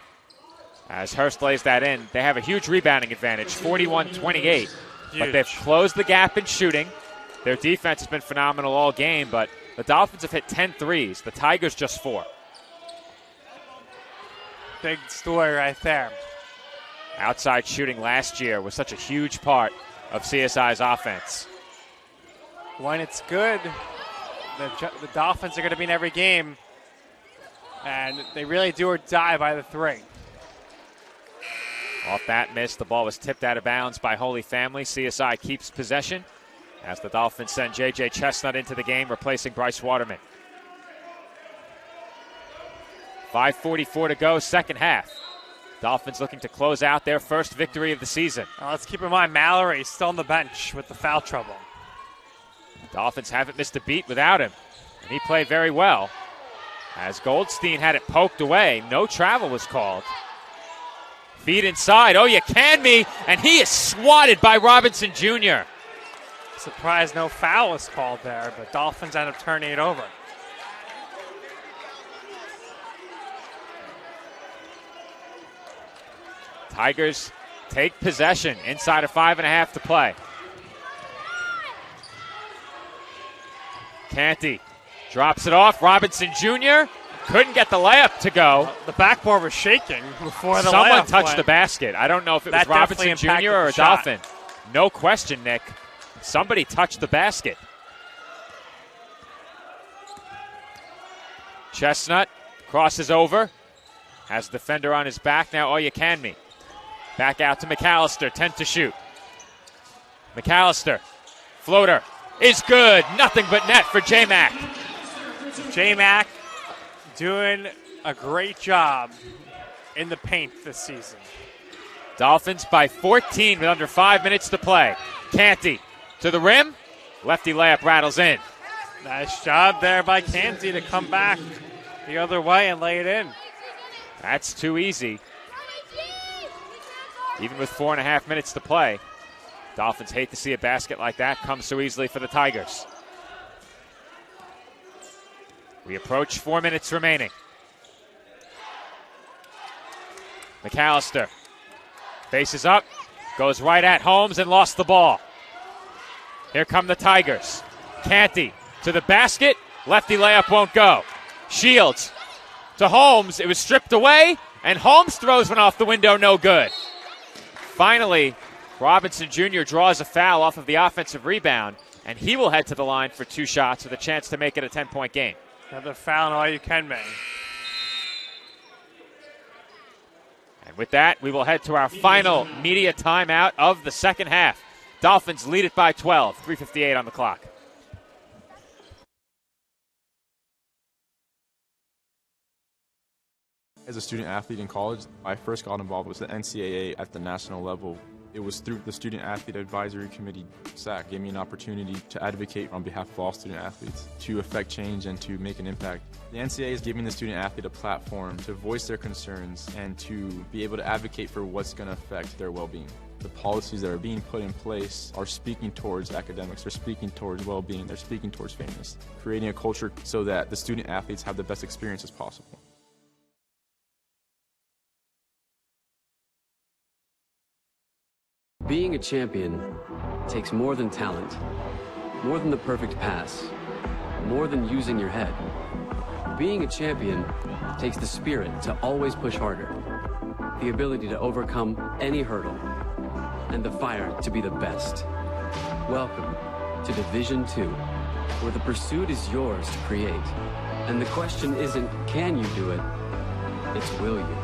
As Hurst lays that in, they have a huge rebounding advantage, 41-28. But they've closed the gap in shooting. Their defense has been phenomenal all game, but the Dolphins have hit 10 threes. The Tigers just 4. Big story right there. Outside shooting last year was such a huge part of CSI's offense. When it's good, the Dolphins are going to be in every game, and they really do or die by the 3. Off that miss, the ball was tipped out of bounds by Holy Family. CSI keeps possession as the Dolphins send J.J. Chestnut into the game, replacing Bryce Waterman. 5:44 to go, second half. Dolphins looking to close out their first victory of the season. Now let's keep in mind Mallory still on the bench with the foul trouble. Dolphins haven't missed a beat without him, and he played very well. As Goldstein had it poked away, no travel was called. Feed inside, Oyekanmi, and he is swatted by Robinson Jr. Surprised no foul was called there, but Dolphins end up turning it over. Tigers take possession inside of 5.5 to play. Canty drops it off. Robinson Jr. couldn't get the layup to go. The backboard was shaking before the Someone layup touched went. the basket. I don't know if it was That Robinson definitely Jr. or a impacted the shot. Dolphin. No question, Nick. Somebody touched the basket. Chestnut crosses over. Has the defender on his back. Now Oyekanmi. Back out to McAllister. 10 to shoot. McAllister. Floater is good. Nothing but net for J-Mac. J-Mac doing a great job in the paint this season. Dolphins by 14 with under 5 minutes to play. Canty to the rim. Lefty layup rattles in. Nice job there by Canty to come back the other way and lay it in. That's too easy. Even with 4.5 minutes to play, Dolphins hate to see a basket like that come so easily for the Tigers. We approach 4 minutes remaining. McAllister faces up, goes right at Holmes and lost the ball. Here come the Tigers. Canty to the basket. Lefty layup won't go. Shields to Holmes. It was stripped away, and Holmes throws one off the window, no good. Finally, Robinson Jr. draws a foul off of the offensive rebound, and he will head to the line for 2 shots with a chance to make it a 10-point game. Another foul on Oyekanmi. And with that, we will head to our final media timeout of the second half. Dolphins lead it by 12, 3:58 on the clock. As a student athlete in college, I first got involved with the NCAA at the national level. It was through the Student Athlete Advisory Committee, SAC, gave me an opportunity to advocate on behalf of all student athletes, to affect change and to make an impact. The NCAA is giving the student athlete a platform to voice their concerns and to be able to advocate for what's going to affect their well-being. The policies that are being put in place are speaking towards academics, they're speaking towards well-being, they're speaking towards fairness, creating a culture so that the student athletes have the best experiences possible. Being a champion takes more than talent, more than the perfect pass, more than using your head. Being a champion takes the spirit to always push harder, the ability to overcome any hurdle, and the fire to be the best. Welcome to Division II, where the pursuit is yours to create. And the question isn't, can you do it? It's, will you?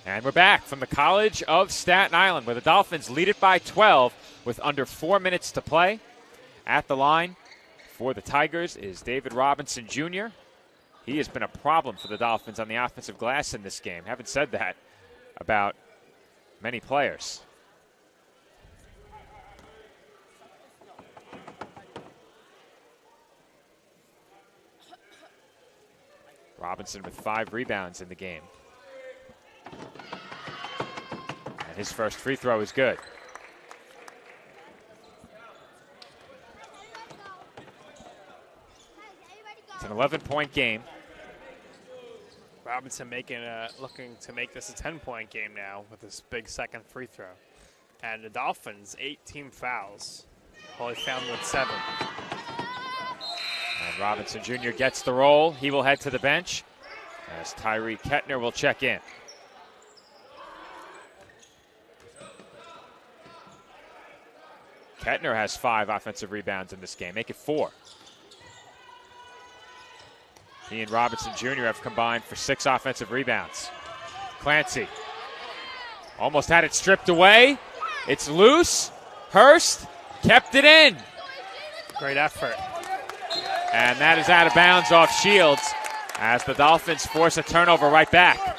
And we're back from the College of Staten Island, where the Dolphins lead it by 12 with under 4 minutes to play. At the line, For the Tigers is David Robinson Jr. He has been a problem for the Dolphins on the offensive glass in this game. Haven't said that about many players. Robinson with 5 rebounds in the game. And his first free throw is good. It's an 11-point game. Robinson looking to make this a 10-point game now with this big second free throw. And the Dolphins, 8 team fouls. Holy Family with 7. And Robinson Jr. gets the roll. He will head to the bench as Tyree Kettner will check in. Kettner has 5 offensive rebounds in this game. Make it 4. He and Robinson Jr. have combined for 6 offensive rebounds. Clancy almost had it stripped away. It's loose. Hurst kept it in. Great effort. And that is out of bounds off Shields as the Dolphins force a turnover right back.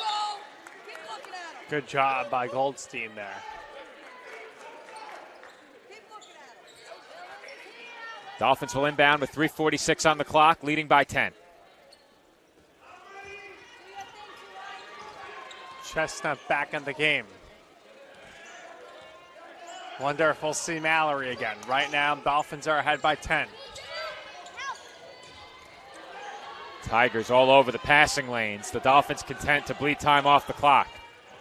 Good job by Goldstein there. Dolphins will inbound with 3:46 on the clock, leading by 10. Chestnut back in the game. Wonderful to see Mallory again. Right now, Dolphins are ahead by 10. Tigers all over the passing lanes. The Dolphins content to bleed time off the clock.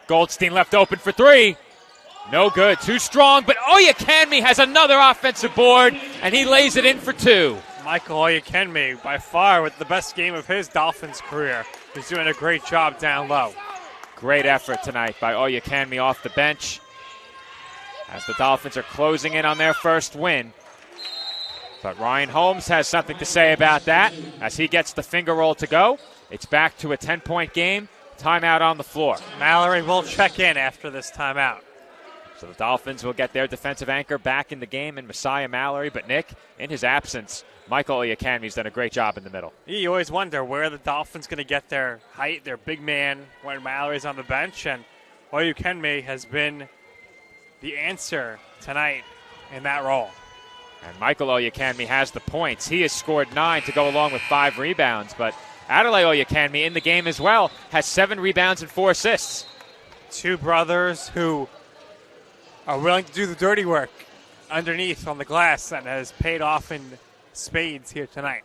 Goldstein left open for 3. No good. Too strong, but Oyekanmi has another offensive board, and he lays it in for 2. Michael Oyekanmi, by far with the best game of his Dolphins career. He's doing a great job down low. Great effort tonight by Oyekanmi off the bench as the Dolphins are closing in on their first win. But Ryan Holmes has something to say about that as he gets the finger roll to go. It's back to a 10-point game. Timeout on the floor. Mallory will check in after this timeout. So the Dolphins will get their defensive anchor back in the game in Messiah Mallory. But Nick, in his absence, Michael Oyekanmi's done a great job in the middle. You always wonder where the Dolphins going to get their height, their big man, when Mallory's on the bench. And Oyekanmi has been the answer tonight in that role. And Michael Oyekanmi has the points. He has scored 9 to go along with 5 rebounds. But Adelaide Oyekanmi in the game as well has 7 rebounds and 4 assists. 2 brothers who are willing to do the dirty work underneath on the glass and has paid off in spades here tonight.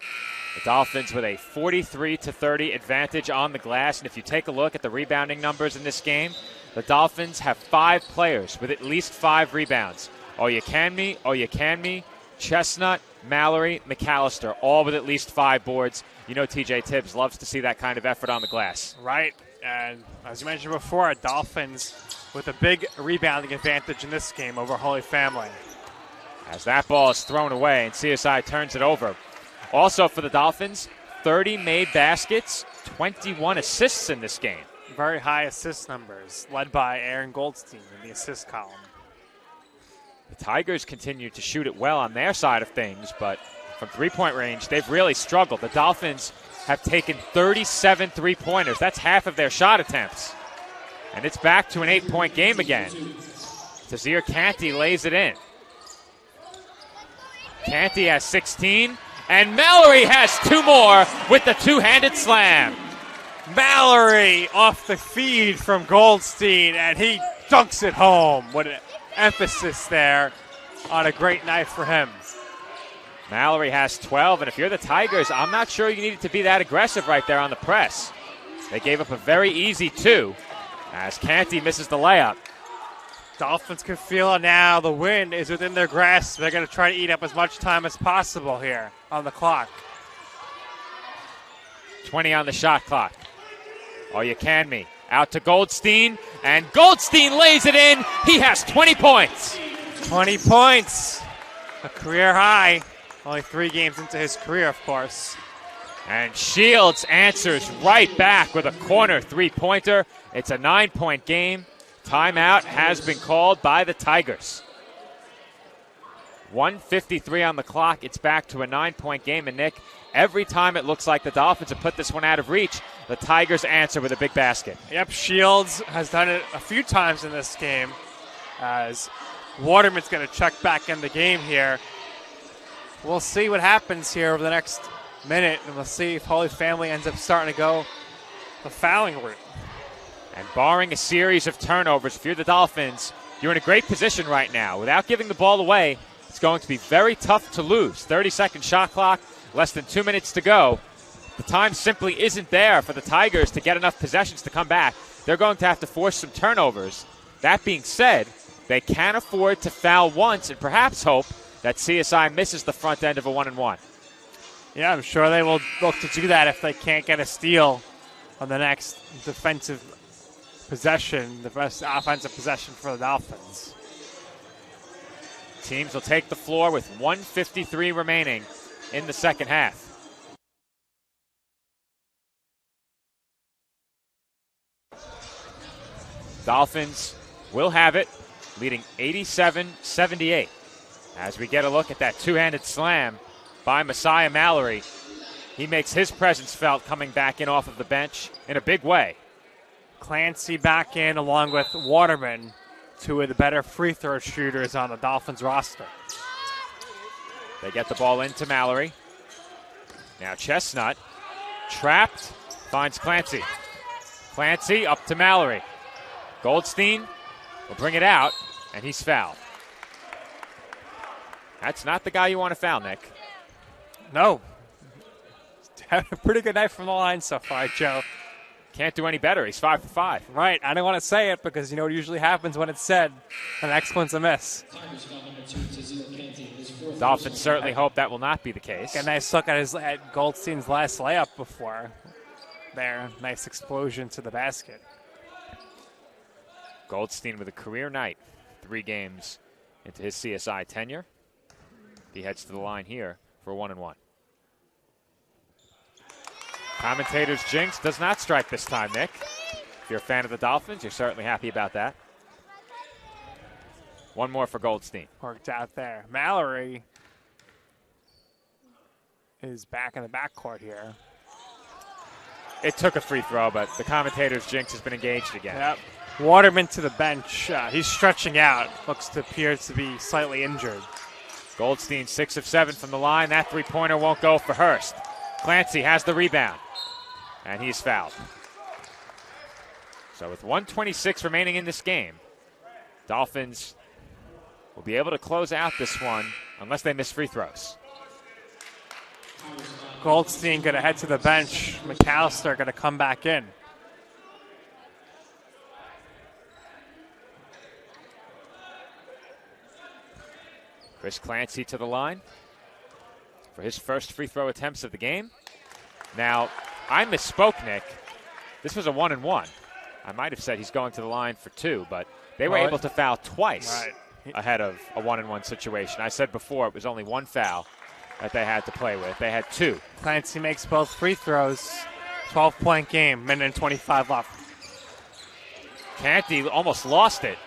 The Dolphins with a 43-30 advantage on the glass. And if you take a look at the rebounding numbers in this game, the Dolphins have 5 players with at least 5 rebounds. Oyekanmi, Chestnut, Mallory, McAllister, all with at least 5 boards. You know TJ Tibbs loves to see that kind of effort on the glass. Right, and as you mentioned before, Dolphins with a big rebounding advantage in this game over Holy Family. As that ball is thrown away and CSI turns it over. Also for the Dolphins, 30 made baskets, 21 assists in this game. Very high assist numbers, led by Aaron Goldstein in the assist column. The Tigers continue to shoot it well on their side of things, but from three-point range, they've really struggled. The Dolphins have taken 37 three-pointers. That's half of their shot attempts. And it's back to an 8-point game again. Tazir Canty lays it in. Canty has 16, and Mallory has 2 more with the two-handed slam. Mallory off the feed from Goldstein, and he dunks it home. What an emphasis there on a great night for him. Mallory has 12, and if you're the Tigers, I'm not sure you needed to be that aggressive right there on the press. They gave up a very easy 2 as Canty misses the layup. Dolphins can feel it now. The win is within their grasp. They're going to try to eat up as much time as possible here on the clock. 20 on the shot clock. Oyekanmi out to Goldstein, and Goldstein lays it in. He has 20 points. 20 points. A career high. Only 3 games into his career, of course. And Shields answers right back with a corner three-pointer. It's a 9-point game. Timeout has been called by the Tigers. 1:53 on the clock. It's back to a 9-point game. And, Nick, every time it looks like the Dolphins have put this one out of reach, the Tigers answer with a big basket. Yep, Shields has done it a few times in this game as Waterman's going to check back in the game here. We'll see what happens here over the next minute, and we'll see if Holy Family ends up starting to go the fouling route. And barring a series of turnovers, if you're the Dolphins, you're in a great position right now. Without giving the ball away, it's going to be very tough to lose. 30-second shot clock, less than 2 minutes to go. The time simply isn't there for the Tigers to get enough possessions to come back. They're going to have to force some turnovers. That being said, they can afford to foul once and perhaps hope that CSI misses the front end of a 1-and-1. Yeah, I'm sure they will look to do that if they can't get a steal on the next defensive possession, the best offensive possession for the Dolphins. Teams will take the floor with 1:53 remaining in the second half. Dolphins will have it, leading 87-78. As we get a look at that two-handed slam by Messiah Mallory, he makes his presence felt coming back in off of the bench in a big way. Clancy back in along with Waterman, two of the better free throw shooters on the Dolphins roster. They get the ball into Mallory. Now Chestnut, trapped, finds Clancy. Clancy up to Mallory. Goldstein will bring it out, and he's fouled. That's not the guy you want to foul, Nick. No. Having a pretty good night from the line so far, Joe. Can't do any better. He's 5 for 5. Right. I don't want to say it because you know what usually happens when it's said. The next one's a miss. Dolphins certainly hope that will not be the case. A nice look at Goldstein's last layup before there. Nice explosion to the basket. Goldstein with a career night. 3 games into his CSI tenure. He heads to the line here for a 1-and-1. Commentator's jinx does not strike this time, Nick. If you're a fan of the Dolphins, you're certainly happy about that. One more for Goldstein. Worked out there. Mallory is back in the backcourt here. It took a free throw, but the commentator's jinx has been engaged again. Yep. Waterman to the bench. He's stretching out. Appears to be slightly injured. Goldstein 6 of 7 from the line. That three-pointer won't go for Hurst. Clancy has the rebound, and he's fouled. So with 1:26 remaining in this game, Dolphins will be able to close out this one unless they miss free throws. Goldstein going to head to the bench. McAllister going to come back in. Chris Clancy to the line for his first free throw attempts of the game. Now, I misspoke, Nick. This was a 1-and-1. I might have said he's going to the line for 2, but they were able to foul twice ahead of a 1-and-1 situation. I said before it was only 1 foul that they had to play with. They had 2. Clancy makes both free throws. 12-point game, minute and 25 left. Canty almost lost it.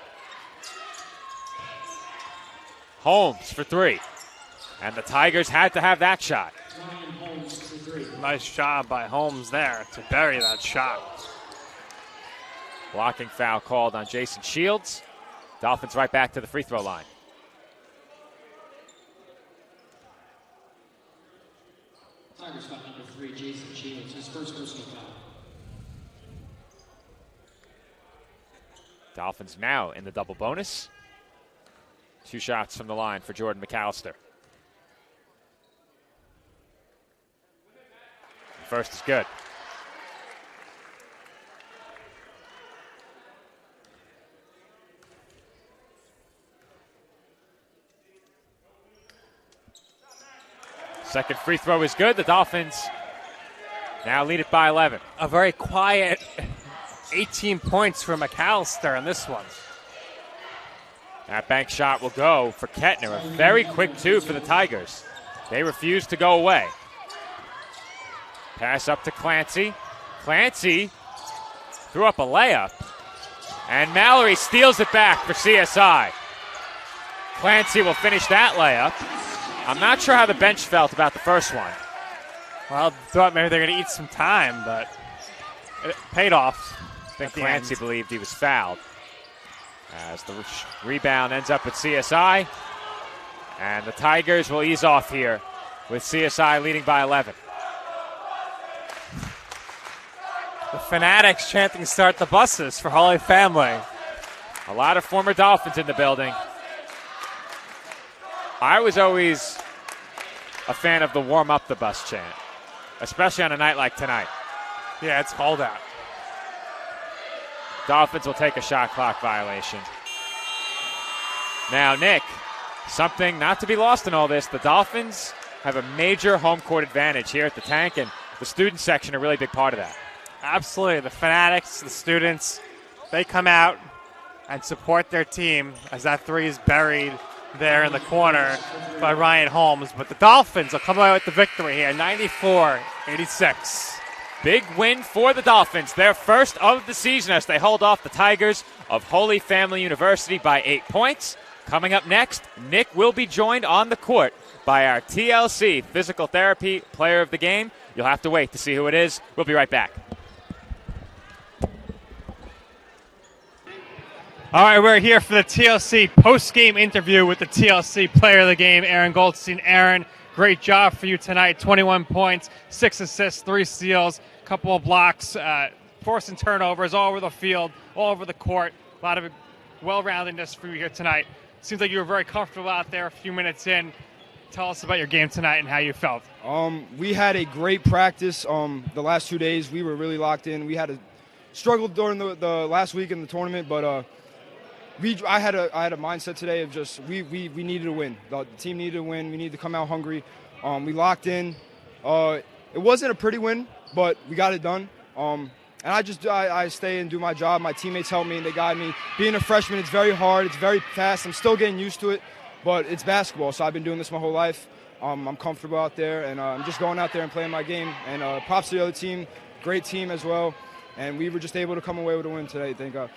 Holmes for 3. And the Tigers had to have that shot. Nice job by Holmes there to bury that shot. Blocking foul called on Jason Shields. Dolphins right back to the free throw line. Tigers foul number 3, Jason Shields, his first personal foul. Dolphins now in the double bonus. 2 shots from the line for Jordan McAllister. First is good. Second free throw is good. The Dolphins now lead it by 11. A very quiet 18 points for McAllister in this one. That bank shot will go for Kettner. A very quick 2 for the Tigers. They refuse to go away. Pass up to Clancy. Clancy threw up a layup. And Mallory steals it back for CSI. Clancy will finish that layup. I'm not sure how the bench felt about the first one. Well, thought maybe they're going to eat some time, but it paid off. I think Clancy believed he was fouled. As the rebound ends up with CSI. And the Tigers will ease off here with CSI leading by 11. The Fanatics chanting "Start the buses" for Holy Family. A lot of former Dolphins in the building. I was always a fan of the warm up the bus chant, especially on a night like tonight. Yeah, it's cold out. Dolphins will take a shot clock violation. Now, Nick, something not to be lost in all this, the Dolphins have a major home court advantage here at the Tank, and the student section a really big part of that. Absolutely. The Fanatics, the students, they come out and support their team as that three is buried there in the corner by Ryan Holmes. But the Dolphins will come away with the victory here, 94-86. Big win for the Dolphins, their first of the season as they hold off the Tigers of Holy Family University by 8 points. Coming up next, Nick will be joined on the court by our TLC Physical Therapy Player of the Game. You'll have to wait to see who it is. We'll be right back. All right, we're here for the TLC post-game interview with the TLC Player of the Game, Aaron Goldstein. Aaron, great job for you tonight. 21 points, 6 assists, 3 steals, couple of blocks, forcing turnovers all over the field, all over the court. A lot of well-roundedness for you here tonight. Seems like you were very comfortable out there a few minutes in. Tell us about your game tonight and how you felt. We had a great practice the last 2 days. We were really locked in. We had to struggle during the last week in the tournament, but I had a mindset today of just we needed to win. The team needed to win. We needed to come out hungry. We locked in. It wasn't a pretty win, but we got it done. And I stay and do my job. My teammates help me and they guide me. Being a freshman, it's very hard. It's very fast. I'm still getting used to it, but it's basketball, so I've been doing this my whole life. I'm comfortable out there, and I'm just going out there and playing my game. And props to the other team, great team as well. And we were just able to come away with a win today, thank God.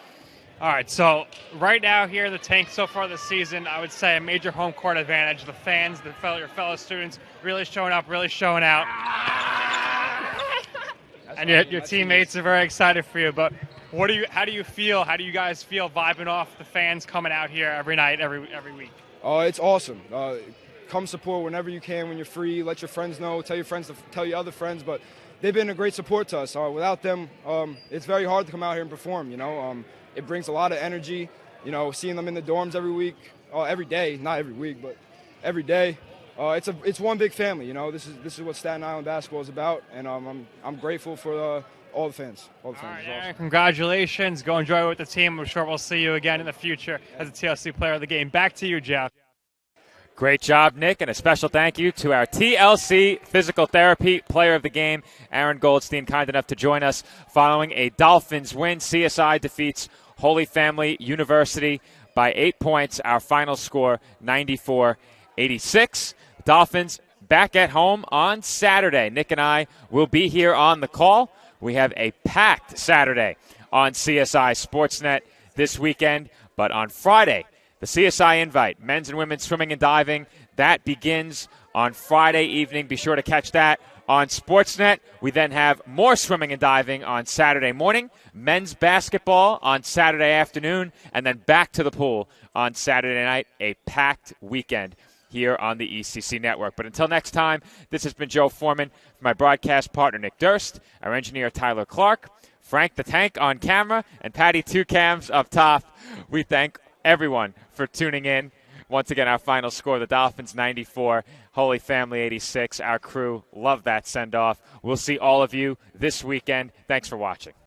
All right, so right now here in the Tank so far this season, I would say a major home court advantage. The fans, your fellow students really showing up, really showing out. And your teammates are very excited for you. But how do you feel? How do you guys feel vibing off the fans coming out here every night, every week? It's awesome. Come support whenever you can, when you're free. Let your friends know. Tell your friends to tell your other friends. But they've been a great support to us. Without them, it's very hard to come out here and perform. It brings a lot of energy. Seeing them in the dorms every day, not every week, but every day. It's one big family. This is what Staten Island basketball is about, and I'm grateful for all the fans. All the fans. All right, Aaron, congratulations. Go enjoy it with the team. I'm sure we'll see you again in the future as a TLC Player of the Game. Back to you, Jeff. Great job, Nick, and a special thank you to our TLC Physical Therapy Player of the Game, Aaron Goldstein, kind enough to join us following a Dolphins win. CSI defeats Holy Family University by 8 points. Our final score, 94-86. Dolphins back at home on Saturday. Nick and I will be here on the call. We have a packed Saturday on CSI Sportsnet this weekend, but on Friday, the CSI Invite, men's and women's swimming and diving, that begins on Friday evening. Be sure to catch that on Sportsnet. We then have more swimming and diving on Saturday morning, men's basketball on Saturday afternoon, and then back to the pool on Saturday night. A packed weekend here on the ECC Network. But until next time, this has been Joe Foreman, my broadcast partner Nick Durst, our engineer Tyler Clark, Frank the Tank on camera, and Patty Two Cams up top. We thank everyone for tuning in. Once again, our final score, the Dolphins 94, Holy Family 86. Our crew loved that send-off. We'll see all of you this weekend. Thanks for watching.